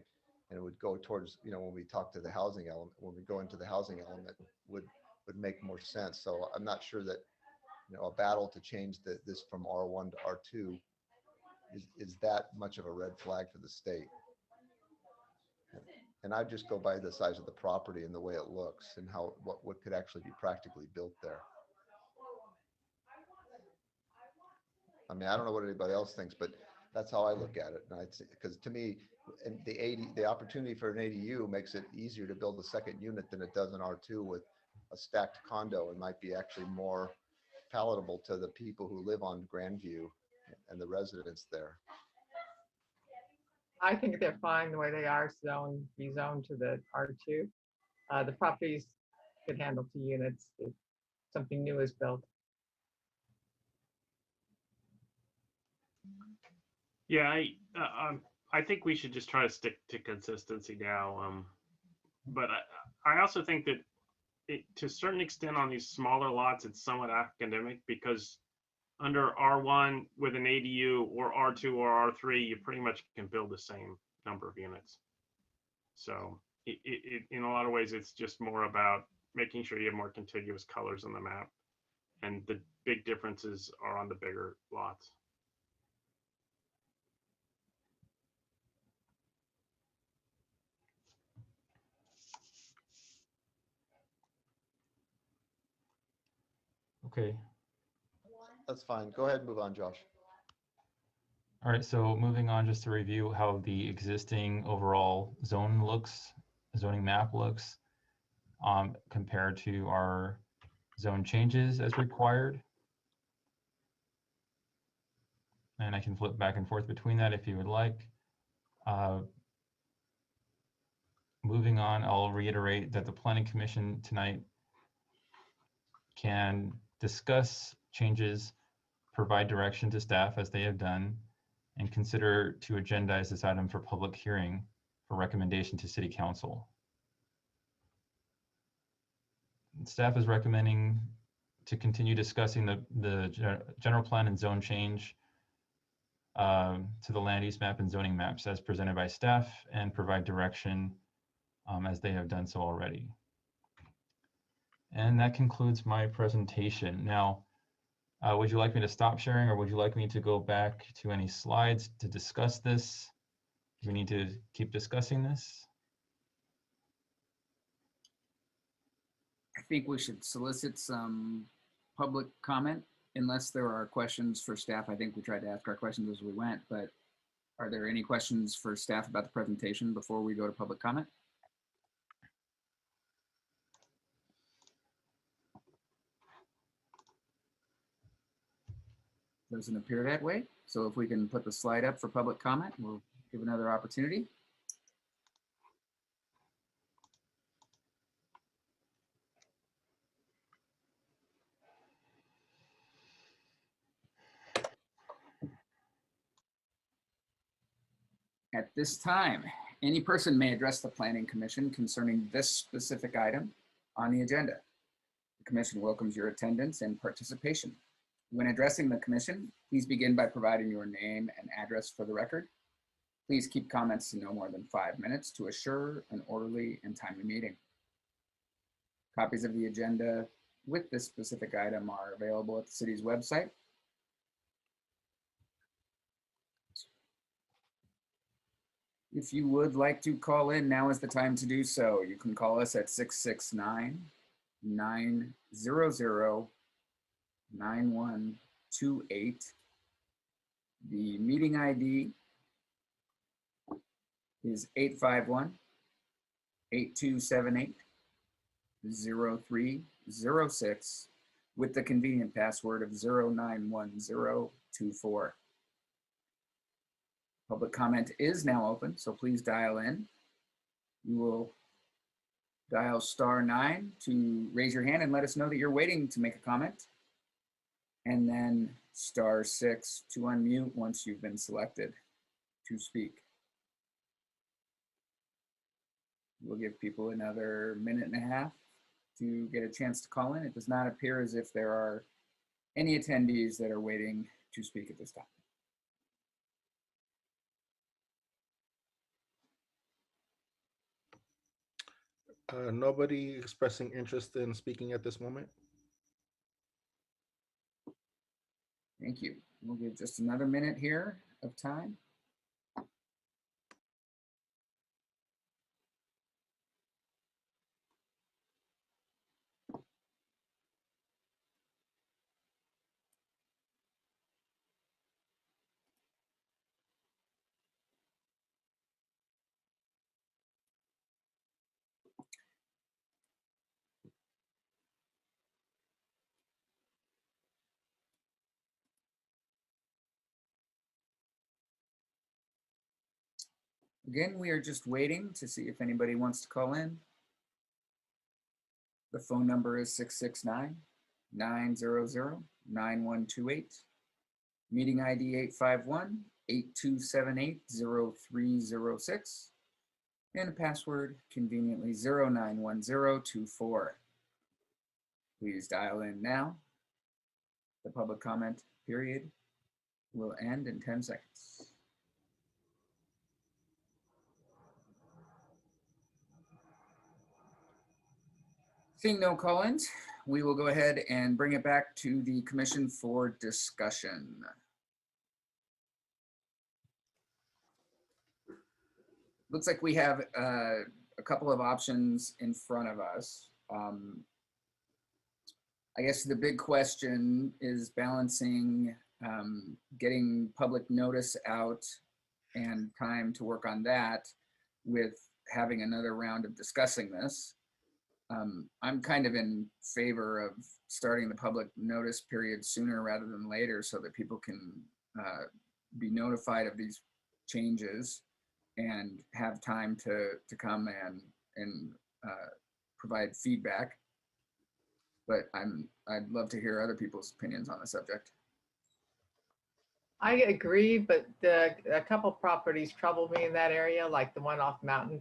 S9: it would go towards, when we talk to the housing element, when we go into the housing element, would make more sense. So I'm not sure that, a battle to change this from R1 to R2 is that much of a red flag for the state. And I just go by the size of the property and the way it looks, and what could actually be practically built there. I mean, I don't know what anybody else thinks, but that's how I look at it. And because to me, and the opportunity for an ADU makes it easier to build a second unit than it does an R2 with a stacked condo, and might be actually more palatable to the people who live on Grandview and the residents there.
S11: I think they're fine the way they are, rezoned to the R2. The properties could handle 2 units if something new is built.
S4: Yeah, I think we should just try to stick to consistency now. But I also think that to a certain extent on these smaller lots, it's somewhat academic, because under R1 with an ADU or R2 or R3, you pretty much can build the same number of units. So it in a lot of ways, it's just more about making sure you have more contiguous colors on the map, and the big differences are on the bigger lots.
S8: Okay.
S9: That's fine. Go ahead and move on, Josh.
S8: All right, so moving on, just to review how the existing overall zoning map looks compared to our zone changes as required. And I can flip back and forth between that if you would like. Moving on, I'll reiterate that the Planning Commission tonight can discuss changes, provide direction to staff as they have done, and consider to agendize this item for public hearing for recommendation to City Council. Staff is recommending to continue discussing the general plan and zone change to the land use map and zoning maps as presented by staff, and provide direction as they have done so already. And that concludes my presentation. Now, Would you like me to stop sharing, or would you like me to go back to any slides to discuss this? Do we need to keep discussing this?
S1: I think we should solicit some public comment unless there are questions for staff. I think we tried to ask our questions as we went, but are there any questions for staff about the presentation before we go to public comment? Doesn't appear that way. So if we can put the slide up for public comment, we'll give another opportunity. At this time, any person may address the Planning Commission concerning this specific item on the agenda. The Commission welcomes your attendance and participation. When addressing the Commission, please begin by providing your name and address for the record. Please keep comments to no more than 5 minutes to assure an orderly and timely meeting. Copies of the agenda with this specific item are available at the city's website. If you would like to call in, now is the time to do so. You can call us at 669-900-9128. The meeting ID is 851-8278-0306 with the convenient password of 091024. Public comment is now open, so please dial in. You will dial *9 to raise your hand and let us know that you're waiting to make a comment, and then *6 to unmute once you've been selected to speak. We'll give people another minute and a half to get a chance to call in. It does not appear as if there are any attendees that are waiting to speak at this time.
S6: Nobody expressing interest in speaking at this moment.
S1: Thank you. We'll give just another minute here of time. Again, we are just waiting to see if anybody wants to call in. The phone number is 669-900-9128. Meeting ID 851-8278-0306. And a password conveniently 091024. Please dial in now. The public comment period will end in 10 seconds. Seeing no call-ins, we will go ahead and bring it back to the commission for discussion. Looks like we have a couple of options in front of us. I guess the big question is balancing getting public notice out and time to work on that with having another round of discussing this. I'm kind of in favor of starting the public notice period sooner rather than later so that people can be notified of these changes and have time to come and provide feedback. But I'd love to hear other people's opinions on the subject.
S11: I agree, but a couple properties trouble me in that area, like the one off Mountain.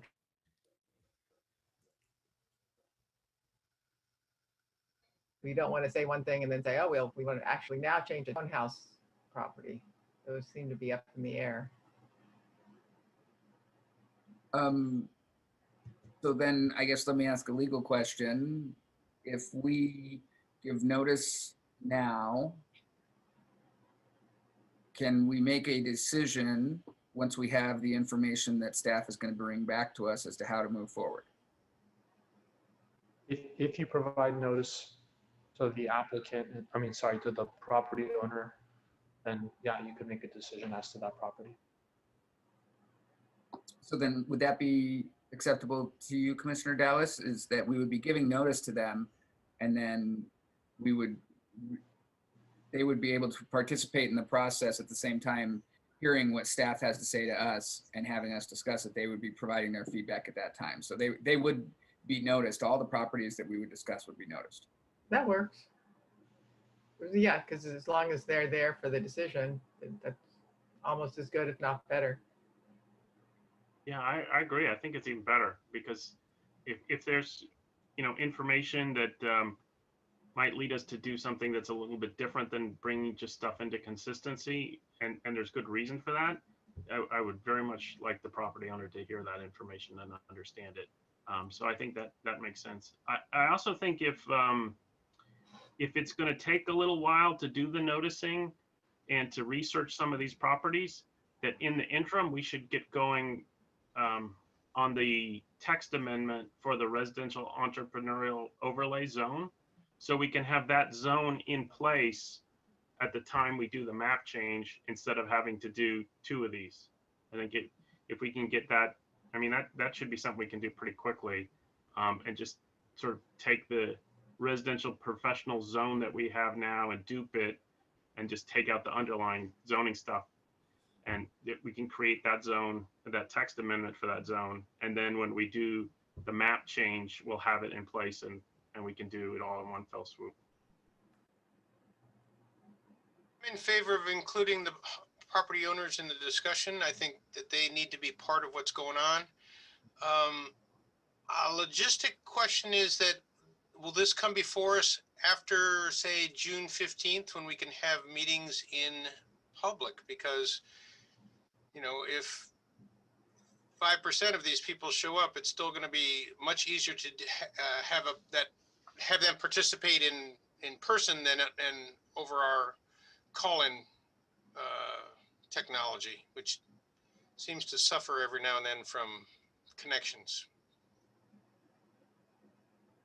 S11: We don't want to say one thing and then say, oh, well, we want to actually now change a townhouse property. Those seem to be up in the air.
S1: So then I guess let me ask a legal question. If we give notice now can we make a decision once we have the information that staff is going to bring back to us as to how to move forward?
S5: If you provide notice to the applicant, I mean, sorry, to the property owner, then yeah, you could make a decision as to that property.
S1: So then would that be acceptable to you, Commissioner Dallas, is that we would be giving notice to them and then they would be able to participate in the process at the same time, hearing what staff has to say to us and having us discuss it. They would be providing their feedback at that time. So they would be noticed. All the properties that we would discuss would be noticed.
S11: That works. Yeah, because as long as they're there for the decision, that's almost as good, if not better.
S4: Yeah, I agree. I think it's even better because if there's, information that might lead us to do something that's a little bit different than bringing just stuff into consistency, and there's good reason for that, I would very much like the property owner to hear that information and understand it. So I think that makes sense. I also think if it's going to take a little while to do the noticing and to research some of these properties, that in the interim, we should get going on the text amendment for the residential entrepreneurial overlay zone. So we can have that zone in place at the time we do the map change instead of having to do two of these. I think if we can get that, I mean, that should be something we can do pretty quickly, and just sort of take the residential professional zone that we have now and dupe it and just take out the underlying zoning stuff. And we can create that zone, that text amendment for that zone. And then when we do the map change, we'll have it in place and we can do it all in one fell swoop.
S10: I'm in favor of including the property owners in the discussion. I think that they need to be part of what's going on. A logistic question is that, will this come before us after, say, June 15th, when we can have meetings in public? Because, if 5% of these people show up, it's still going to be much easier to have them participate in person than over our call-in technology, which seems to suffer every now and then from connections.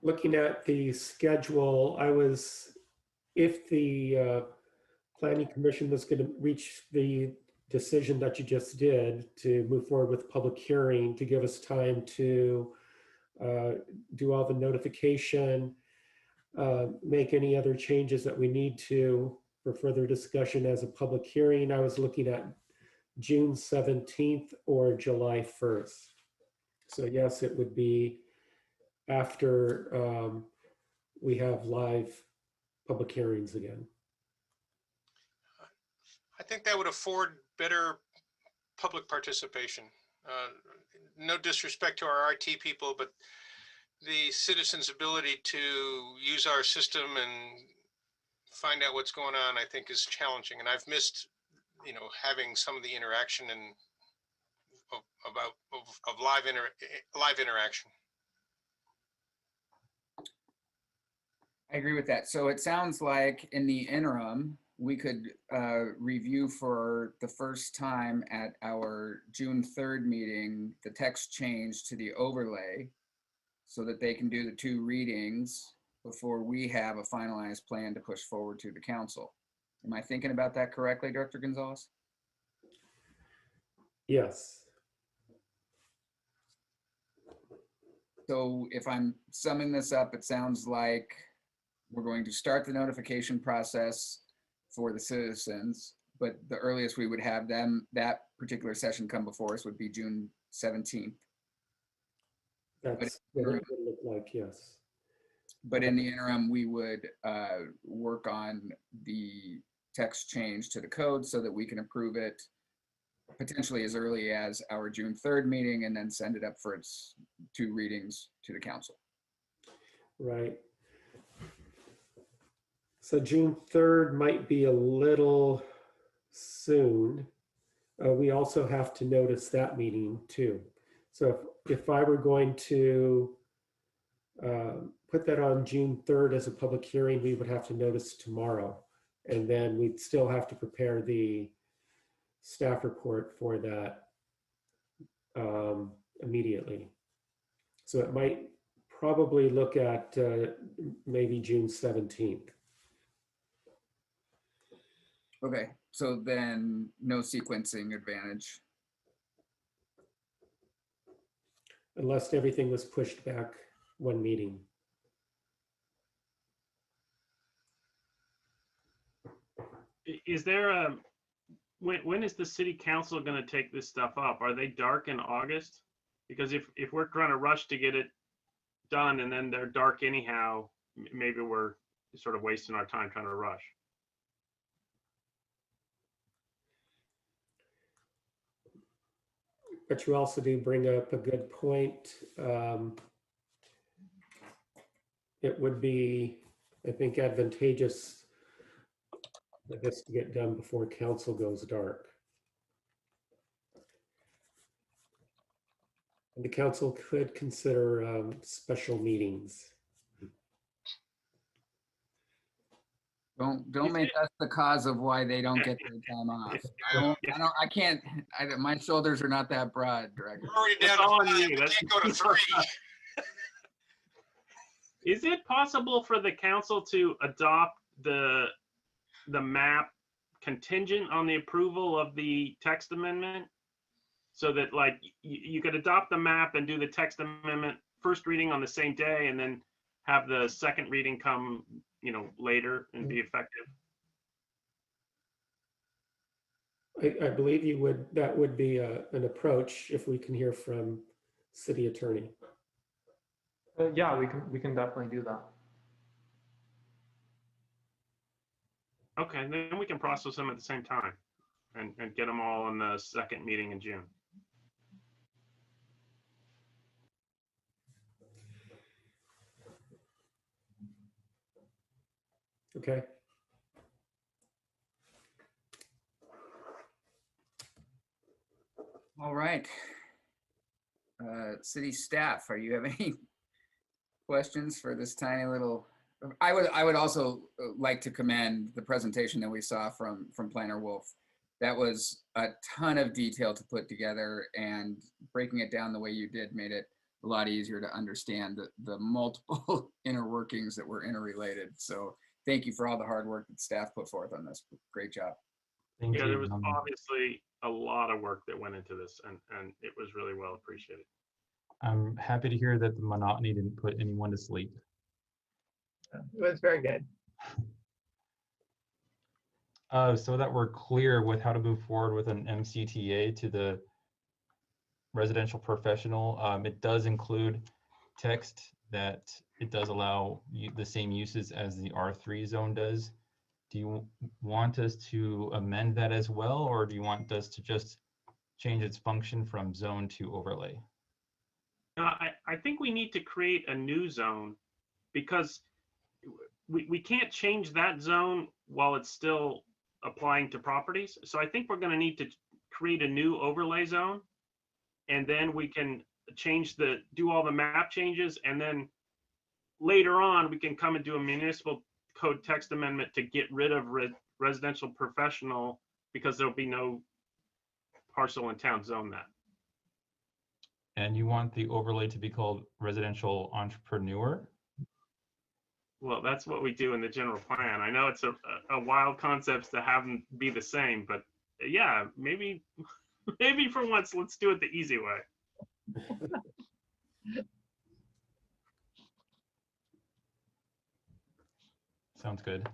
S3: Looking at the schedule, if the Planning Commission was going to reach the decision that you just did to move forward with public hearing, to give us time to do all the notification, make any other changes that we need to for further discussion as a public hearing, I was looking at June 17th or July 1st. So yes, it would be after we have live public hearings again.
S10: I think that would afford better public participation. No disrespect to our IT people, but the citizens' ability to use our system and find out what's going on, I think, is challenging. And I've missed, having some of the interaction and of live interaction.
S1: I agree with that. So it sounds like in the interim, we could review for the first time at our June 3rd meeting, the text change to the overlay so that they can do the two readings before we have a finalized plan to push forward to the council. Am I thinking about that correctly, Director Gonzalez?
S3: Yes.
S1: So if I'm summing this up, it sounds like we're going to start the notification process for the citizens, but the earliest we would have that particular session come before us would be June 17th.
S3: That's what it would look like, yes.
S1: But in the interim, we would work on the text change to the code so that we can approve it potentially as early as our June 3rd meeting and then send it up for its two readings to the council.
S3: Right. So June 3rd might be a little soon. We also have to notice that meeting too. So if I were going to put that on June 3rd as a public hearing, we would have to notice tomorrow. And then we'd still have to prepare the staff report for that immediately. So it might probably look at maybe June 17th.
S1: Okay, so then no sequencing advantage.
S3: Unless everything was pushed back one meeting.
S4: Is there a, when is the city council going to take this stuff up? Are they dark in August? Because if we're trying to rush to get it done and then they're dark anyhow, maybe we're sort of wasting our time trying to rush.
S3: But you also do bring up a good point. It would be, I think, advantageous for this to get done before council goes dark. And the council could consider special meetings.
S1: Don't make us the cause of why they don't get their time off. My shoulders are not that broad, Director.
S10: We're already down to
S4: on
S10: 5.
S4: you.
S10: We
S4: That's-
S10: can't go to 3.
S4: Is it possible for the council to adopt the map contingent on the approval of the text amendment? So that like you could adopt the map and do the text amendment first reading on the same day and then have the second reading come, later and be effective?
S3: I believe you would, that would be an approach if we can hear from city attorney.
S5: Yeah, we can definitely do that.
S4: Okay, then we can process them at the same time and get them all in the second meeting in June.
S3: Okay.
S1: All right. City staff, are you have any questions for this tiny little? I would also like to commend the presentation that we saw from Planner Wolf. That was a ton of detail to put together, and breaking it down the way you did made it a lot easier to understand the multiple inner workings that were interrelated. So thank you for all the hard work that staff put forth on this. Great job.
S8: Thank
S4: Yeah,
S8: you.
S4: there was obviously a lot of work that went into this, and it was really well appreciated.
S8: I'm happy to hear that the monotony didn't put anyone to sleep.
S11: It was very good.
S8: So that we're clear with how to move forward with an MCTA to the residential professional, it does include text that it does allow the same uses as the R3 zone does. Do you want us to amend that as well, or do you want us to just change its function from zone to overlay?
S4: I think we need to create a new zone because we can't change that zone while it's still applying to properties. So I think we're going to need to create a new overlay zone, and then we can do all the map changes, and then later on we can come and do a municipal code text amendment to get rid of residential professional, because there'll be no parcel in town zone that.
S8: And you want the overlay to be called residential entrepreneur?
S4: Well, that's what we do in the general plan. I know it's a wild concept to have them be the same, but yeah, maybe for once, let's do it the easy way.
S8: Sounds good.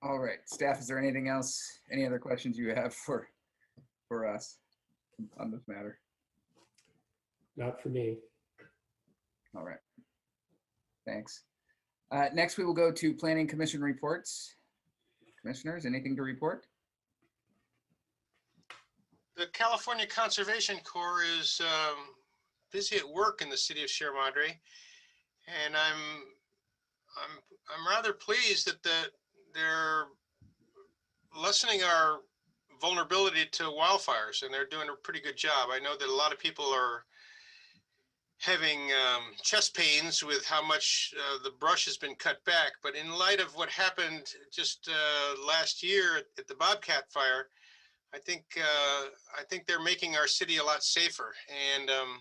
S1: All right, staff, is there anything else, any other questions you have for us on this matter?
S3: Not for me.
S1: All right. Thanks. Next, we will go to Planning Commission reports. Commissioners, anything to report?
S10: The California Conservation Corps is busy at work in the city of Sierra Madre, and I'm rather pleased that they're lessening our vulnerability to wildfires, and they're doing a pretty good job. I know that a lot of people are having chest pains with how much the brush has been cut back. But in light of what happened just last year at the Bobcat fire, I think they're making our city a lot safer. And I'm,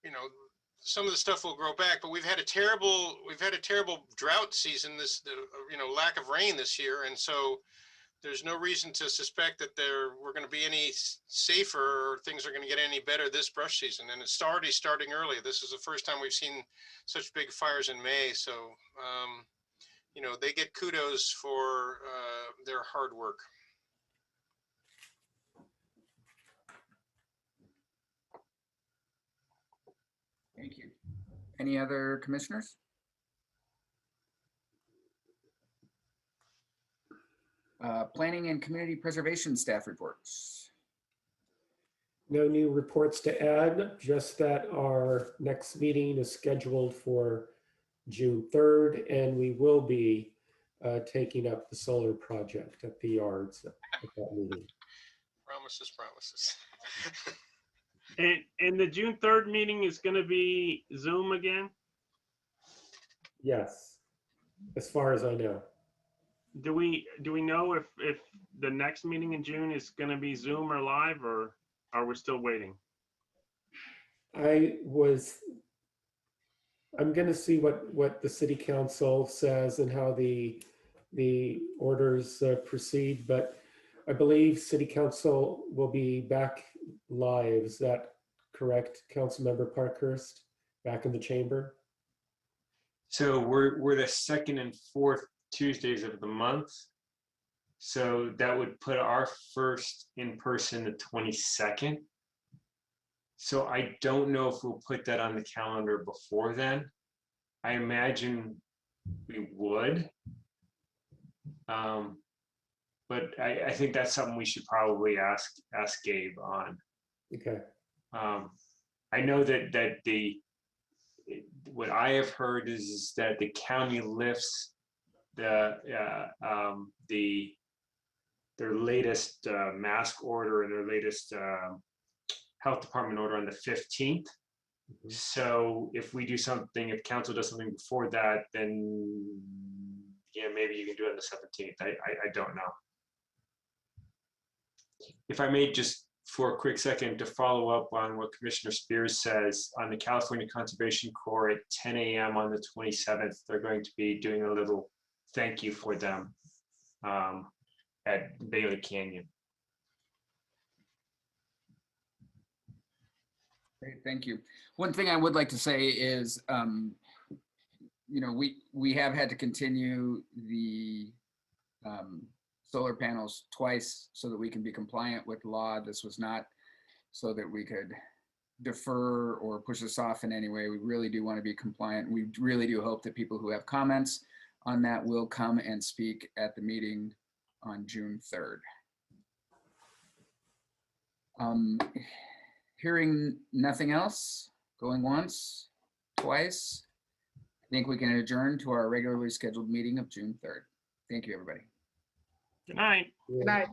S10: you know, some of the stuff will grow back, but we've had a terrible drought season, you know, lack of rain this year. And so there's no reason to suspect that we're going to be any safer or things are going to get any better this brush season. And it's already starting early. This is the first time we've seen such big fires in May. So, you know, they get kudos for their hard work.
S1: Thank you. Any other commissioners? Planning and community preservation staff reports.
S3: No new reports to add, just that our next meeting is scheduled for June 3rd, and we will be taking up the solar project at the yards at that meeting.
S10: Promises, promises.
S4: And the June 3rd meeting is going to be Zoom again?
S3: Yes, as far as I know.
S4: Do we know if the next meeting in June is going to be Zoom or live, or are we still waiting?
S3: I'm going to see what the city council says and how the orders proceed, but I believe city council will be back live. Is that correct, Councilmember Parkhurst? Back in the chamber?
S14: So we're the second and fourth Tuesdays of the month. So that would put our first in person the 22nd. So I don't know if we'll put that on the calendar before then. I imagine we would. But I think that's something we should probably ask Gabe on.
S3: Okay.
S14: I know that what I have heard is that the county lifts their latest mask order and their latest health department order on the 15th. Mm-hmm. So if we do something, if council does something before that, then yeah, maybe you can do it on the 17th. I don't know. If I may, just for a quick second to follow up on what Commissioner Spears says, on the California Conservation Corps at 10 a.m. on the 27th, they're going to be doing a little thank you for them at Bailey Canyon.
S1: Great, thank you. One thing I would like to say is, you know, we have had to continue the solar panels twice so that we can be compliant with law. This was not so that we could defer or push us off in any way. We really do want to be compliant. We really do hope that people who have comments on that will come and speak at the meeting on June 3rd. Hearing nothing else, going once, twice, I think we can adjourn to our regularly scheduled meeting of June 3rd. Thank you, everybody.
S4: Good night.
S11: Good night.